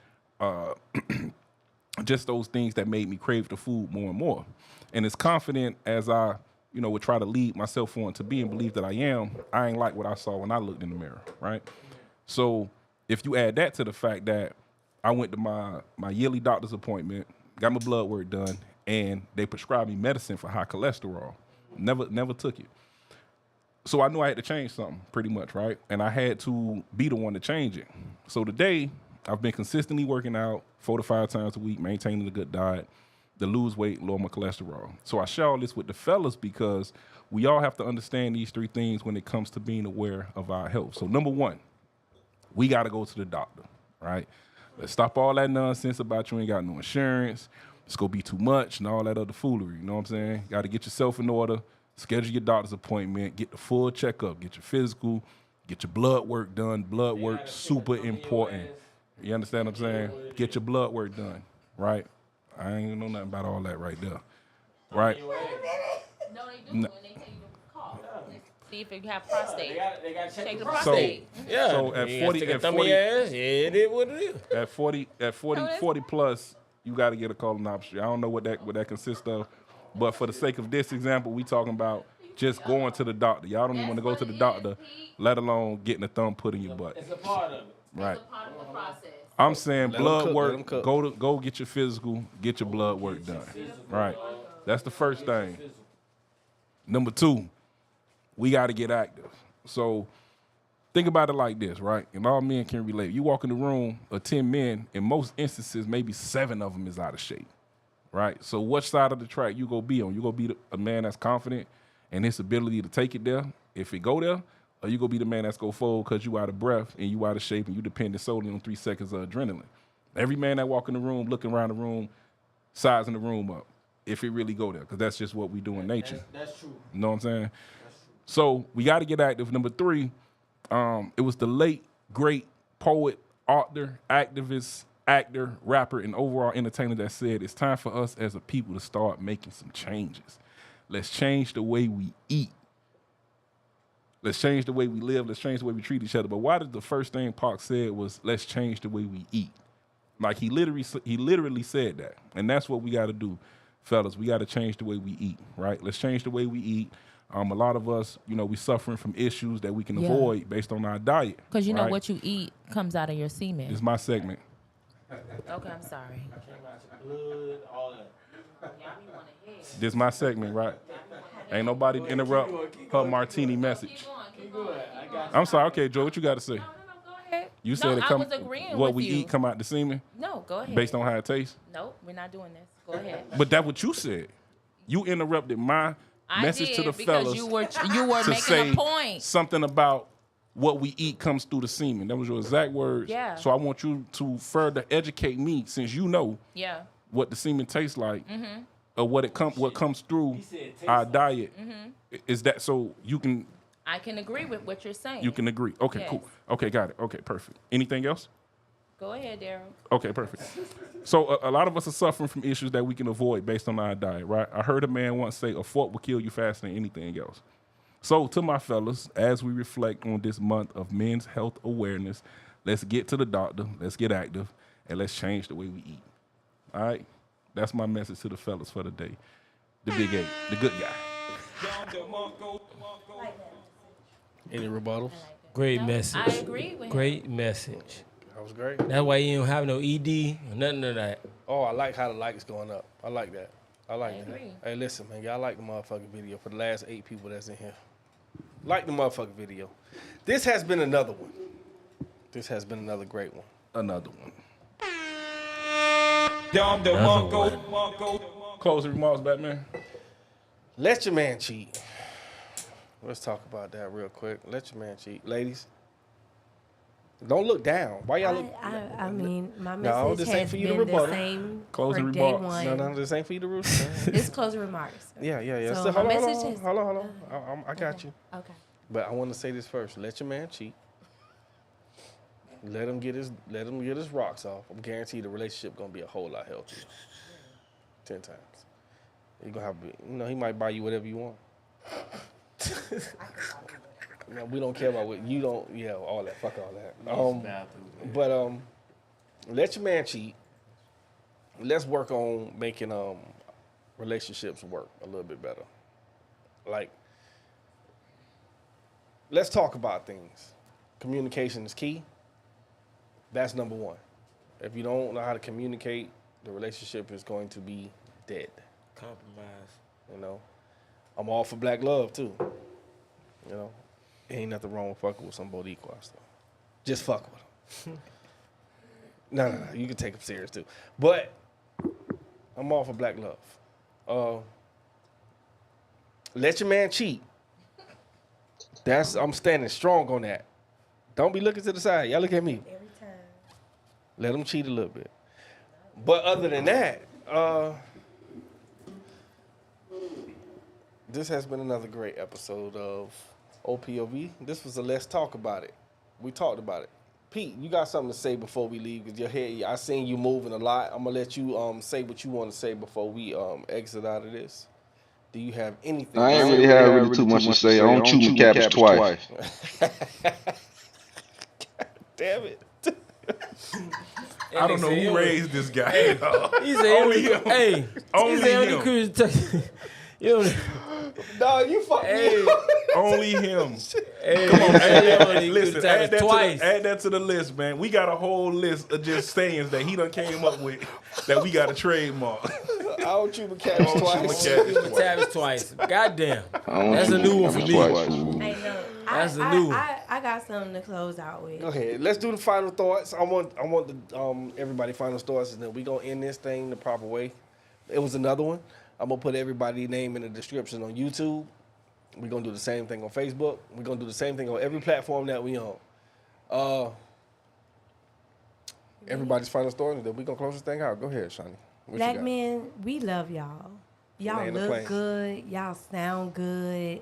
just those things that made me crave the food more and more. And as confident as I, would try to lead myself on to be and believe that I am, I ain't like what I saw when I looked in the mirror, right? So if you add that to the fact that I went to my yearly doctor's appointment, got my blood work done, and they prescribed me medicine for high cholesterol. Never took it. So I knew I had to change something pretty much, right? And I had to be the one to change it. So today, I've been consistently working out 4 to 5 times a week, maintaining a good diet, to lose weight, lower my cholesterol. So I share all this with the fellas because we all have to understand these 3 things when it comes to being aware of our health. So number 1, we got to go to the doctor, right? Let's stop all that nonsense about you ain't got no insurance. It's going to be too much and all that other foolery. You know what I'm saying? Got to get yourself in order, schedule your doctor's appointment, get the full checkup, get your physical, get your blood work done. Blood work, super important. You understand what I'm saying? Get your blood work done, right? I ain't know nothing about all that right there, right? No, they do, and they tell you to call. See if you have prostate. They got to check the prostate. Yeah. So at 40, it is what it is. At 40 plus, you got to get a colonoscopy. I don't know what that consists of, but for the sake of this example, we talking about just going to the doctor. Y'all don't even want to go to the doctor, let alone getting a thumb put in your butt. It's a part of it. Right. It's a part of the process. I'm saying Let 'em blood cook, let 'em work. cook. Go get your physical, get your blood work done. Right. That's the first thing. Number 2, we got to get active. So think about it like this, right? And all men can relate. You walk in the room of 10 men, in most instances, maybe 7 of them is out of shape, right? So which side of the track you gonna be on? You gonna be a man that's confident in his ability to take it there, if it go there, or you gonna be the man that's gonna fold because you out of breath and you out of shape and you dependent solely on 3 seconds of adrenaline. Every man that walk in the room, looking around the room, sizing the room up, if it really go there, because that's just what we do in nature. That's true. You know what I'm saying? So we got to get active. Number 3, it was the late, great poet, author, activist, actor, rapper, and overall entertainer that said it's time for us as a people to start making some changes. Let's change the way we eat. Let's change the way we live. Let's change the way we treat each other. But why did the first thing Pac said was, let's change the way we eat? Like he literally said that. And that's what we got to do, fellas. We got to change the way we eat, right? Let's change the way we eat. A lot of us, we suffering from issues that we can avoid based on our diet. Because you know what you eat comes out of your semen. It's my segment. Okay, I'm sorry. Blood, all that. This is my segment, right? Ain't nobody interrupt her martini message. Keep going. I got you. I'm sorry. Okay, Joe, what you got to say? Go ahead. You said I was agreeing what with we you. eat come out the semen No, go ahead. based on how it tastes. Nope, we're not doing this. Go ahead. But that's what you said. You interrupted my message I to the did, because fellas you were to making say a point. something about what we eat comes through the semen. That was your exact words. Yeah. So I want you to further educate me, since you know Yeah. what the semen tastes like, or what comes through our diet. Is that so you can I can agree with what you're saying. agree? Okay, Yes. cool. Okay, got it. Okay, perfect. Anything else? Go ahead, Daryl. Okay, perfect. So a lot of us are suffering from issues that we can avoid based on our diet, right? I heard a man once say, a fork will kill you faster than anything else. So to my fellas, as we reflect on this month of men's health awareness, let's get to the doctor, let's get active, and let's change the way we eat. All right? That's my message to the fellas for the day. The big 8, the good guy. Any rebuttals? Great No, message. I agree with him. Great message. That was great. That's why you don't have no ED or nothing of that. Oh, I like how the likes going up. I like that. I like I that. agree. Hey, listen, man, y'all like the motherfucking video for the last 8 people that's in here. Like the motherfucking video. This has been another one. This has been another great one. Another one. Another one. Closing remarks, Batman. Let your man cheat. Let's talk about that real quick. Let your man cheat. Ladies, Don't look down. Why y'all look? I mean, my No, message this ain't has for you to been the rebuttal. same Closing for day remarks. one. No, this ain't for you to root. It's closing remarks. Yeah. So So, my hold message on. is- Hold on. I got you. Okay. But I want to say this first. Let your man cheat. Let him get his rocks off. I'm guaranteed the relationship gonna be a whole lot healthier. 10 times. He gonna have, he might buy you whatever you want. No, we don't care about what you don't. Yeah, all that. Fuck all that. But let your man cheat. Let's work on making relationships work a little bit better. Like, let's talk about things. Communication is key. That's number one. If you don't know how to communicate, the relationship is going to be dead. Compromise. I'm all for black love too. Ain't nothing wrong with fucking with some Boricua stuff. Just fuck with them. No. You can take them serious too. But I'm all for black love. Let your man cheat. I'm standing strong on that. Don't be looking to the side. Y'all look at me. Every time. Let him cheat a little bit. But other than that, this has been another great episode of OPOV. This was a Let's Talk About It. We talked about it. Pete, you got something to say before we leave? Because your head, I seen you moving a lot. I'm going to let you say what you want to say before we exit out of this. Do you have anything? I ain't really have really too much to say. I don't chew with cabbage twice. Damn it. I don't know who raised this guy. He said, Only him. Hey, Only him. No, you fuck me. Only him. Hey, Come on, hey, listen, add twice. that to the list, man. We got a whole list of just sayings that he done came up with that we got to trademark. I don't chew with cabbage twice. Cabbage twice. Goddamn. That's a new one for me. Hey, no. That's a new one. I got something to close out with. Go ahead. Let's do the final thoughts. I want the everybody final thoughts, and then we gonna end this thing the proper way. It was another one. I'm gonna put everybody's name in the description on YouTube. We're gonna do the same thing on Facebook. We're gonna do the same thing on every platform that we on. Everybody's final thoughts, and then we gonna close this thing out. Go ahead, Shani. What Black you got? men, we love y'all. Y'all Land the look plane. good. Y'all sound good.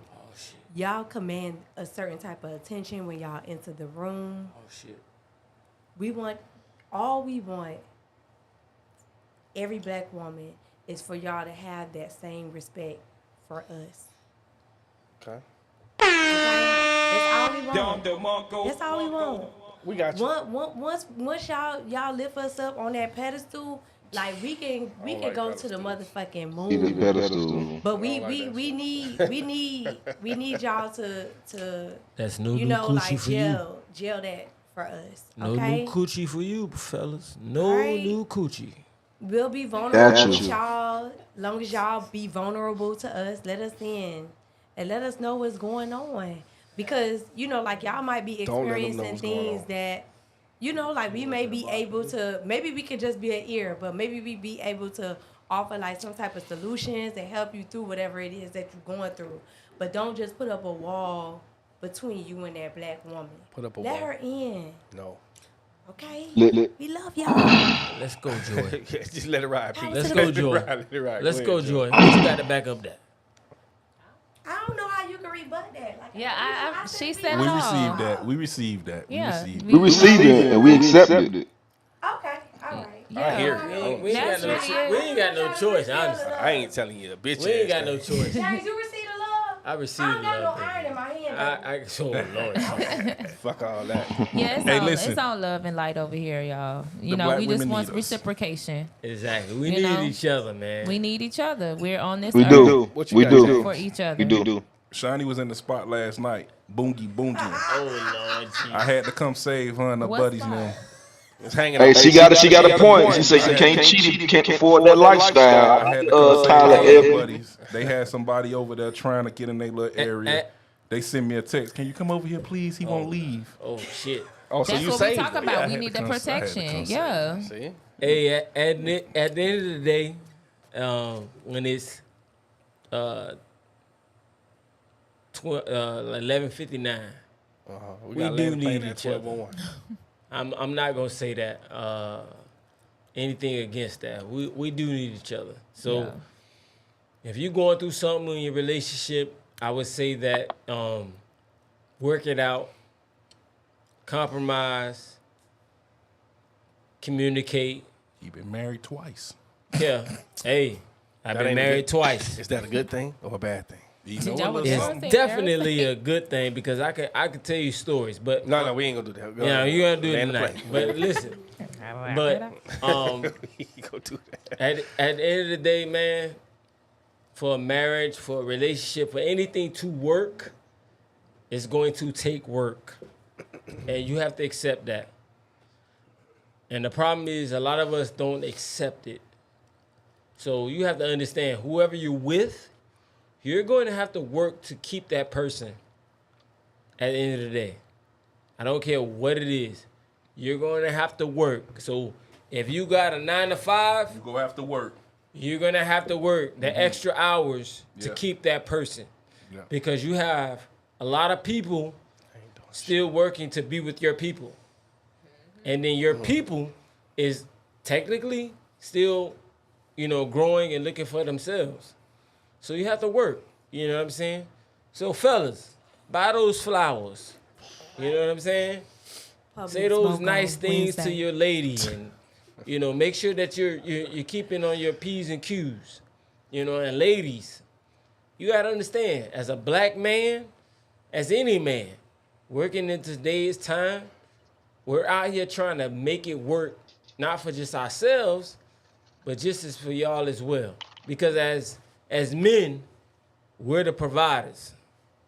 Y'all command a certain type of attention when y'all enter the room. Oh, shit. We want, every black woman is for y'all to have that same respect for us. Okay. That's all we want. That's all we want. We got you. Once y'all lift us up on that pedestal, like we can like go to the pedestals. motherfucking Even moon. pedestal. But we that need y'all to That's no you new know, coochie like for you. jail that for us. No Okay? new coochie for you, fellas. No Right. new coochie. We'll be vulnerable Got with you. y'all. Long as y'all be vulnerable to us, let us in and let us know what's going on. Because, like y'all might be Don't let them know experiencing what's going things on. that, like we may be able to, maybe we could just be an ear, but maybe we be able to offer like some type of solutions and help you through whatever it is that you're going through. But don't just put up a wall between you and that black woman. Put up a Let wall. her in, No. okay? Lit. We love y'all. Let's go, Joy. Just let it ride, Pete. Let's to go, the- Joy. Let it ride. Let's go, ahead, Joy. What you got to back up that? I don't know how you can rebut that. Like, Yeah, she said We it all. received that. We received that. Yeah. We received it and we accepted it. Okay, all right. I hear Yeah. you. We ain't got no That's really it. we ain't got no choice, honestly. I ain't telling you a bitch. We ain't ass got no thing. choice. James, you receive the love? I I received don't got no love. iron in my hand. Oh, Lord. Fuck all that. Yeah, Hey, listen. it's all love and light over here, y'all. You The know, black we just women want need us. reciprocation. Exactly. We You need know? each other, man. We need each other. We're on this We earth do. What you We got, do. James? for each other. We do. Shani was in the spot last night. Boongie. Oh, Lord Jesus. I had to come save her and her What buddies spot? now. It's hanging Hey, out. she got a point. She said you can't cheat if you can't afford that lifestyle. I had to come Tyler save her and her Evans. buddies. They had somebody over there trying to get in their little area. They sent me a text. Can you come over here, please? He won't leave. Oh, shit. Oh, so That's you what we saved talk it. about. Yeah, I we had need to the come- I had to protection. come Yeah. See? Hey, at the end of the day, when it's 11:59, We We got do land the plane need at each other. 12:01. I'm not gonna say that anything against that. We do need each other. So if you're going through something in your relationship, I would say that work it out, compromise, communicate. You've been married twice. Yeah. Hey, I've been married twice. Is that a good thing or a bad thing? You know Y'all what, was little It's something? definitely a good thing because I could tell you stories, but No, we ain't gonna do that. Go yeah, ahead. you gotta do it Land the tonight. plane. But listen, but You go do that. at the end of the day, man, for a marriage, for a relationship, for anything to work, it's going to take work, and you have to accept that. And the problem is, a lot of us don't accept it. So you have to understand, whoever you're with, you're going to have to work to keep that person at the end of the day. I don't care what it is. You're going to have to work. So if you got a 9 to 5, You go have to work. you're going to have to work the extra hours to Yeah. keep that person. Yeah. Because you have a lot of people still working to be with your people. And then your people is technically still, growing and looking for themselves. So you have to work. You know what I'm saying? So fellas, buy those flowers. You know what I'm saying? Say those nice things to your lady, and make sure that you're keeping on your P's and Q's. And ladies, you gotta understand, as a black man, as any man, working in today's time, we're out here trying to make it work, not for just ourselves, but just as for y'all as well. Because as men, we're the providers.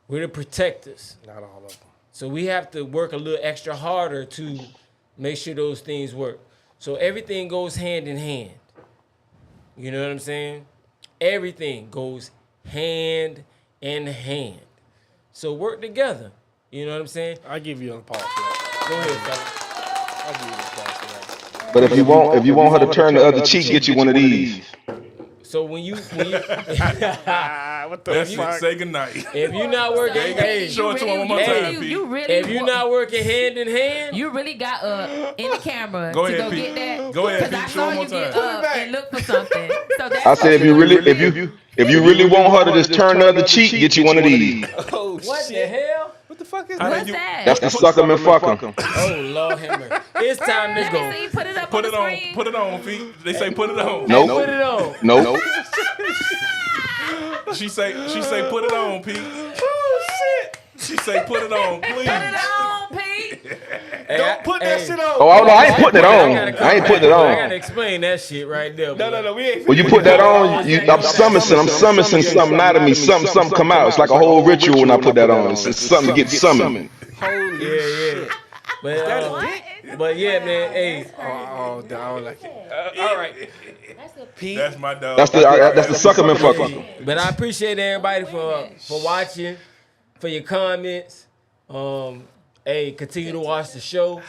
We're the protectors. Not all of them. So we have to work a little extra harder to make sure those things work. So everything goes hand in hand. You know what I'm saying? Everything goes hand in hand. So work together. You know what I'm saying? I'll give you an applause for that. Go ahead, fella. I'll give you an applause for that. But if you want her to turn the other cheek, get you one of these. So when you What the That's fuck? it. Say goodnight. if you're not working, hey, Show it to him one more Hey, time, Pete. You really, if you're not working hand in hand, you really got in the camera Go to ahead, go Pete. get that. Go ahead, 'Cause Pete. I Show saw him one you get time. up and look for something. So that's I said if you really want her to just turn the other cheek, get you one of these. Oh, what shit. the hell? What the fuck is How that? What's you- that? That's the suck 'em and fuck 'em. Oh Lord, Hammer. It's time to Let me go. see. Put it up Put on it the on. screen. Put it on, Pete. They say put it on. Nope. Put it on. Nope. She say put it on, Pete. Oh, shit. She say put it on, please. Put it on, Pete. Don't put that shit on. Oh, I ain't putting it on. I ain't putting it I gotta on. explain that shit right there. No, we ain't. When you put that on, I'm summoning something out of me. Something come out. It's like a whole ritual when I put that on. It's something to get summoned. Holy Yeah. But yeah, man. Hey, Oh, I don't like it. All right. Pete. That's my dog. That's the suck 'em and fuck 'em. but I appreciate everybody for watching, for your comments. Continue to watch the show.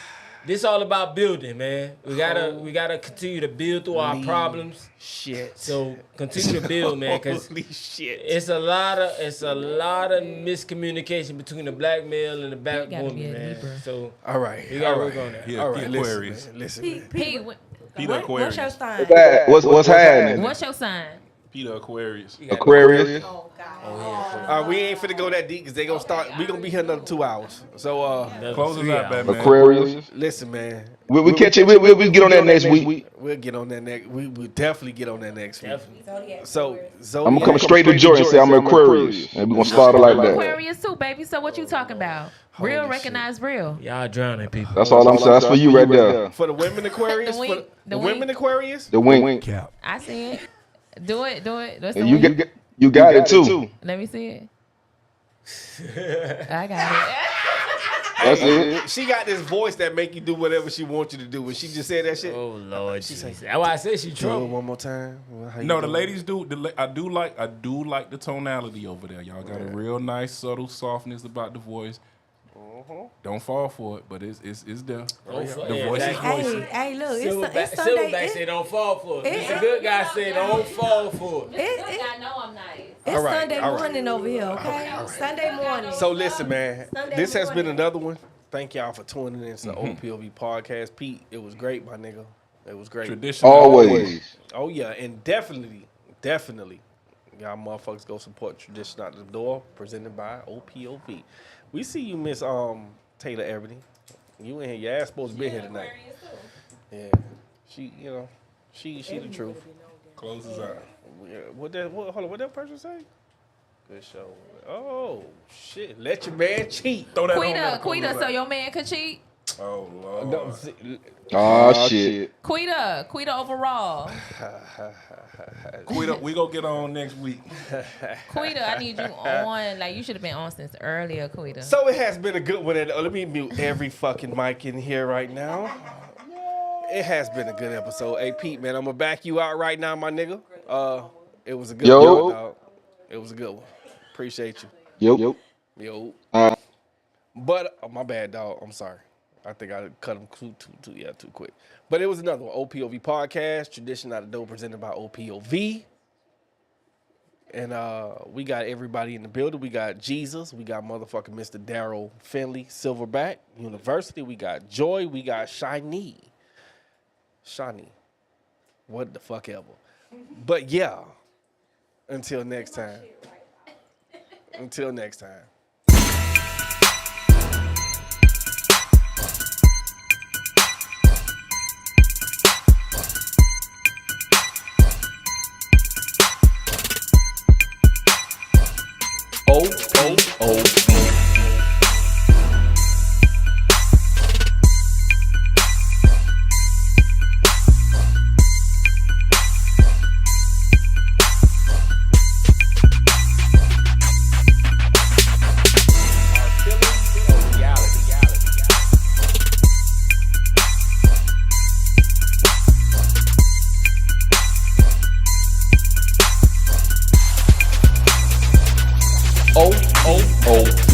This all about building, man. We gotta continue to build through our problems. Shit. So continue to build, man, because Holy shit. it's a lot of miscommunication between the black male and the black gotta woman, be a man. Libra. So All right. we gotta all work right. on that. Yeah, All Pete right. Listen, Aquarius. man, listen. Pete, Pete, Peter what's Aquarius. your sign? What's happening? what's your sign? Peter Aquarius. Aquarius. Oh, God. We ain't finna go that deep because they gonna start. We gonna be here another 2 hours. So Close us out, Batman. Aquarius. listen, man. We catch it. We get on that next week. We'll get on that next. We will definitely get on that next week. Definitely. Zodiac So Aquarius. Zodiac. I'm gonna come straight to Jordan and say I'm Aquarius, and we gonna start it like that. Aquarius too, baby. So what you talking about? Real Holy recognize real. Y'all drowning people. That's all I'm saying. That's for you right there. For the women Aquarius. The wink, For the the wink. women Aquarius. The wink. I see it. Do it. That's the And you wink. got it too. Let me see it. I got it. That's it. She got this voice that make you do whatever she wants you to do. When she just said that shit. Oh Lord, Jesus. That's why I said she Do it trouble. one more time. How you No, the doing? ladies do. I do like the tonality over there. Y'all got a real nice, subtle softness about the voice. Don't fall for it, but it's there. Don't fall- The yeah, voice is exactly. voicey. Hey, look, Silverback, it's Sunday. Silverback say don't fall for it. it- Mr. Good guy say don't fall for it. I know I'm nice. It's All right, Sunday all right. morning over here, okay? Sunday morning. So listen, man. Sunday This has been morning. another one. Thank y'all for tuning in to the OPOV podcast. Pete, it was great, my nigga. It was great. Tradition Always. Oh yeah, and definitely, y'all motherfuckers go support Tradition Out the Door, presented by OPOV. We see you, Miss Taylor Everett. You in here, your ass supposed to be here tonight. Yeah, she, you know, she the truth. Closes out. Hold on, what that person say? Good show. Oh shit, let your man cheat. Throw that Quita, so your man could cheat. Oh Lord. Oh shit. Quita overall. We gonna get on next week. Quita, I need you on. Like, you should have been on since earlier, Quita. So it has been a good one. Let me mute every fucking mic in here right now. It has been a good episode. Hey, Pete, man, I'm gonna back you out right now, my nigga. It was a good one, dog. It was a good one. Appreciate you. Yo. But my bad, dog. I'm sorry. I think I cut him too quick. But it was another one. OPOV podcast, Tradition Out the Door, presented by OPOV. And we got everybody in the building. We got Jesus. We got motherfucking Mr. Daryl Finley, Silverback University. We got Joy. We got Shani. What the fuck ever. But yeah, until next time. Until next time. Oh.